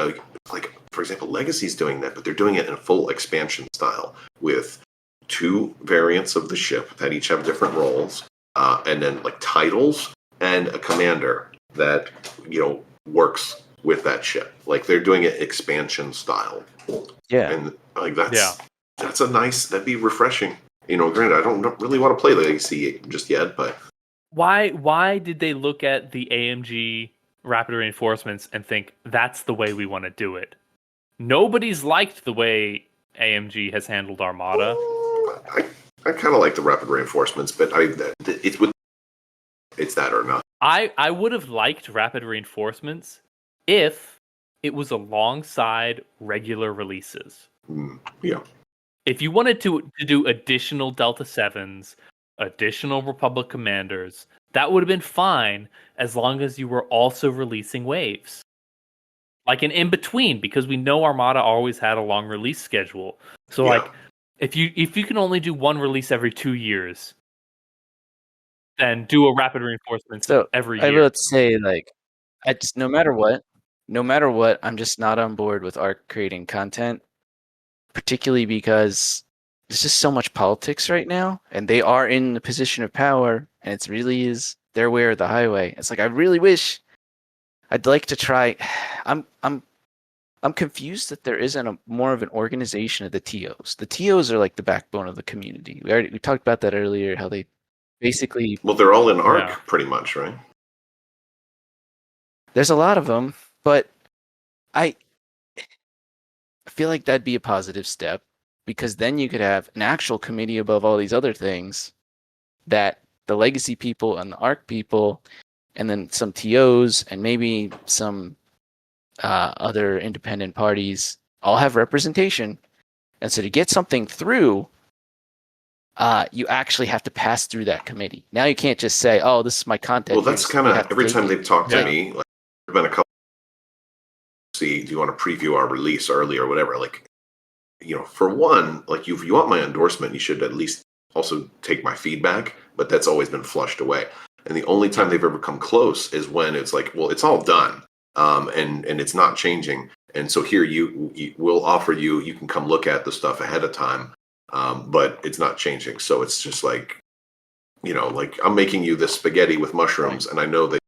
like for example, Legacy's doing that, but they're doing it in a full expansion style with 2 variants of the ship that each have different roles, and then like titles and a commander that works with that ship. Like they're doing it expansion style. Yeah, and like that's a nice. That'd be refreshing. Granted, I don't really want to play Legacy just yet, but why did they look at the AMG rapid reinforcements and think that's the way we want to do it? Nobody's liked the way AMG has handled Armada. I kind of like the rapid reinforcements, but it's that or not. I would have liked rapid reinforcements if it was alongside regular releases. Yeah. If you wanted to do additional Delta 7s, additional Republic Commanders, that would have been fine as long as you were also releasing waves. Like an in-between, because we know Armada always had a long release schedule. So like if you can only do one release every 2 years, then do a rapid reinforcement every year. I would say like no matter what, I'm just not on board with ARC creating content, particularly because there's just so much politics right now, and they are in the position of power, and it really is their way or the highway. It's like I really wish I'd like to try. I'm confused that there isn't more of an organization of the TOs. The TOs are like the backbone of the community. We talked about that earlier. How they basically they're all in ARC pretty much, right? There's a lot of them, but I feel like that'd be a positive step, because then you could have an actual committee above all these other things that the Legacy people and the ARC people, and then some TOs and maybe some other independent parties all have representation. And so to get something through, you actually have to pass through that committee. Now you can't just say, "Oh, this is my content." Well, that's kind of every time they've talked to me. Like, there've been a couple. See, do you want to preview our release early or whatever? Like, for one, like if you want my endorsement, you should at least also take my feedback. But that's always been flushed away. And the only time they've ever come close is when it's like, well, it's all done, and it's not changing. And so here we'll offer you can come look at the stuff ahead of time, but it's not changing. So it's just like, like I'm making you this spaghetti with mushrooms, and I know that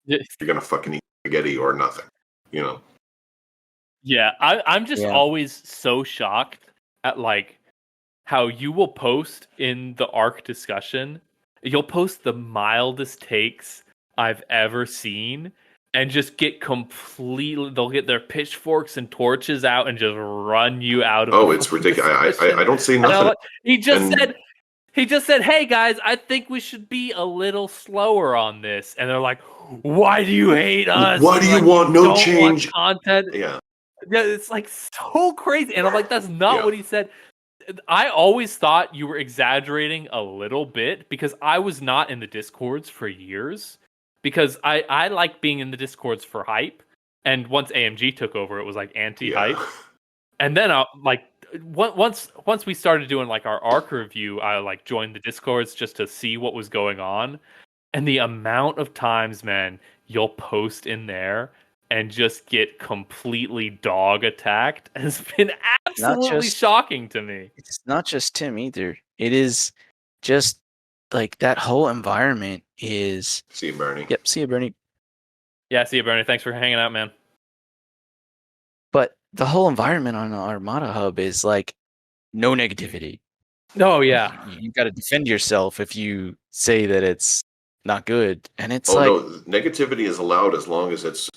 you're gonna fucking eat spaghetti or nothing. Yeah, I'm just always so shocked at like how you will post in the ARC discussion. You'll post the mildest takes I've ever seen and just get they'll get their pitchforks and torches out and just run you out of it's ridiculous. I don't see nothing. He just said, "Hey guys, I think we should be a little slower on this." And they're like, "Why do you hate us? Why do you want no change content?" Yeah, it's like so crazy. And I'm like, that's not what he said. I always thought you were exaggerating a little bit, because I was not in the Discords for years, because I like being in the Discords for hype. And once AMG took over, it was like anti-hype. And then once we started doing like our ARC review, I like joined the Discords just to see what was going on. And the amount of times, man, you'll post in there and just get completely dog attacked has been absolutely shocking to me. It's not just Tim either. It is just like that whole environment is. See you, Bernie. Yep, see you, Bernie. Yeah, see you, Bernie. Thanks for hanging out, man. But the whole environment on the Armada Hub is like no negativity. Oh, yeah. You got to defend yourself if you say that it's not good. And it's no, negativity is allowed as long as it's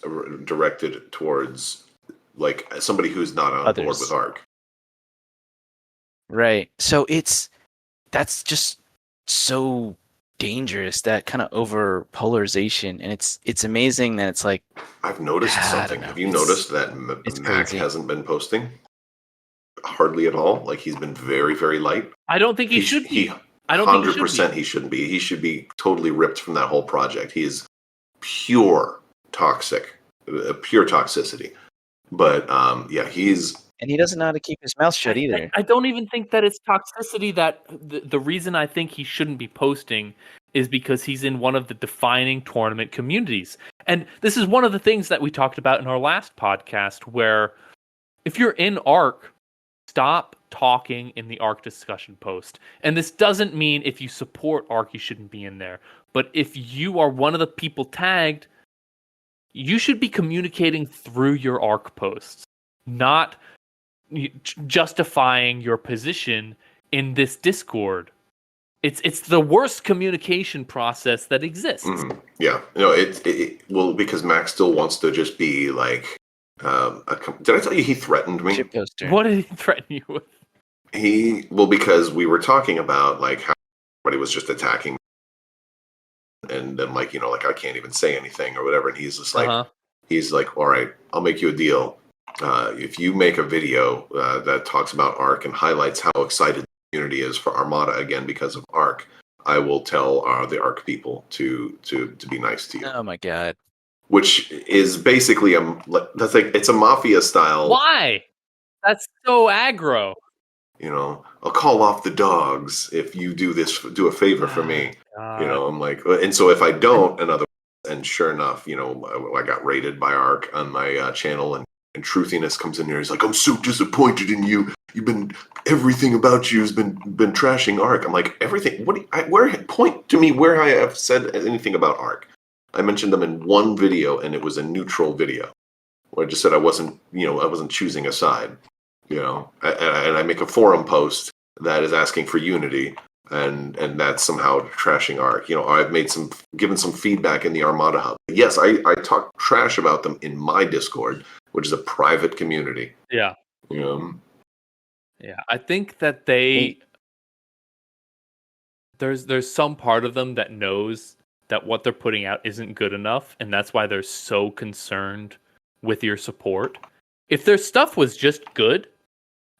directed towards like somebody who's not on board with ARC. Right. So that's just so dangerous, that kind of over polarization. And it's amazing that it's like, I've noticed something. Have you noticed that Mac hasn't been posting hardly at all? Like he's been very, very light. I don't think he should be. I don't think he 100% should be. he shouldn't be. He should be totally ripped from that whole project. He is pure toxic, pure toxicity. But yeah, he's And he doesn't know how to keep his mouth shut either. I don't even think that it's toxicity. That the reason I think he shouldn't be posting is because he's in one of the defining tournament communities. And this is one of the things that we talked about in our last podcast, where if you're in ARC, stop talking in the ARC discussion post. And this doesn't mean if you support ARC, you shouldn't be in there. But if you are one of the people tagged, you should be communicating through your ARC posts, not justifying your position in this Discord. It's the worst communication process that exists. Mm-hmm. Yeah, well, because Max still wants to just be like. Did I tell you he threatened me? What did he threaten you with? Because we were talking about like how everybody was just attacking me, and then like like I can't even say anything or whatever, and he's just like he's like, all right, I'll make you a deal. If you make a video that talks about ARC and highlights how excited the community is for Armada again because of ARC, I will tell the ARC people to be nice to you. Oh my god! Which is basically it's a mafia style. Why? That's so aggro. I'll call off the dogs if you do a favor for me. God. I'm like, and so if I don't, and sure enough, I got raided by ARC on my channel, and Truthiness comes in there. He's like, I'm so disappointed in you. Everything about you has been trashing ARC. I'm like, everything. Point to me where I have said anything about ARC. I mentioned them in one video, and it was a neutral video where I just said I wasn't choosing a side. And I make a forum post that is asking for unity, and that's somehow trashing ARC. I've given some feedback in the Armada Hub. Yes, I talk trash about them in my Discord, which is a private community. Yeah. Yeah, I think that there's some part of them that knows that what they're putting out isn't good enough, and that's why they're so concerned with your support. If their stuff was just good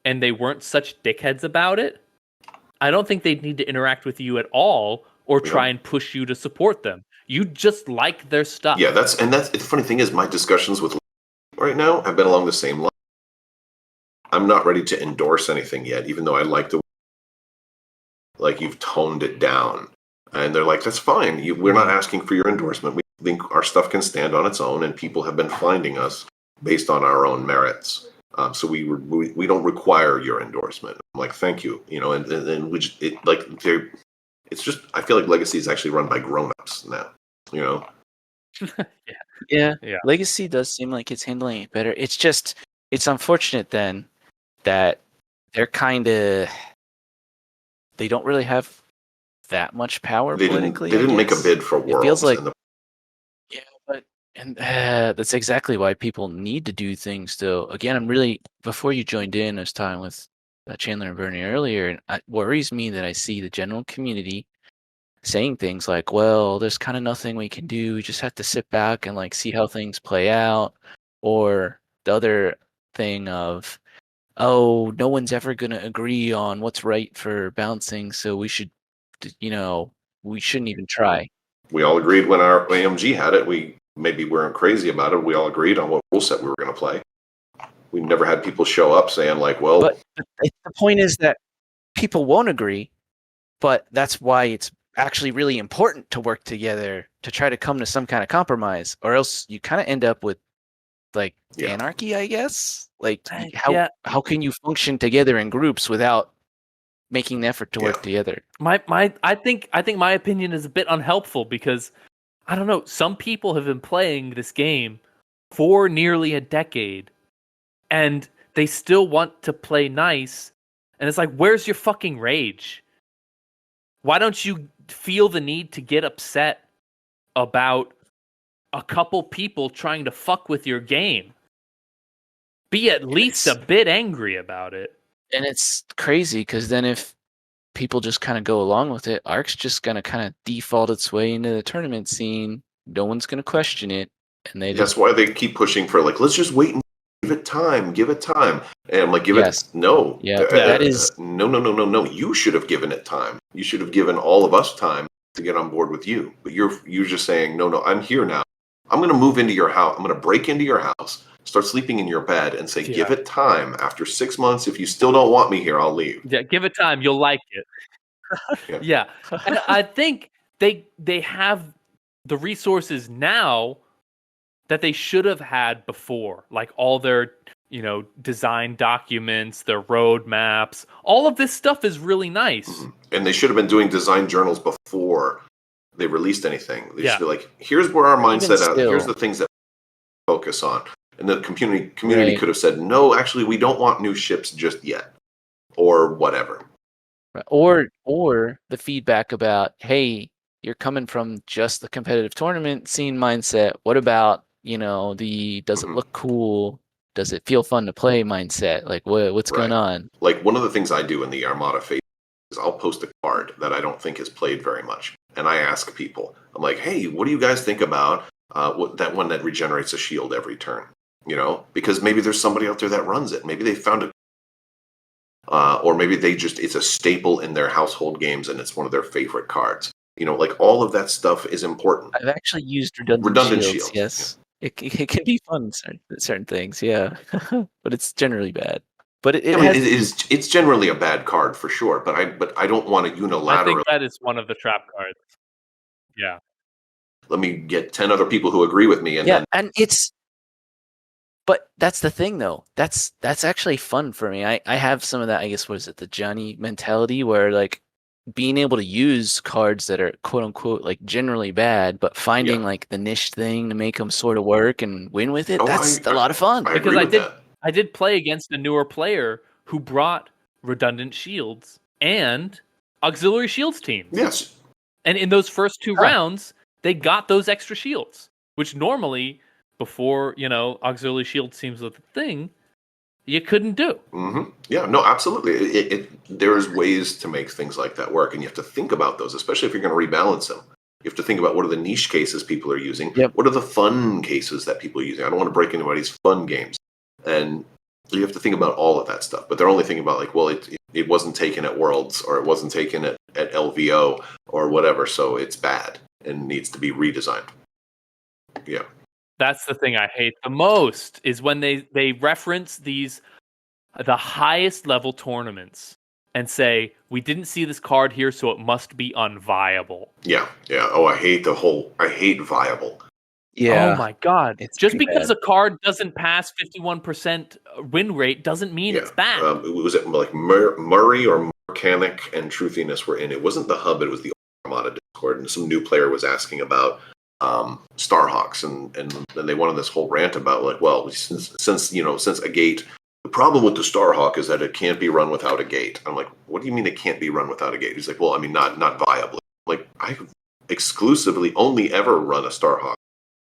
and they weren't such dickheads about it, I don't think they'd need to interact with you at all or try and push you to support them. You just like their stuff. Yeah, that's the funny thing is my discussions with right now have been along the same line. I'm not ready to endorse anything yet, even though I like you've toned it down. And they're like, that's fine. We're not asking for your endorsement. We think our stuff can stand on its own, and people have been finding us based on our own merits. So we don't require your endorsement. I'm like, thank you. And we just, it's just, I feel like Legacy is actually run by grown-ups now. Yeah. Legacy does seem like it's handling it better. It's just, it's unfortunate then that they're they don't really have that much power politically. They didn't make a bid for Worlds. It feels like, that's exactly why people need to do things still. Again, before you joined in, I was talking with Chandler and Bernie earlier, and it worries me that I see the general community saying things like, well, there's kind of nothing we can do. We just have to sit back and see how things play out. Or the other thing of, oh, no one's ever going to agree on what's right for bouncing, so we should, we shouldn't even try. We all agreed when our AMG had it. We maybe weren't crazy about it. We all agreed on what rule set we were going to play. We never had people show up saying well. But the point is that people won't agree, but that's why it's actually really important to work together to try to come to some kind of compromise, or else you kind of end up with anarchy, I guess. How can you function together in groups without making the effort to work together? I think my opinion is a bit unhelpful because I don't know, some people have been playing this game for nearly a decade and they still want to play nice, and it's like, where's your fucking rage? Why don't you feel the need to get upset about a couple people trying to fuck with your game? Be at least a bit angry about it. And it's crazy because then if people just kind of go along with it, ARC's just going to kind of default its way into the tournament scene. No one's going to question it. And that's why they keep pushing for let's just wait and it time, give it time. And I'm like, no. Yeah, that is No. You should have given it time. You should have given all of us time to get on board with you. But you're just saying, no, I'm here now. I'm going to move into your house. I'm going to break into your house, start sleeping in your bed, and say, give it time. After 6 months, if you still don't want me here, I'll leave. Yeah, give it time. You'll like it. Yeah. And I think they have the resources now that they should have had before, like all their design documents, their roadmaps. All of this stuff is really nice. Mm-hmm. And they should have been doing design journals before they released anything. They should be like, here's where our mindset at. Here's the things that we focus on. And the community could have said, no, actually, we don't want new ships just yet, or whatever. Or the feedback about, hey, you're coming from just the competitive tournament scene mindset. What about does it look cool? Does it feel fun to play mindset? Like what's going on? Like one of the things I do in the Armada Facebook is I'll post a card that I don't think is played very much, and I ask people, I'm like, hey, what do you guys think about that one that regenerates a shield every turn? Because maybe there's somebody out there that runs it. Maybe they found it, or maybe it's a staple in their household games and it's one of their favorite cards. Like all of that stuff is important. I've actually used redundant shields. Yes. It can be fun certain things, yeah, but it's generally bad. But it's generally a bad card for sure. But I don't want to unilaterally. I think that is one of the trap cards. Yeah. Let me get 10 other people who agree with me, But that's the thing, though. That's actually fun for me. I have some of that. I guess what is it, the Johnny mentality, where like being able to use cards that are quote unquote like generally bad, but finding like the niche thing to make them sort of work and win with it. That's a lot of fun. Because I did play against a newer player who brought redundant shields and auxiliary shields teams. Yes. And in those first 2 rounds, they got those extra shields, which normally before auxiliary shield teams was the thing, you couldn't do. Mm-hmm. Yeah, no, absolutely. There's ways to make things like that work, and you have to think about those, especially if you're going to rebalance them. You have to think about what are the niche cases people are using. Yep. What are the fun cases that people are using? I don't want to break anybody's fun games. And you have to think about all of that stuff. But they're only thinking about like, well, it wasn't taken at Worlds, or it wasn't taken at LVO or whatever, so it's bad and needs to be redesigned. Yeah. That's the thing I hate the most is when they reference the highest level tournaments and say, we didn't see this card here, so it must be unviable. Yeah. Oh, I hate viable. Yeah. Oh my God. It's just because bad. a card doesn't pass 51% win rate doesn't mean it's bad. Was it like Murray or Mechanic and Truthiness were in? It wasn't the hub, it was the Armada Discord, and some new player was asking about Starhawks, and then they went on this whole rant about like, well, since a gate, the problem with the Starhawk is that it can't be run without a gate. I'm like, what do you mean it can't be run without a gate? He's like, well, I mean, not viably. Like, I've exclusively only ever run a Starhawk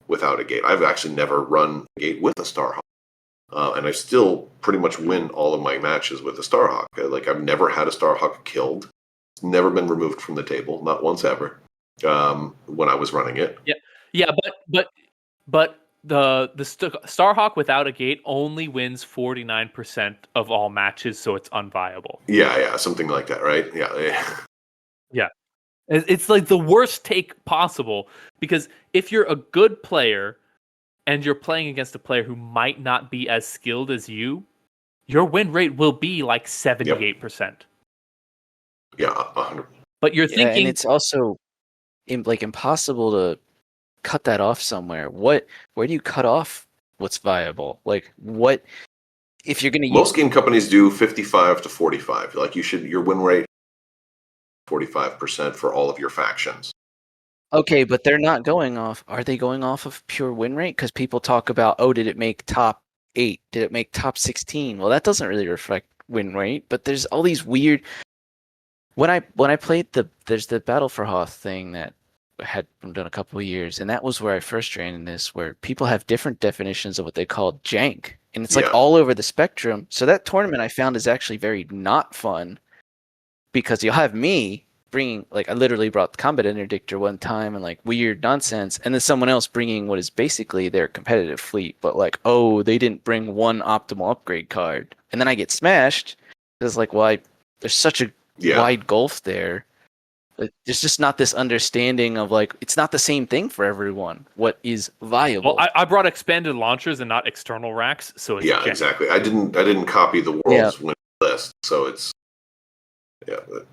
without a gate. I've actually never run a gate with a Starhawk, and I still pretty much win all of my matches with a Starhawk. Like, I've never had a Starhawk killed. It's never been removed from the table, not once ever. When I was running it. Yeah, but the Starhawk without a gate only wins 49% of all matches, so it's unviable. Yeah, something like that, right? Yeah. It's like the worst take possible, because if you're a good player and you're playing against a player who might not be as skilled as you, your win rate will be like 78%. Yeah, 100%. But you're thinking, and it's also impossible to cut that off somewhere. Where do you cut off what's viable? Like, what if you're going to most game companies do 55 to 45. Like, your win rate 45% for all of your factions. Okay, but they're not going off. Are they going off of pure win rate? Because people talk about, did it make top 8? Did it make top 16? Well, that doesn't really reflect win rate. But there's all these weird. When I played there's the Battle for Hoth thing that had been done a couple of years, and that was where I first trained in this, where people have different definitions of what they call jank, and it's like all over the spectrum. So that tournament I found is actually very not fun, because you'll have me bringing, like, I literally brought the combat interdictor one time and like weird nonsense, and then someone else bringing what is basically their competitive fleet, but like, oh, they didn't bring one optimal upgrade card, and then I get smashed. It's like, why? There's such a wide gulf there. There's just not this understanding of like, it's not the same thing for everyone. What is viable? Well, I brought expanded launchers and not external racks, so it's exactly. I didn't copy the world's win list, so it's But...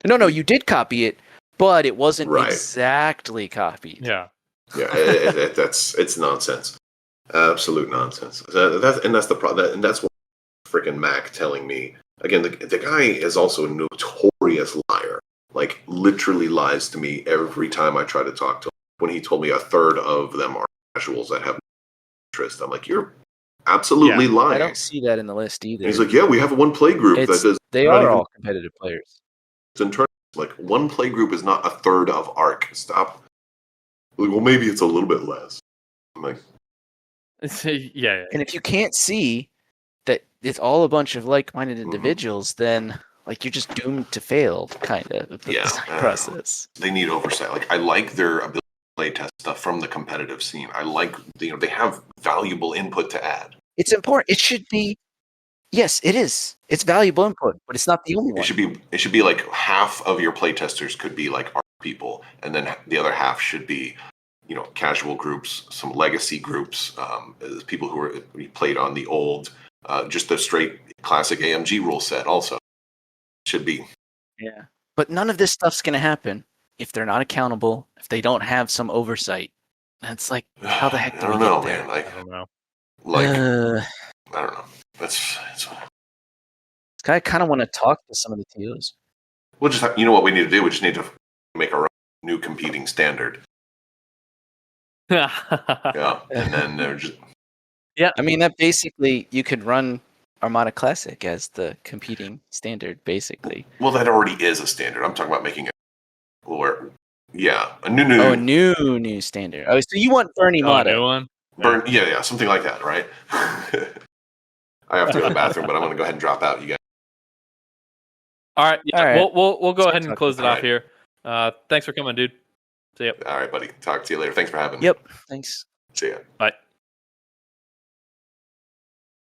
No, you did copy it, but it wasn't exactly copied. Yeah, it's nonsense, absolute nonsense. That's the problem, and that's what freaking Mac telling me again. The guy is also a notorious liar. Like, literally lies to me every time I try to talk to him. When he told me a third of them are casuals that have no interest, I'm like, you're absolutely lying. I don't see that in the list either. And he's like, yeah, we have one play group that does. They are all competitive players. It's internal. Like, one play group is not a third of ARC. Stop. Like, well, maybe it's a little bit less. I'm like, yeah. And if you can't see that it's all a bunch of like-minded individuals, then like, you're just doomed to fail, kind of, with the design process. They need oversight. Like, I like their ability to play test stuff from the competitive scene. I like, they have valuable input to add. It's important. It should be. Yes, it is. It's valuable input, but it's not the only one. It should be like half of your playtesters could be like ARC people, and then the other half should be, casual groups, some legacy groups, people who played on the old, just the straight classic AMG rule set. Also, should be. Yeah, but none of this stuff's gonna happen if they're not accountable. If they don't have some oversight, that's like, how the heck do we get there? Man. Like, I don't know. Like, I don't know. I kind of want to talk to some of the TOs. We'll just you know what we need to do? We just need to make our own new competing standard. And then they're just. Yeah, I mean, that basically, you could run Armada Classic as the competing standard, basically. Well, that already is a standard. I'm talking about making it a new standard. Oh, so you want Bernie Motto? New one? Something like that, right? I have to go to the bathroom, but I'm going to go ahead and drop out. You guys. All right. All right. We'll go ahead and close it off here. Thanks for coming, dude. See ya. All right, buddy. Talk to you later. Thanks for having me. Yep. Thanks. See ya. Bye.